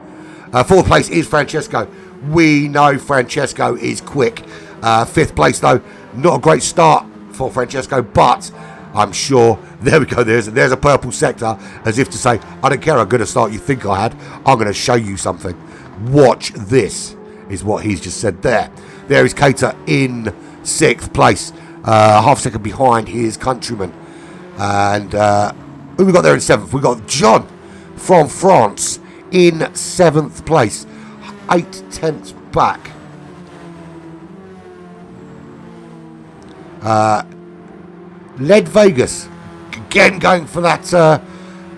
Fourth place is Francesco. We know Francesco is quick. Fifth place, though, not a great start for Francesco. But I'm sure, there we go, there's a purple sector. As if to say, I don't care how good a start you think I had. I'm going to show you something. Watch this, is what he's just said there. There is Cater in sixth place. Half a second behind his countryman. And who we got there in seventh? We got John from France in seventh place. 8/10 back. Led Vegas again going for that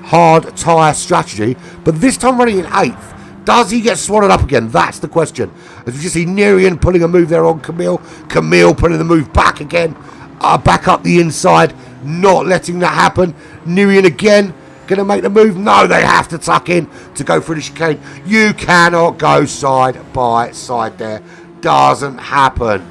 hard tyre strategy, but this time running in 8th. Does he get swallowed up again? That's the question. As we just see Nerian pulling a move there on Camille. Camille pulling the move back again. Back up the inside. Not letting that happen. Nerian again. Going to make the move. No, they have to tuck in to go through the chicane. You cannot go side by side there. Doesn't happen.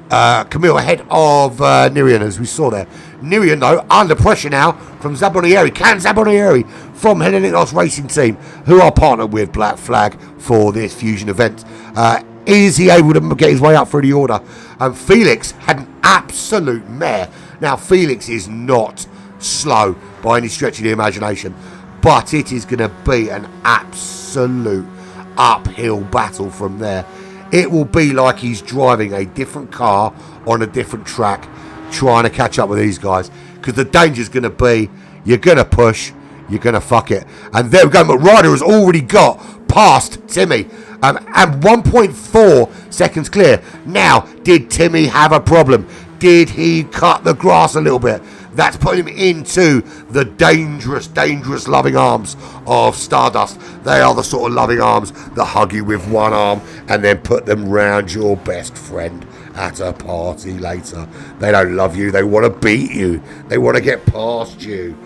Camille ahead of Nerian, as we saw there. Nerian, though, under pressure now from Zabonieri. Can Zabonieri from Hellenic Racing Team, who are partnered with Black Flag for this Fusion event, is he able to get his way up through the order? Felix had an absolute mare. Now, Felix is not slow by any stretch of the imagination, but it is going to be an absolute uphill battle from there. It will be like he's driving a different car on a different track, trying to catch up with these guys. Because the danger's going to be, you're going to push, you're going to fuck it. And there we go. McRider has already got past Timmy. And 1.4 seconds clear. Now, did Timmy have a problem? Did he cut the grass a little bit? That's put him into the dangerous, dangerous loving arms of Stardust. They are the sort of loving arms that hug you with one arm and then put them round your best friend at a party later. They don't love you. They want to beat you. They want to get past you.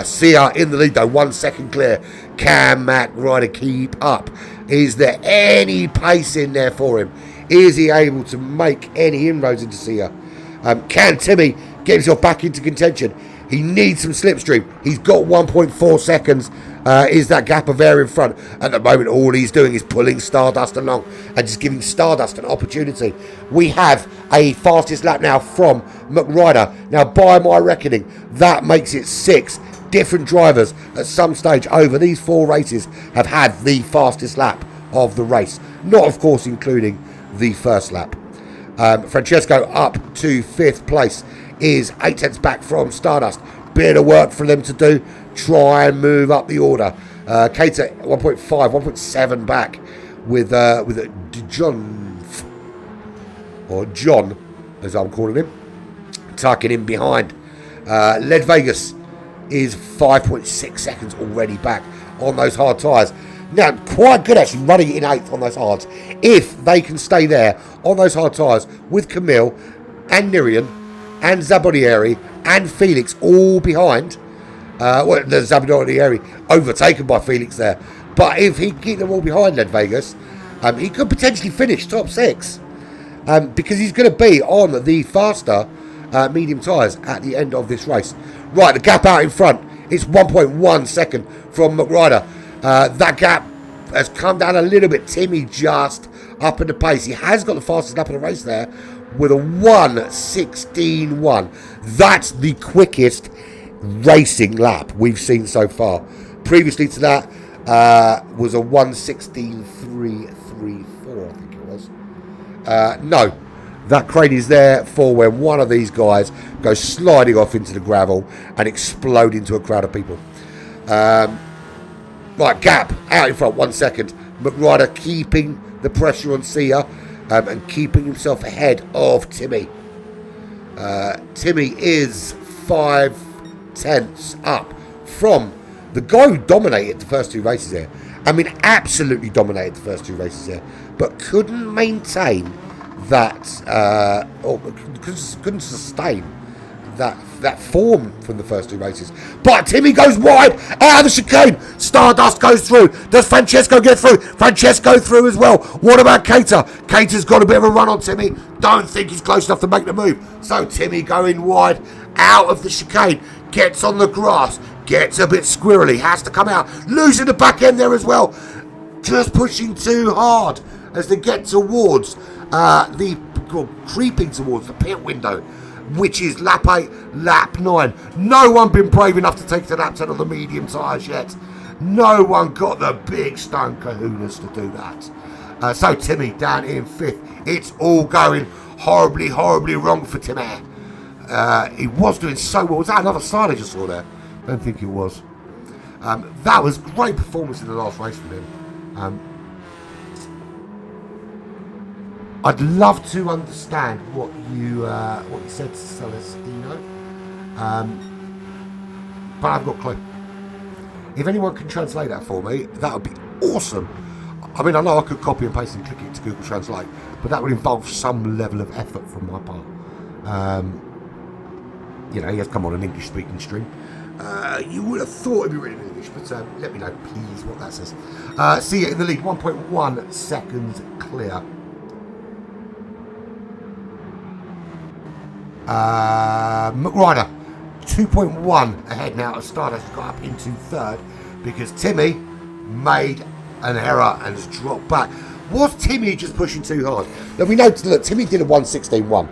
Sia in the lead, though. 1 second clear. Can McRider keep up? Is there any pace in there for him? Is he able to make any inroads into Sia? Can Timmy get himself back into contention? He needs some slipstream. He's got 1.4 seconds. Is that gap of air in front? At the moment, all he's doing is pulling Stardust along and just giving Stardust an opportunity. We have a fastest lap now from McRider. Now, by my reckoning, that makes it 6 different drivers at some stage over these 4 races have had the fastest lap of the race. Not, of course, including the first lap. Francesco up to 5th place is 8/10 back from Stardust. Bit of work for them to do. Try and move up the order. Cater 1.5, 1.7 back with John, or John, as I'm calling him, tucking in behind. Led Vegas is 5.6 seconds already back on those hard tyres. Now, quite good actually running in 8th on those hards. If they can stay there on those hard tyres with Camille and Nirian and Zabodieri and Felix all behind. Well, the Zabodieri overtaken by Felix there. But if he can keep them all behind Led Vegas, he could potentially finish top 6. Because he's going to be on the faster medium tyres at the end of this race. Right, the gap out in front. It's 1.1 second from McRider. That gap has come down a little bit. Timmy just up in the pace. He has got the fastest lap of the race there with a 1:16.1. That's the quickest racing lap we've seen so far. Previously to that was a 1:16.334, I think it was. No, that crane is there for when one of these guys goes sliding off into the gravel and explode into a crowd of people. Right, gap out in front, 1 second. McRider keeping the pressure on Sia and keeping himself ahead of Timmy. Timmy is 5/10 up from the guy who dominated the first 2 races here. I mean, absolutely dominated the first 2 races here, but couldn't maintain that, or couldn't sustain that form from the first 2 races. But Timmy goes wide out of the chicane. Stardust goes through. Does Francesco get through? Francesco through as well. What about Cater? Cater's got a bit of a run on Timmy. Don't think he's close enough to make the move. So Timmy going wide out of the chicane. Gets on the grass. Gets a bit squirrely. Has to come out. Losing the back end there as well. Just pushing too hard as they get towards creeping towards the pit window, which is lap 8, lap 9. No one been brave enough to take to lap 10 on the medium tyres yet. No one got the big stone kahunas to do that. So Timmy down in 5th. It's all going horribly, horribly wrong for Timmy. He was doing so well. Was that another side I just saw there? I don't think it was. That was great performance in the last race from him. I'd love to understand what you said to Celestino, but I've got a clue. If anyone can translate that for me, that would be awesome. I mean, I know I could copy and paste and click it to Google Translate, but that would involve some level of effort from my part. He has come on an English-speaking stream. You would have thought it'd be written in English, but let me know, please, what that says. See you in the lead, 1.1 seconds clear. McRider 2.1 ahead now of Stardust. Got up into 3rd because Timmy made an error and has dropped back. Was Timmy just pushing too hard? Now we know, look, Timmy did a 1:16.1,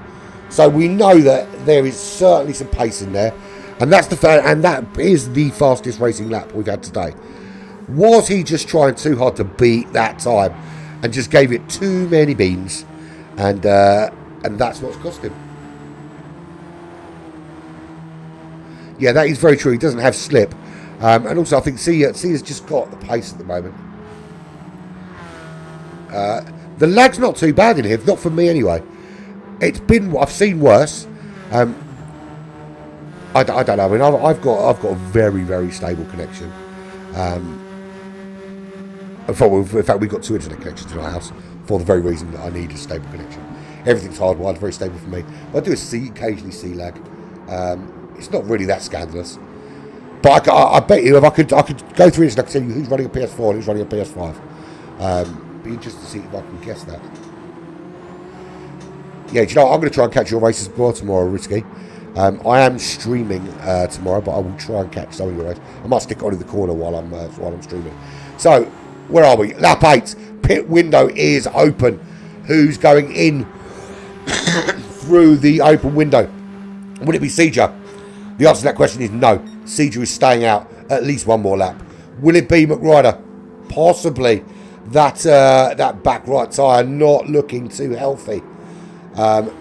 so we know that there is certainly some pace in there, and that's and that is the fastest racing lap we've had today. Was he just trying too hard to beat that time and just gave it too many beans, and that's what's cost him? Yeah, that is very true. He doesn't have slip. And also, I think Sia's just got the pace at the moment. The lag's not too bad in here. Not for me, anyway. I've seen worse. I don't know. I mean, I've got a very, very stable connection. In fact, we've got 2 internet connections in our house for the very reason that I need a stable connection. Everything's hardwired, very stable for me. I do occasionally see lag. It's not really that scandalous, but I bet you if I could go through this and I could tell you who's running a PS4 and who's running a PS5. Be interested to see if I can guess that. Yeah, do you know what? I'm going to try and catch your races as well tomorrow, Risky. I am streaming tomorrow, but I will try and catch some of your races. I might stick on in the corner while I'm streaming. So where are we? Lap 8. Pit window is open. Who's going in through the open window? Would it be Seja? The answer to that question is no. Seja is staying out at least one more lap. Will it be McRider? Possibly. That back right tyre not looking too healthy.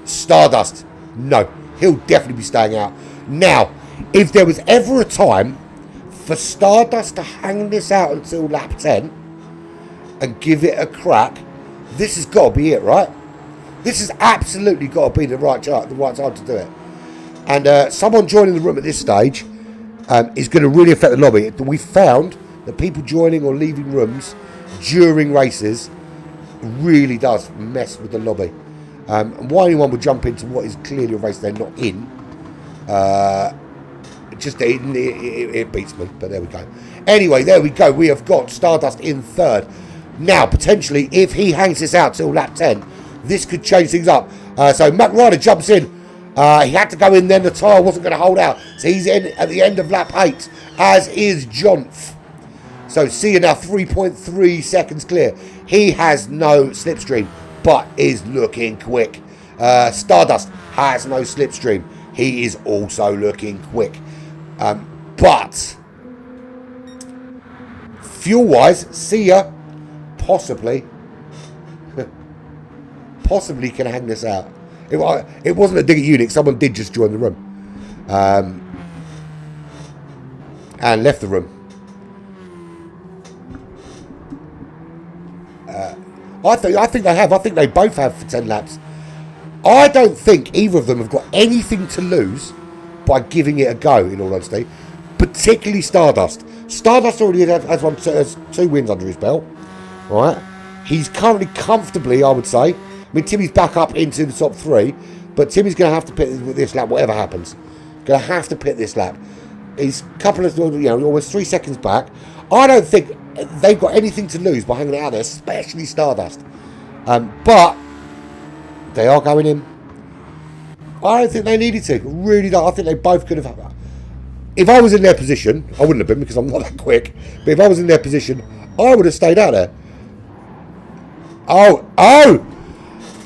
Stardust? No. He'll definitely be staying out. Now, if there was ever a time for Stardust to hang this out until lap 10 and give it a crack, this has got to be it, right? This has absolutely got to be the right time to do it. And someone joining the room at this stage is going to really affect the lobby. We found that people joining or leaving rooms during races really does mess with the lobby. And why anyone would jump into what is clearly a race they're not in, it beats me, but there we go. Anyway, there we go. We have got Stardust in third. Now, potentially, if he hangs this out till lap 10, this could change things up. So Matt Ryder jumps in. He had to go in then. The tyre wasn't going to hold out. So he's in at the end of lap 8, as is Jonth. So Sia now 3.3 seconds clear. He has no slipstream, but is looking quick. Stardust has no slipstream. He is also looking quick. But fuel-wise, Sia possibly can hang this out. It wasn't a dig at Unix. Someone did just join the room and left the room. I think they have. I think they both have for 10 laps. I don't think either of them have got anything to lose by giving it a go, in all honesty. Particularly Stardust. Stardust already has 2 wins under his belt. Right? He's currently comfortably, I would say. I mean, Timmy's back up into the top 3, but Timmy's going to have to pit this lap, whatever happens. Going to have to pit this lap. He's a couple of, almost 3 seconds back. I don't think they've got anything to lose by hanging out there, especially Stardust. But they are going in. I don't think they needed to. Really don't. I think they both could have. If I was in their position, I wouldn't have been because I'm not that quick. But if I was in their position, I would have stayed out there. Oh!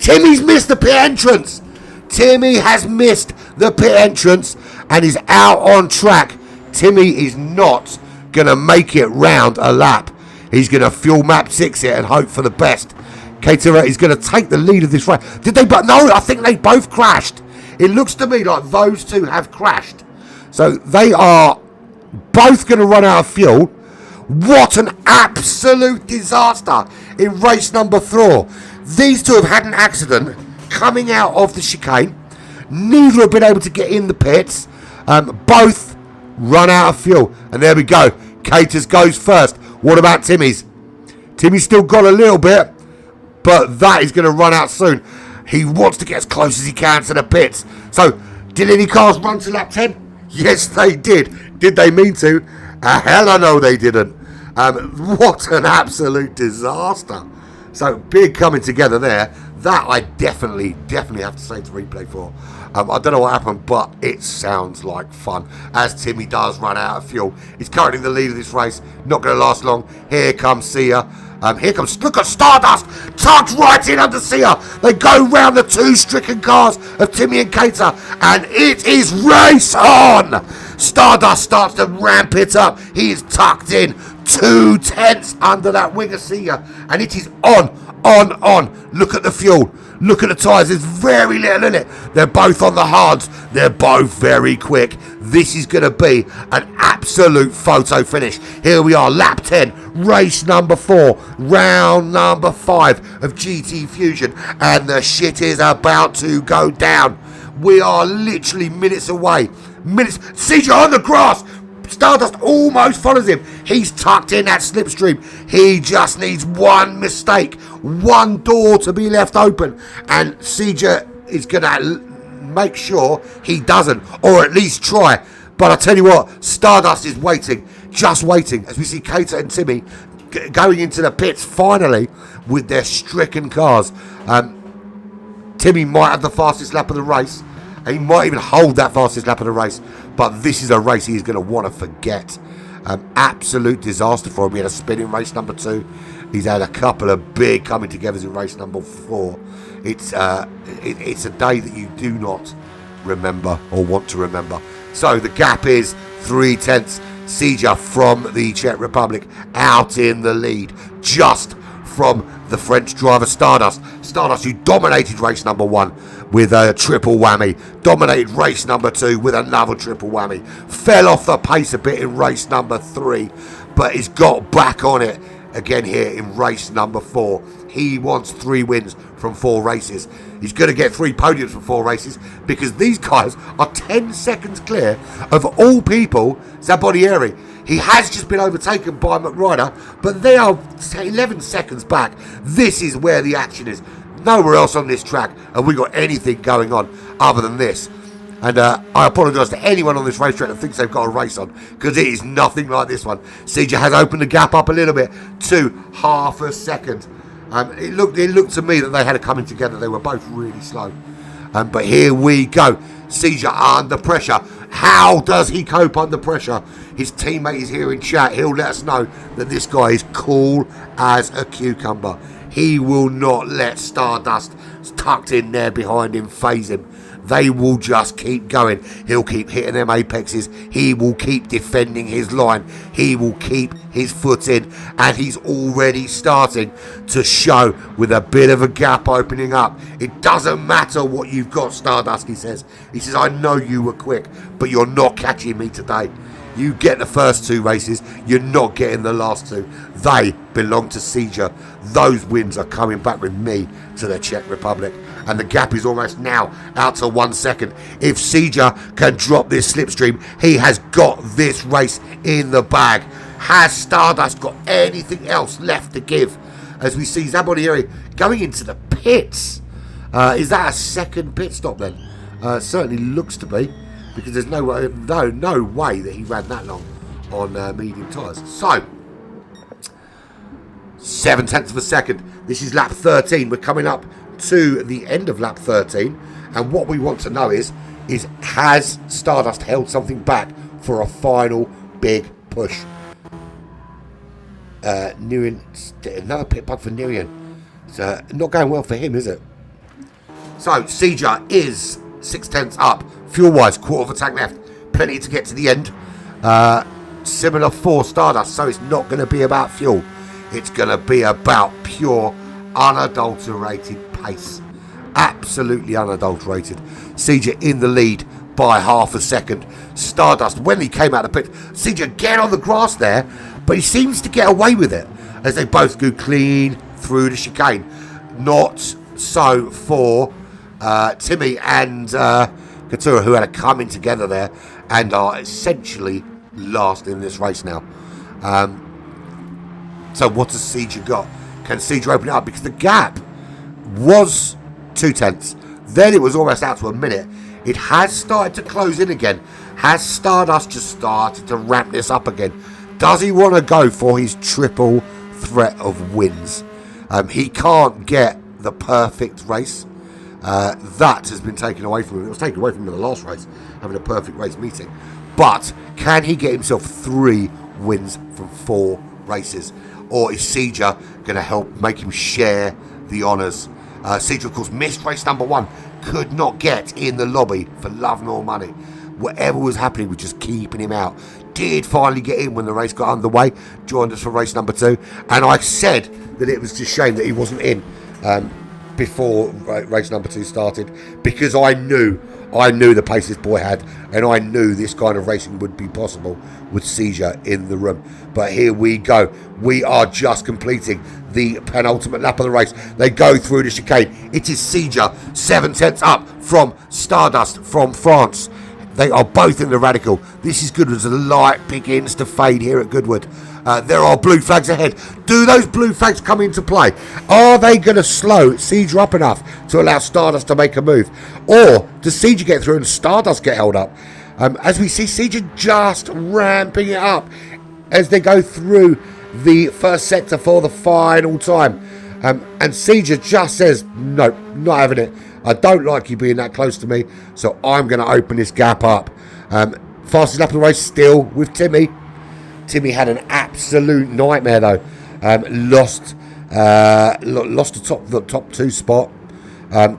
Timmy's missed the pit entrance. Timmy has missed the pit entrance and is out on track. Timmy is not going to make it round a lap. He's going to fuel map 6 it and hope for the best. Caterham is going to take the lead of this race. Did they? But no, I think they both crashed. It looks to me like those two have crashed. So they are both going to run out of fuel. What an absolute disaster in race number 4. These two have had an accident coming out of the chicane. Neither have been able to get in the pits. Both run out of fuel. And there we go. Caters goes first. What about Timmy's? Timmy's still got a little bit, but that is going to run out soon. He wants to get as close as he can to the pits. So, did any cars run to lap 10? Yes, they did. Did they mean to? Hell, no, they didn't. What an absolute disaster. So, big coming together there. That I definitely have to say to replay for. I don't know what happened, but it sounds like fun. As Timmy does run out of fuel. He's currently the lead of this race. Not going to last long. Here comes Sia. Look at Stardust, tucked right in under Sia. They go round the 2 stricken cars of Timmy and Cater, and it is race on. Stardust starts to ramp it up. He is tucked in 2 tenths under that wing of Sia, and it is on. Look at the fuel. Look at the tyres. There's very little in it. They're both on the hards. They're both very quick. This is going to be an absolute photo finish. Here we are, lap 10, race number 4, round number 5 of GT Fusion. And the shit is about to go down. We are literally minutes away. Siege on the grass. Stardust almost follows him. He's tucked in that slipstream. He just needs one mistake, one door to be left open, and Sieger is going to make sure he doesn't, or at least try. But I tell you what, Stardust is waiting, just waiting, as we see Cater and Timmy going into the pits finally with their stricken cars. Timmy might have the fastest lap of the race. And he might even hold that fastest lap of the race. But this is a race he's going to want to forget. Absolute disaster for him. He had a spin in race number 2. He's had a couple of big coming togethers in race number 4. It's a day that you do not remember or want to remember. So the gap is 3 tenths. Sieger from the Czech Republic out in the lead. Just from the French driver Stardust. Stardust who dominated race number 1 with a triple whammy. Dominated race number 2 with another triple whammy. Fell off the pace a bit in race number 3, but he's got back on it again here in race number 4. He wants 3 wins from 4 races. He's going to get 3 podiums from 4 races because these guys are 10 seconds clear of all people Zabodieri. He has just been overtaken by McRider, but they are 11 seconds back. This is where the action is. Nowhere else on this track have we got anything going on other than this. And I apologise to anyone on this racetrack that thinks they've got a race on, because it is nothing like this one. Seja has opened the gap up a little bit to half a second. It looked to me that they had it coming together. They were both really slow. But here we go. Seja under pressure. How does he cope under pressure? His teammate is here in chat. He'll let us know that this guy is cool as a cucumber. He will not let Stardust tucked in there behind him phase him. They will just keep going. He'll keep hitting them apexes. He will keep defending his line. He will keep his foot in. And he's already starting to show with a bit of a gap opening up. It doesn't matter what you've got, Stardust, he says. He says, I know you were quick, but you're not catching me today. You get the first two races, you're not getting the last two. They belong to Seja. Those wins are coming back with me to the Czech Republic. And the gap is almost now out to 1 second. If Seja can drop this slipstream, he has got this race in the bag. Has Stardust got anything else left to give? As we see Zabonieri going into the pits. Is that a second pit stop then? Certainly looks to be. Because there's no way that he ran that long on medium tyres. So, 0.7 of a second. This is lap 13. We're coming up to the end of lap 13. And what we want to know is has Stardust held something back for a final big push? Nirian, another pit bug for Nirian. It's not going well for him, is it? So, Seja is 0.6 up. Fuel-wise, quarter of a tank left. Plenty to get to the end. Similar for Stardust, so it's not going to be about fuel. It's going to be about pure, unadulterated pace. Absolutely unadulterated. Seja in the lead by half a second. Stardust, when he came out of the pit, Seja get on the grass there, but he seems to get away with it as they both go clean through the chicane. Not so for Timmy and Katura, who had a coming together there and are essentially last in this race now. So what has Seja got? Can Seja open it up? Because the gap was 0.2. Then it was almost out to a minute. It has started to close in again. Has Stardust just started to ramp this up again? Does he want to go for his triple threat of wins? He can't get the perfect race. That has been taken away from him. It was taken away from him in the last race, having a perfect race meeting. But can he get himself 3 wins from 4 races? Or is Seja going to help make him share the honours? Seja, of course, missed race number 1. Could not get in the lobby for love nor money. Whatever was happening was just keeping him out. Did finally get in when the race got underway. Joined us for race number 2. And I said that it was just a shame that he wasn't in before race number 2 started, because I knew the pace this boy had, and I knew this kind of racing would be possible with Seja in the room. But here we go. We are just completing the penultimate lap of the race. They go through the chicane. It is Seja 0.7 up from Stardust from France. They are both in the radical. This is Goodwood as the light begins to fade here at Goodwood. There are blue flags ahead. Do those blue flags come into play? Are they going to slow Seja up enough to allow Stardust to make a move? Or does Seja get through and Stardust get held up? As we see Seja just ramping it up as they go through the first sector for the final time. And Seja just says, no, not having it. I don't like you being that close to me, so I'm going to open this gap up. Fastest lap of the race still with Timmy. Timmy had an absolute nightmare though. Lost the top 2 spot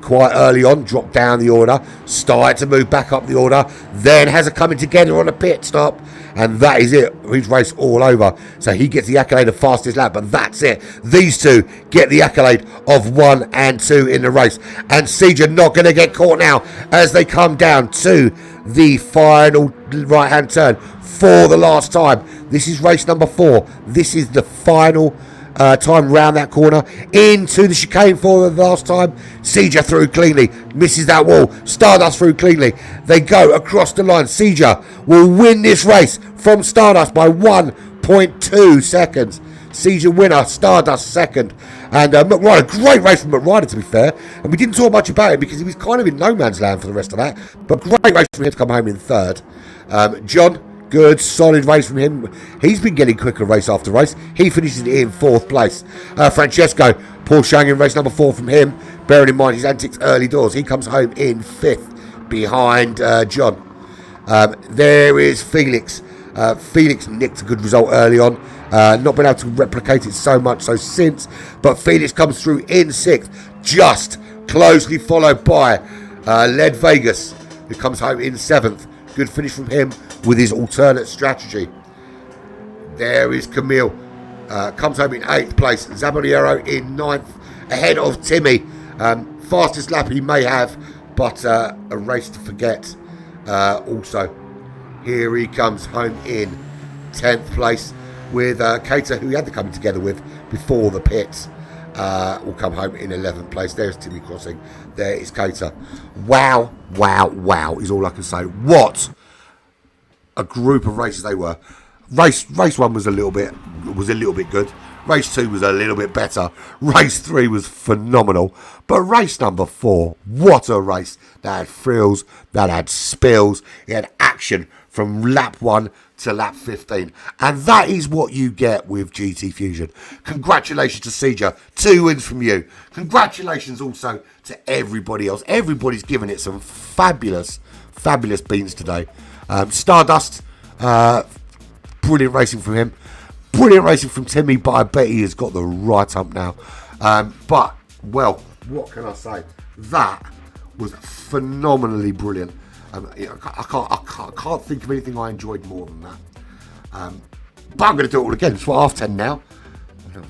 quite early on. Dropped down the order. Started to move back up the order. Then has a coming together on a pit stop. And that is it. His race all over. So he gets the accolade of fastest lap. But that's it. These two get the accolade of 1 and 2 in the race. And Seja not going to get caught now as they come down to the final right-hand turn for the last time. This is race number 4. This is the final time round that corner into the chicane for the last time. Seeger through cleanly, misses that wall. Stardust through cleanly. They go across the line. Seeger will win this race from Stardust by 1.2 seconds. Season winner, Stardust second. And McRider, great race from McRider to be fair. And we didn't talk much about it because he was kind of in no man's land for the rest of that. But great race from him to come home in third. John, good, solid race from him. He's been getting quicker race after race. He finishes in fourth place. Francesco, Paul showing in race number 4 from him. Bearing in mind his antics early doors. He comes home in 5th behind John. There is Felix. Felix nicked a good result early on. Not been able to replicate it so much so since, but Felix comes through in 6th, just closely followed by Led Vegas, who comes home in 7th. Good finish from him with his alternate strategy. There is Camille, comes home in 8th place. Zaboniero in 9th, ahead of Timmy. Fastest lap he may have, but a race to forget. Also, here he comes home in 10th place with Cater, who he had the coming together with before the pits. Will come home in 11th place. There's Timmy crossing. There is Cater. Wow, wow, wow is all I can say. What a group of races they were. Race 1 was a little bit good. Race 2 was a little bit better. Race 3 was phenomenal. But race number 4, what a race. That had thrills, that had spills, it had action from lap 1 to lap 15. And that is what you get with GT Fusion. Congratulations to Seeger. 2 wins from you. Congratulations also to everybody else. Everybody's given it some fabulous, fabulous beans today. Stardust, brilliant racing from him. Brilliant racing from Timmy, but I bet he has got the right hump now. But, well, what can I say? That was phenomenally brilliant. I can't think of anything I enjoyed more than that. But I'm going to do it all again. It's 10 now.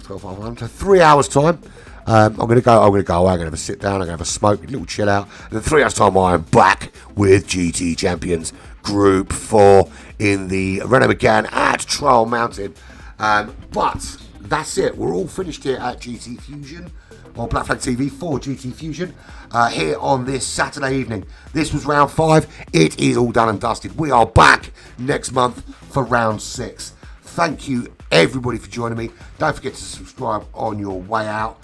12, 3 hours time. I'm going to go. I'm going to have a sit down. I'm going to have a smoke, a little chill out. And then 3 hours time, I am back with GT Champions Group 4 in the Renault Megane at Trial Mountain. But that's it. We're all finished here at GT Fusion, or Black Flag TV for GT Fusion, here on this Saturday evening. This was round 5. It is all done and dusted. We are back next month for round 6. Thank you everybody for joining me. Don't forget to subscribe on your way out.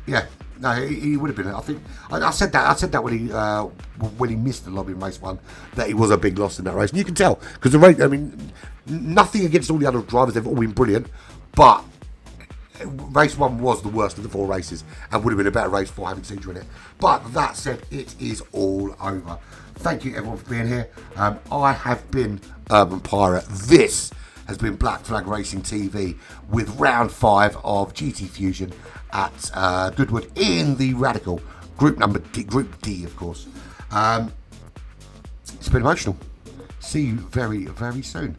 Yeah, no, he would have been. I think I said that when he missed the lobby in race 1, that he was a big loss in that race, and you can tell because the race. I mean, nothing against all the other drivers; they've all been brilliant, but race 1 was the worst of the 4 races, and would have been a better race for having Seeger in it. But that said, it is all over. Thank you everyone for being here. I have been Urban Pirate. This has been Black Flag Racing TV with round 5 of GT Fusion at Goodwood in the Radical Group D, of course. It's been emotional. See you very, very soon.